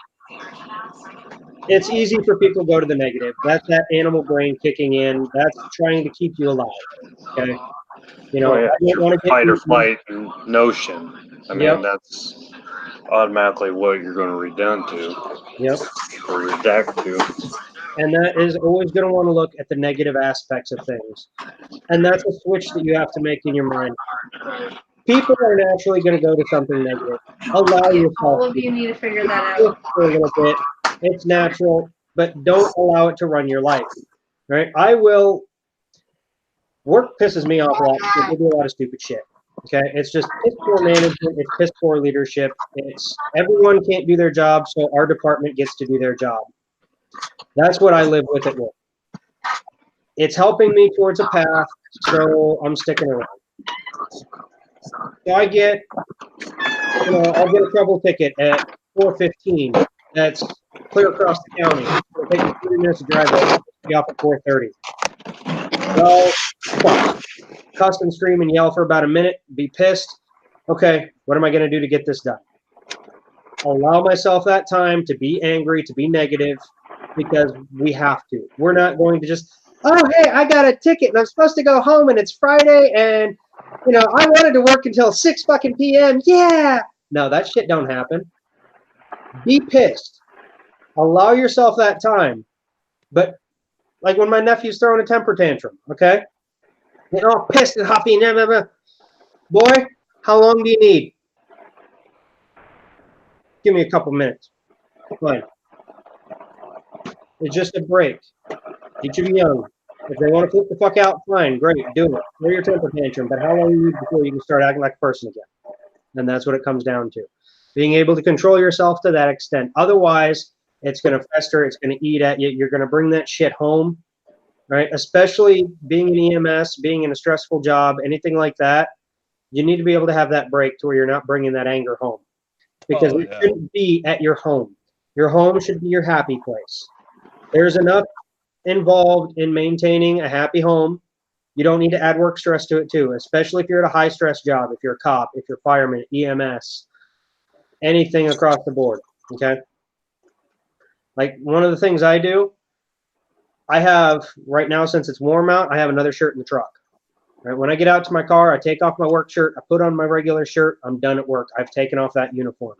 it's easy for people to go to the negative. That's that animal brain kicking in. That's trying to keep you alive. Okay. You know, I don't want to get fight or eaten. flight notion. I mean, Yep. that's automatically what you're going to read down to. Yep. Or redact to. And that is always going to want to look at the negative aspects of things. And that's a switch that you have to make in your mind. People are naturally going to go to something negative. Allow yourself. All of you need to figure that out. For a little bit. It's natural, but don't allow it to run your life. Right? Work pisses me off a lot because they do a lot of stupid shit. Okay? It's just piss poor management, it's piss poor leadership. It's everyone can't do their job, so our department gets to do their job. That's what I live with at work. It's helping me towards a path, so I'm sticking around. So I'll get a trouble ticket at 4:15. That's clear across the county. It'll take me 30 minutes to drive there. Be off at 4:30. Well, cuss and scream and yell for about a minute. Be pissed. Okay, what am I going to do to get this done? Allow myself that time to be angry, to be negative, because we have to. We're not going to just, oh, hey, I got a ticket and I'm supposed to go home and it's Friday and, I wanted to work until 6 fucking p.m. Yeah. No, that shit don't happen. Be pissed. Allow yourself that time. But like when my nephew's throwing a temper tantrum, okay? They're all pissed and huffy. Blah, blah, blah. Boy, how long do you need? Give me a couple minutes. Fine. It's just a break. Teach them young. If they want to flip the fuck out, fine, great, do it. Throw your temper tantrum, but how long do you need before you can start acting like a person again? And that's what it comes down to. Being able to control yourself to that extent. Otherwise, it's going to fester, it's going to eat at you. You're going to bring that shit home, right? Especially being in EMS, being in a stressful job, anything like that. You need to be able to have that break to where you're not bringing that anger home. Because it shouldn't be at your home. Your home should be your happy place. There's enough involved in maintaining a happy home. You don't need to add work stress to it too, especially if you're at a high stress job, if you're a cop, if you're a fireman, EMS, anything across the board, okay? Like one of the things I do, I have right now, since it's warm out, I have another shirt in the truck. Right? When I get out to my car, I take off my work shirt, I put on my regular shirt, I'm done at work. I've taken off that uniform.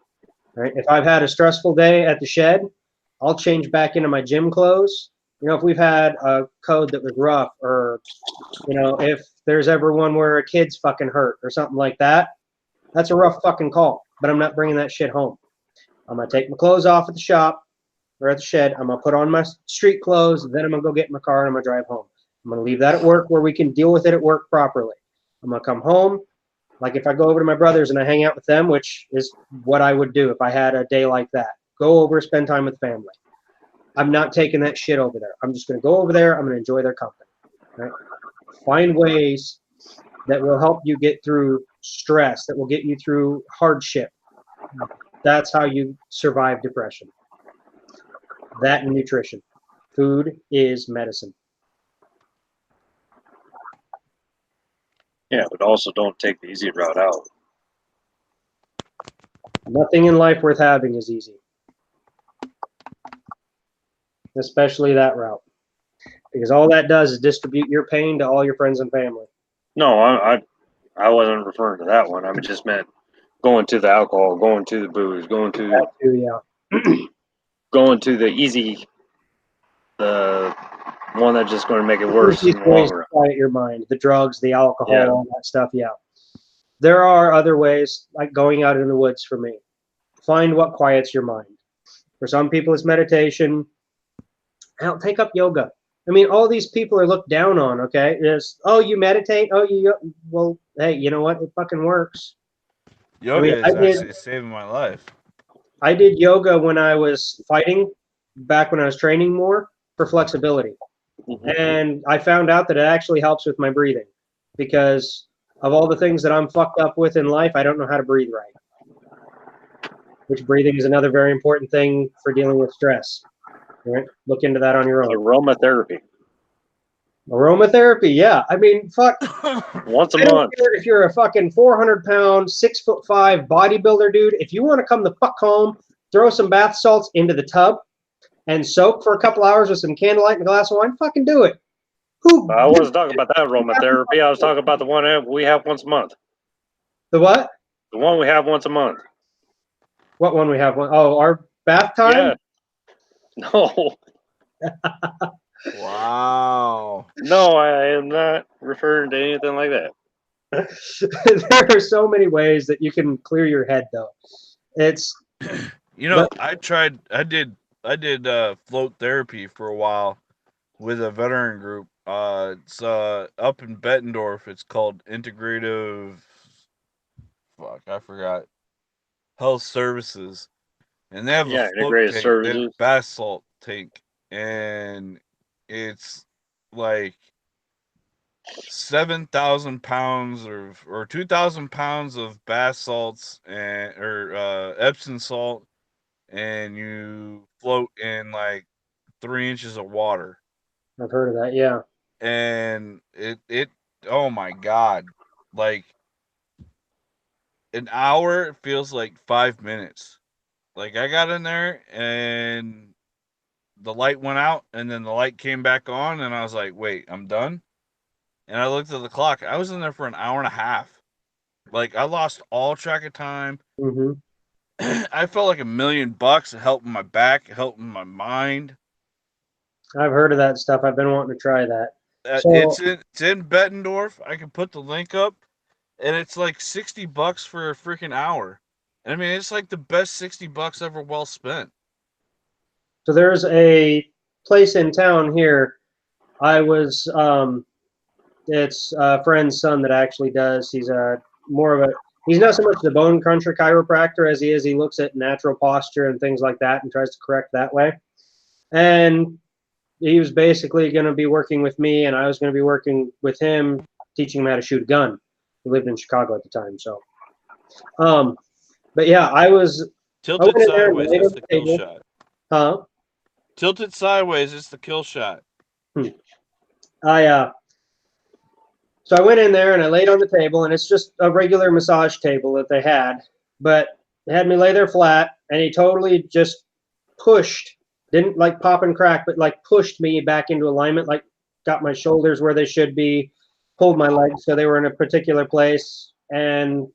Right? If I've had a stressful day at the shed, I'll change back into my gym clothes. If we've had a code that was rough, or, if there's ever one where a kid's fucking hurt or something like that, that's a rough fucking call, but I'm not bringing that shit home. I'm going to take my clothes off at the shop or at the shed. I'm going to put on my street clothes. Then I'm going to go get in my car and I'm going to drive home. I'm going to leave that at work where we can deal with it at work properly. I'm going to come home. Like if I go over to my brother's and I hang out with them, which is what I would do if I had a day like that, go over, spend time with family. I'm not taking that shit over there. I'm just going to go over there. I'm going to enjoy their company. Right? Find ways that will help you get through stress, that will get you through hardship. That's how you survive depression. That and nutrition. Food is medicine. Yeah, but also don't take the easy route out. Nothing in life worth having is easy, especially that route, because all that does is distribute your pain to all your friends and family. No, I wasn't referring to that one. I just meant going to the alcohol, going to the booze, going to That too, yeah. going to the easy, the one that's just going to make it worse in Easiest the long ways to run. quiet your mind, the drugs, the alcohol, Yeah. all that stuff, yeah. There are other ways, like going out in the woods for me. Find what quiets your mind. For some people, it's meditation. Hell, take up yoga. I mean, all these people are looked down on, okay? It's, oh, you meditate? Oh, well, hey, you know what? It fucking works. Yoga is actually saving my life. I did yoga when I was fighting, back when I was training more for flexibility. Mm-hmm. And I found out that it actually helps with my breathing because of all the things that I'm fucked up with in life, I don't know how to breathe right. Which breathing is another very important thing for dealing with stress. Right? Look into that on your own. Aromatherapy. Aromatherapy, yeah. I mean, fuck. Once a I don't month. care if you're a fucking 400-pound, 6'5" bodybuilder, dude. If you want to come the fuck home, throw some bath salts into the tub and soak for a couple hours with some candlelight and a glass of wine, fucking do it. Who? I wasn't talking about that aromatherapy. I was talking about the one we have once a month. The what? The one we have once a month. What one we have? Oh, our bath time? Yeah. No. Wow. No, I am not referring to anything like that. There are so many ways that you can clear your head, though. It's I did float therapy for a while with a veteran group. It's up in Bettendorf. It's called Integrative. Fuck, I forgot. Health Services, and they have a float integrated tank. They have a services. bath salt tank, and it's like 7,000 pounds or 2,000 pounds of bath salts or Epsom salt, and you float in like 3 inches of water. I've heard of that. Yeah. And it oh my god, like an hour feels like 5 minutes. Like I got in there and the light went out and then the light came back on and I was like, wait, I'm done. And I looked at the clock. I was in there for an hour and a half. Like I lost all track of time. Mm-hmm. I felt like $1,000,000 helping my back, helping my mind. I've heard of that stuff. I've been wanting to try that. So It's in Bettendorf. I can put the link up, and it's like $60 for a freaking hour. And I mean, it's like the best $60 ever well spent. So there's a place in town here. It's a friend's son that actually does. He's he's not so much the bone cruncher chiropractor as he looks at natural posture and things like that and tries to correct that way. And he was basically going to be working with me, and I was going to be working with him, teaching him how to shoot a gun. He lived in Chicago at the time, so. But yeah, I went Tilted in there and sideways, laid on it's the the kill table. shot. Huh? Tilted sideways, it's the kill shot. So I went in there and I laid on the table, and it's just a regular massage table that they had, but they had me lay there flat, and he totally just pushed, didn't like pop and crack, but like pushed me back into alignment, like got my shoulders where they should be, pulled my legs so they were in a particular place, and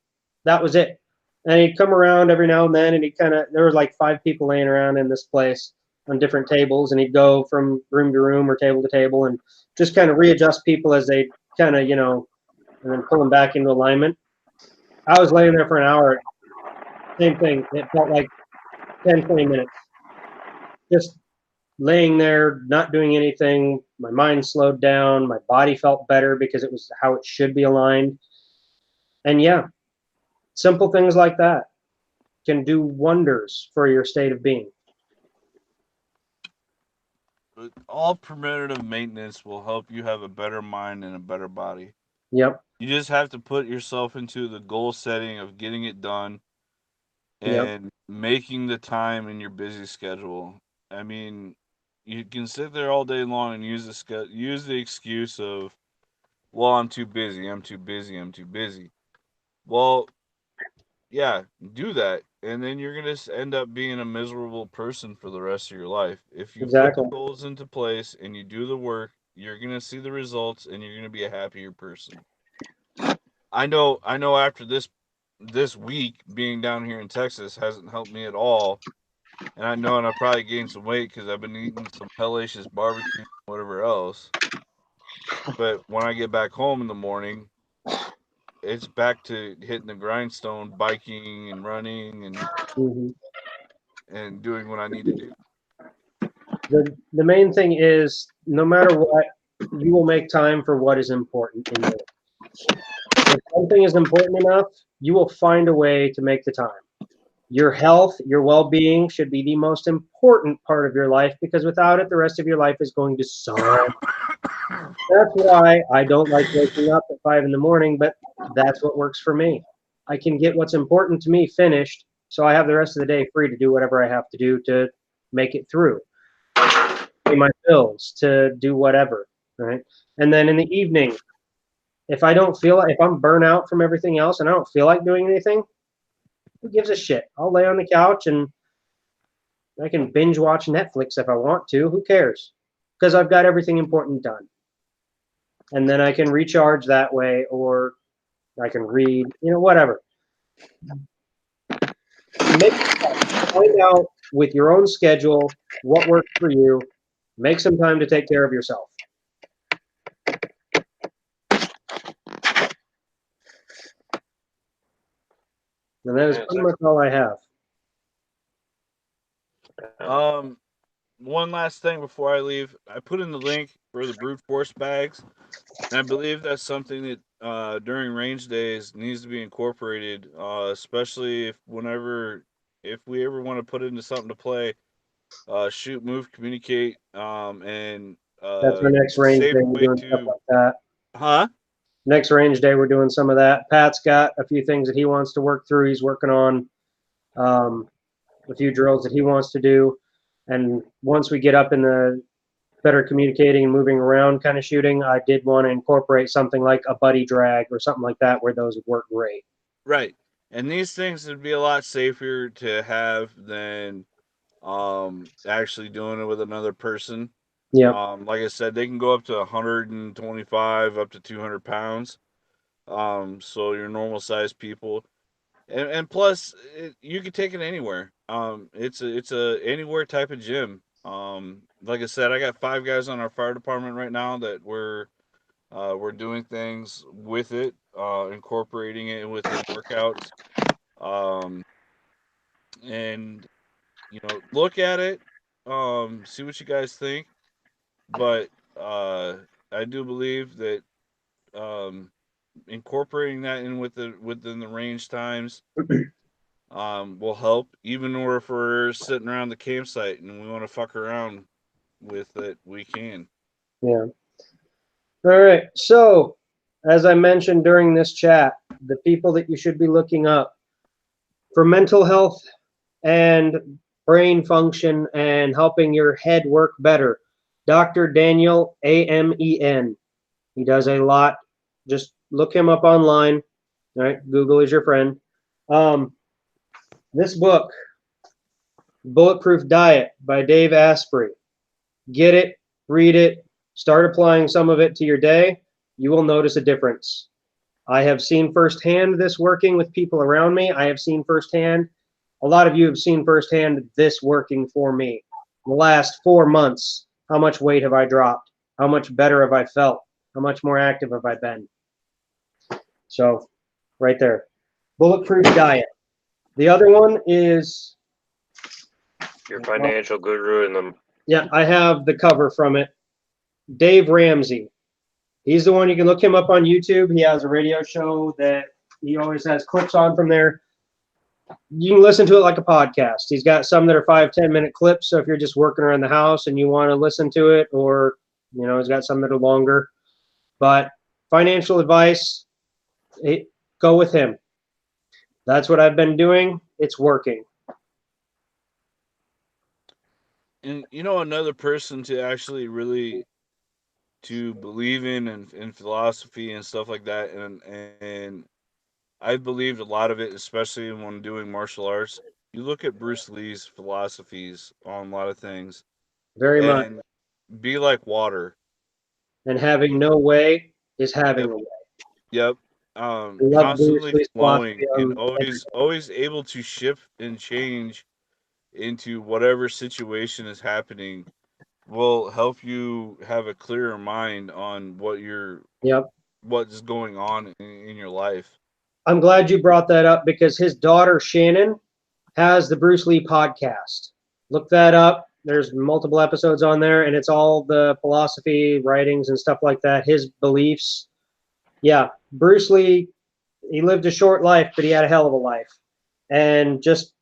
that was it. And he'd come around every now and then, and there were like 5 people laying around in this place on different tables, and he'd go from room to room or table to table and just kind of readjust people as they kind of, and then pull them back into alignment. I was laying there for an hour. Same thing. It felt like 10, 20 minutes. Just laying there, not doing anything. My mind slowed down. My body felt better because it was how it should be aligned. And yeah, simple things like that can do wonders for your state of being. All preventative maintenance will help you have a better mind and a better body. Yep. You just have to put yourself into the goal setting of getting it done and making the time in your busy schedule. I mean, you can sit there all day long and use the excuse of, well, I'm too busy, I'm too busy, I'm too busy. Well, yeah, do that. and then you're gonna end up being a miserable person for the rest of your life. If you put the Exactly. goals into place and you do the work, you're gonna see the results, and you're gonna be a happier person. I know. After this week being down here in Texas hasn't helped me at all, and I know, and I probably gained some weight because I've been eating some hellacious barbecue and whatever else. But when I get back home in the morning, it's back to hitting the grindstone, biking and running Hmm. and doing what I need to do. The main thing is, no matter what, you will make time for what is important in your life. If something is important enough, you will find a way to make the time. Your health, your well-being should be the most important part of your life, because without it, the rest of your life is going to suck. That's why I don't like waking up at 5 in the morning, but that's what works for me. I can get what's important to me finished, so I have the rest of the day free to do whatever I have to do to make it through, pay my bills, to do whatever, right? And then in the evening, if I don't feel like, if I'm burnt out from everything else and I don't feel like doing anything, who gives a shit? I'll lay on the couch and I can binge watch Netflix if I want to. Who cares? Because I've got everything important done. And then I can recharge that way, or I can read, whatever. Find out with your own schedule what works for you. Make some time to take care of yourself. And that is pretty much all I have. One last thing before I leave, I put in the link for the brute force bags, and I believe that's something that during range days needs to be incorporated, especially if we ever want to put it into something to play, shoot, move, communicate, and That's our next just range save day. We're way doing stuff to, like that. huh? Next range day, we're doing some of that. Pat's got a few things that he wants to work through. He's working on a few drills that he wants to do. And once we get up in the better communicating and moving around kind of shooting, I did want to incorporate something like a buddy drag or something like that, where those would work great. Right. And these things would be a lot safer to have than actually doing it with another person. Yeah. Like I said, they can go up to 125, up to 200 pounds. So your normal size people, and plus you can take it anywhere. It's a anywhere type of gym. Like I said, I got 5 guys on our fire department right now that we're doing things with it, incorporating it within workouts. Um, and look at it, see what you guys think. But I do believe that um, incorporating that in within the range times will help. Even if we're sitting around the campsite and we want to fuck around with it, we can. Yeah. All right. So, as I mentioned during this chat, the people that you should be looking up for mental health and brain function and helping your head work better, Dr. Daniel Amen. He does a lot. Just look him up online. All right. Google is your friend. This book, Bulletproof Diet by Dave Asprey. Get it, read it, start applying some of it to your day. You will notice a difference. I have seen firsthand this working with people around me. I have seen firsthand, a lot of you have seen firsthand this working for me. In the last 4 months, how much weight have I dropped? How much better have I felt? How much more active have I been? So, right there. Bulletproof Diet. The other one is Your financial guru and them. Yeah, I have the cover from it. Dave Ramsey. He's the one. You can look him up on YouTube. He has a radio show that he always has clips on from there. You can listen to it like a podcast. He's got some that are 5-10 minute clips. So if you're just working around the house and you want to listen to it, or he's got some that are longer. But financial advice, go with him. That's what I've been doing. It's working. And another person to actually really to believe in and philosophy and stuff like that, and I believed a lot of it, especially when doing martial arts. You look at Bruce Lee's philosophies on a lot of things, Very much. and be like water. And having no way is having Yep, a way. yep. I love Bruce Constantly Lee's philosophy flowing and on always able to shift and change into whatever situation is happening will help you have a clearer mind on Yep. what's going on in your life. I'm glad you brought that up because his daughter Shannon has the Bruce Lee podcast. Look that up. There's multiple episodes on there, and it's all the philosophy, writings, and stuff like that. His beliefs. Yeah, Bruce Lee, he lived a short life, but he had a hell of a life. And just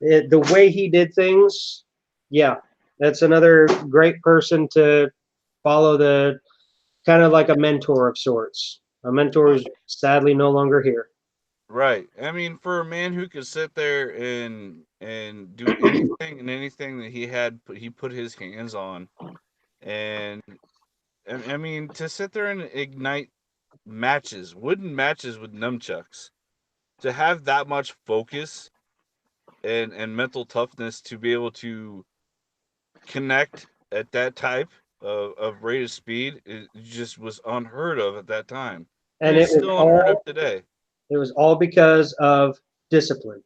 the way he did things, yeah, that's another great person to follow, the kind of like a mentor of sorts. A mentor is sadly no longer here. Right. I mean, for a man who could sit there and do anything and anything that he put his hands on, and I mean, to sit there and ignite matches, wooden matches with nunchucks, to have that much focus and mental toughness to be able to connect at that type of rate of speed, it just was unheard of at that time, and And it's still unheard of today. it was all because of discipline.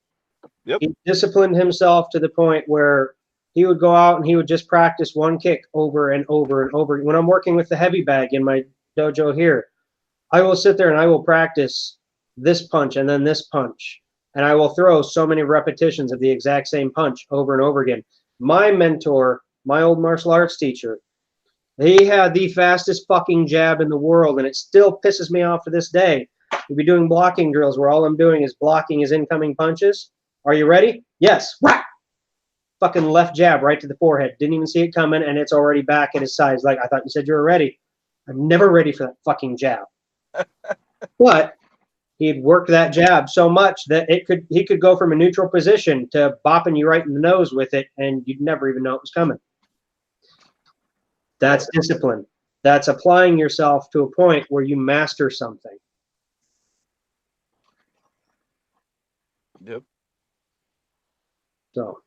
Yep. He disciplined himself to the point where he would go out and he would just practice one kick over and over and over. When I'm working with the heavy bag in my dojo here, I will sit there and I will practice this punch and then this punch. And I will throw so many repetitions of the exact same punch over and over again. My mentor, my old martial arts teacher, he had the fastest fucking jab in the world, and it still pisses me off to this day. We'll be doing blocking drills where all I'm doing is blocking his incoming punches. Are you ready? Yes. Whack! Fucking left jab right to the forehead. Didn't even see it coming, and it's already back at his sides. Like, I thought you said you were ready. I'm never ready for that fucking jab. But he'd worked that jab so much that he could go from a neutral position to bopping you right in the nose with it, and you'd never even know it was coming. That's discipline. That's applying yourself to a point where you master something. Yep. So,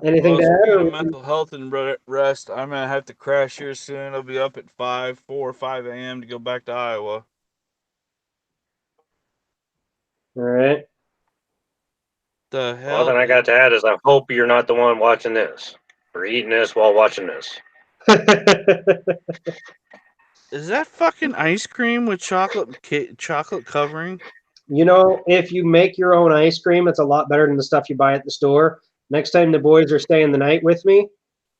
anything Well, to add? speaking Or of mental health and rest, I'm gonna have to crash here soon. I'll be up at 4 or 5 a.m. to go back to Iowa. all right. The All hell that I got to add is I hope you're not the one watching this or eating this while watching this. is that? Fucking ice cream with chocolate covering? You know, if you make your own ice cream, it's a lot better than the stuff you buy at the store. Next time the boys are staying the night with me,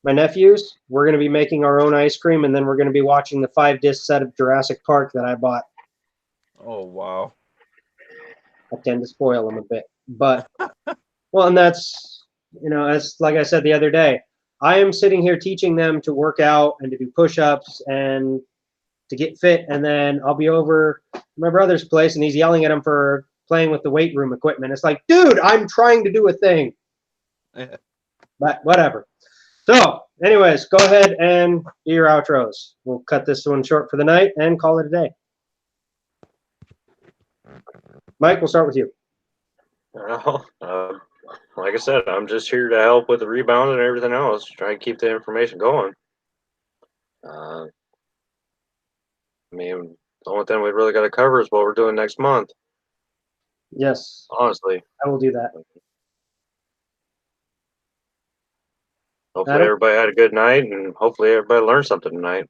my nephews, we're going to be making our own ice cream, and then we're going to be watching the 5-disc set of Jurassic Park that I bought. Oh wow. I tend to spoil them a bit, but well, and that's, as like I said the other day, I am sitting here teaching them to work out and to do push-ups and to get fit, and then I'll be over at my brother's place and he's yelling at him for playing with the weight room equipment. It's like, dude, I'm trying to do a thing. But whatever. So, anyways, go ahead and do your outros. We'll cut this one short for the night and call it a day. Mike, we'll start with you. Well, like I said, I'm just here to help with the rebound and everything else. Try and keep the information going. I mean, the only thing we really got to cover is what we're doing next month. Yes, Honestly, I will do that. hopefully Adam? everybody had a good night, and hopefully everybody learned something tonight.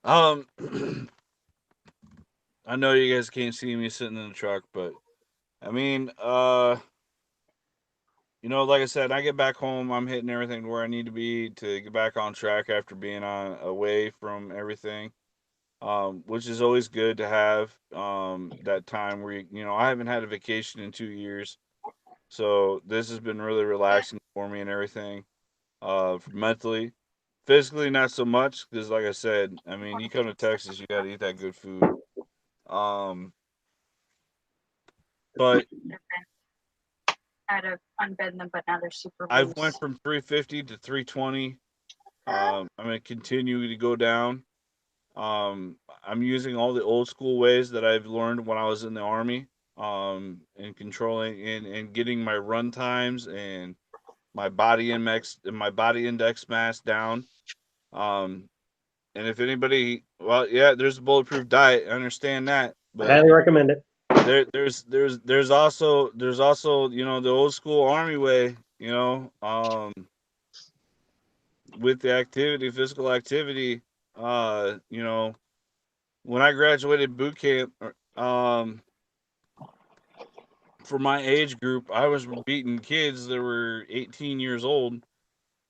I know you guys can't see me sitting in the truck, but I mean, like I said, I get back home, I'm hitting everything where I need to be to get back on track after being away from everything. Which is always good to have that time where I haven't had a vacation in 2 years, so this has been really relaxing for me and everything. Mentally, physically, not so much because, like I said, I mean, you come to Texas, you got to eat that good food. But Out of unbed them, but now they're super I've loose. went from 350 to 320. I'm gonna continue to go down. I'm using all the old school ways that I've learned when I was in the Army, and controlling and getting my run times and my body index mass down. Um, and if anybody, well, yeah, there's a bulletproof diet. I understand that, I but highly recommend it. there's also the old school Army way. With the physical activity. Uh, you know, when I graduated boot camp, for my age group, I was beating kids that were 18 years old,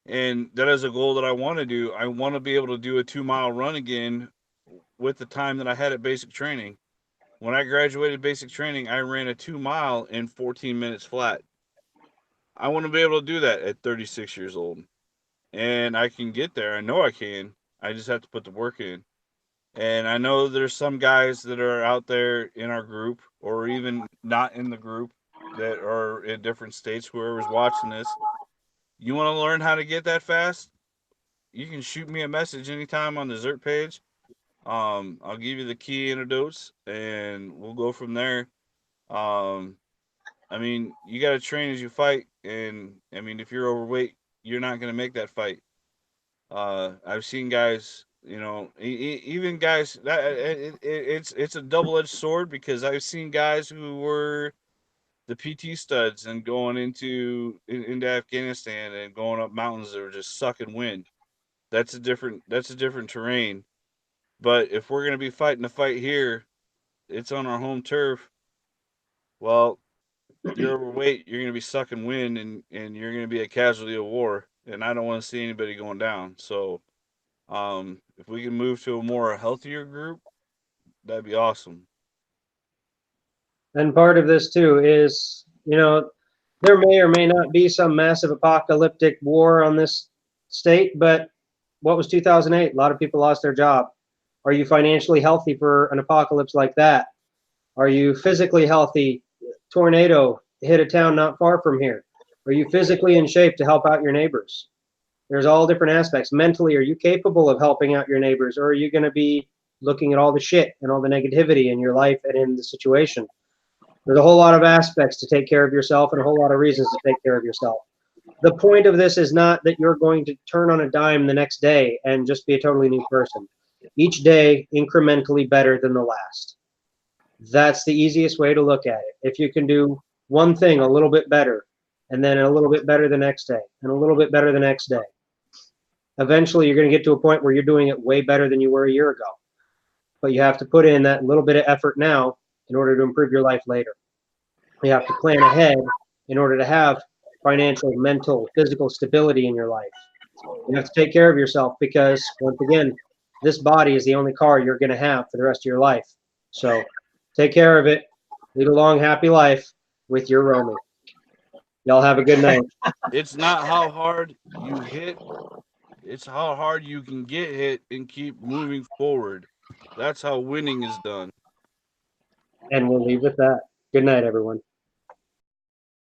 and that is a goal that I want to do. I want to be able to do a 2 mile run again with the time that I had at basic training. When I graduated basic training, I ran a 2 mile in 14 minutes flat. I want to be able to do that at 36 years old, and I can get there. I know I can. I just have to put the work in. And I know there's some guys that are out there in our group, or even not in the group, that are in different states. Whoever's watching this, you want to learn how to get that fast? You can shoot me a message anytime on the Zert page. I'll give you the key antidotes, and we'll go from there. Um, I mean, you got to train as you fight, and I mean, if you're overweight, you're not going to make that fight. I've seen guys, even guys that it's a double-edged sword, because I've seen guys who were the PT studs and going into Afghanistan and going up mountains that were just sucking wind. That's a different terrain. But if we're gonna be fighting a fight here, it's on our home turf. Well, you're overweight, you're gonna be sucking wind, and you're gonna be a casualty of war. And I don't want to see anybody going down. So if we can move to a more healthier group, that'd be awesome. And part of this too is, there may or may not be some massive apocalyptic war on this state, but what was 2008? A lot of people lost their job. Are you financially healthy for an apocalypse like that? Are you physically healthy? Tornado hit a town not far from here. Are you physically in shape to help out your neighbors? There's all different aspects. Mentally, are you capable of helping out your neighbors, or are you going to be looking at all the shit and all the negativity in your life and in the situation? There's a whole lot of aspects to take care of yourself and a whole lot of reasons to take care of yourself. The point of this is not that you're going to turn on a dime the next day and just be a totally new person. Each day incrementally better than the last. That's the easiest way to look at it. If you can do one thing a little bit better, and then a little bit better the next day, and a little bit better the next day, eventually you're going to get to a point where you're doing it way better than you were a year ago. But you have to put in that little bit of effort now in order to improve your life later. You have to plan ahead in order to have financial, mental, physical stability in your life. You have to take care of yourself, because, once again, this body is the only car you're going to have for the rest of your life. So take care of it. Lead a long, happy life with your Romy. Y'all have a good night. It's not how hard you hit, it's how hard you can get hit and keep moving forward. That's how winning is done. And we'll leave with that. Good night, everyone.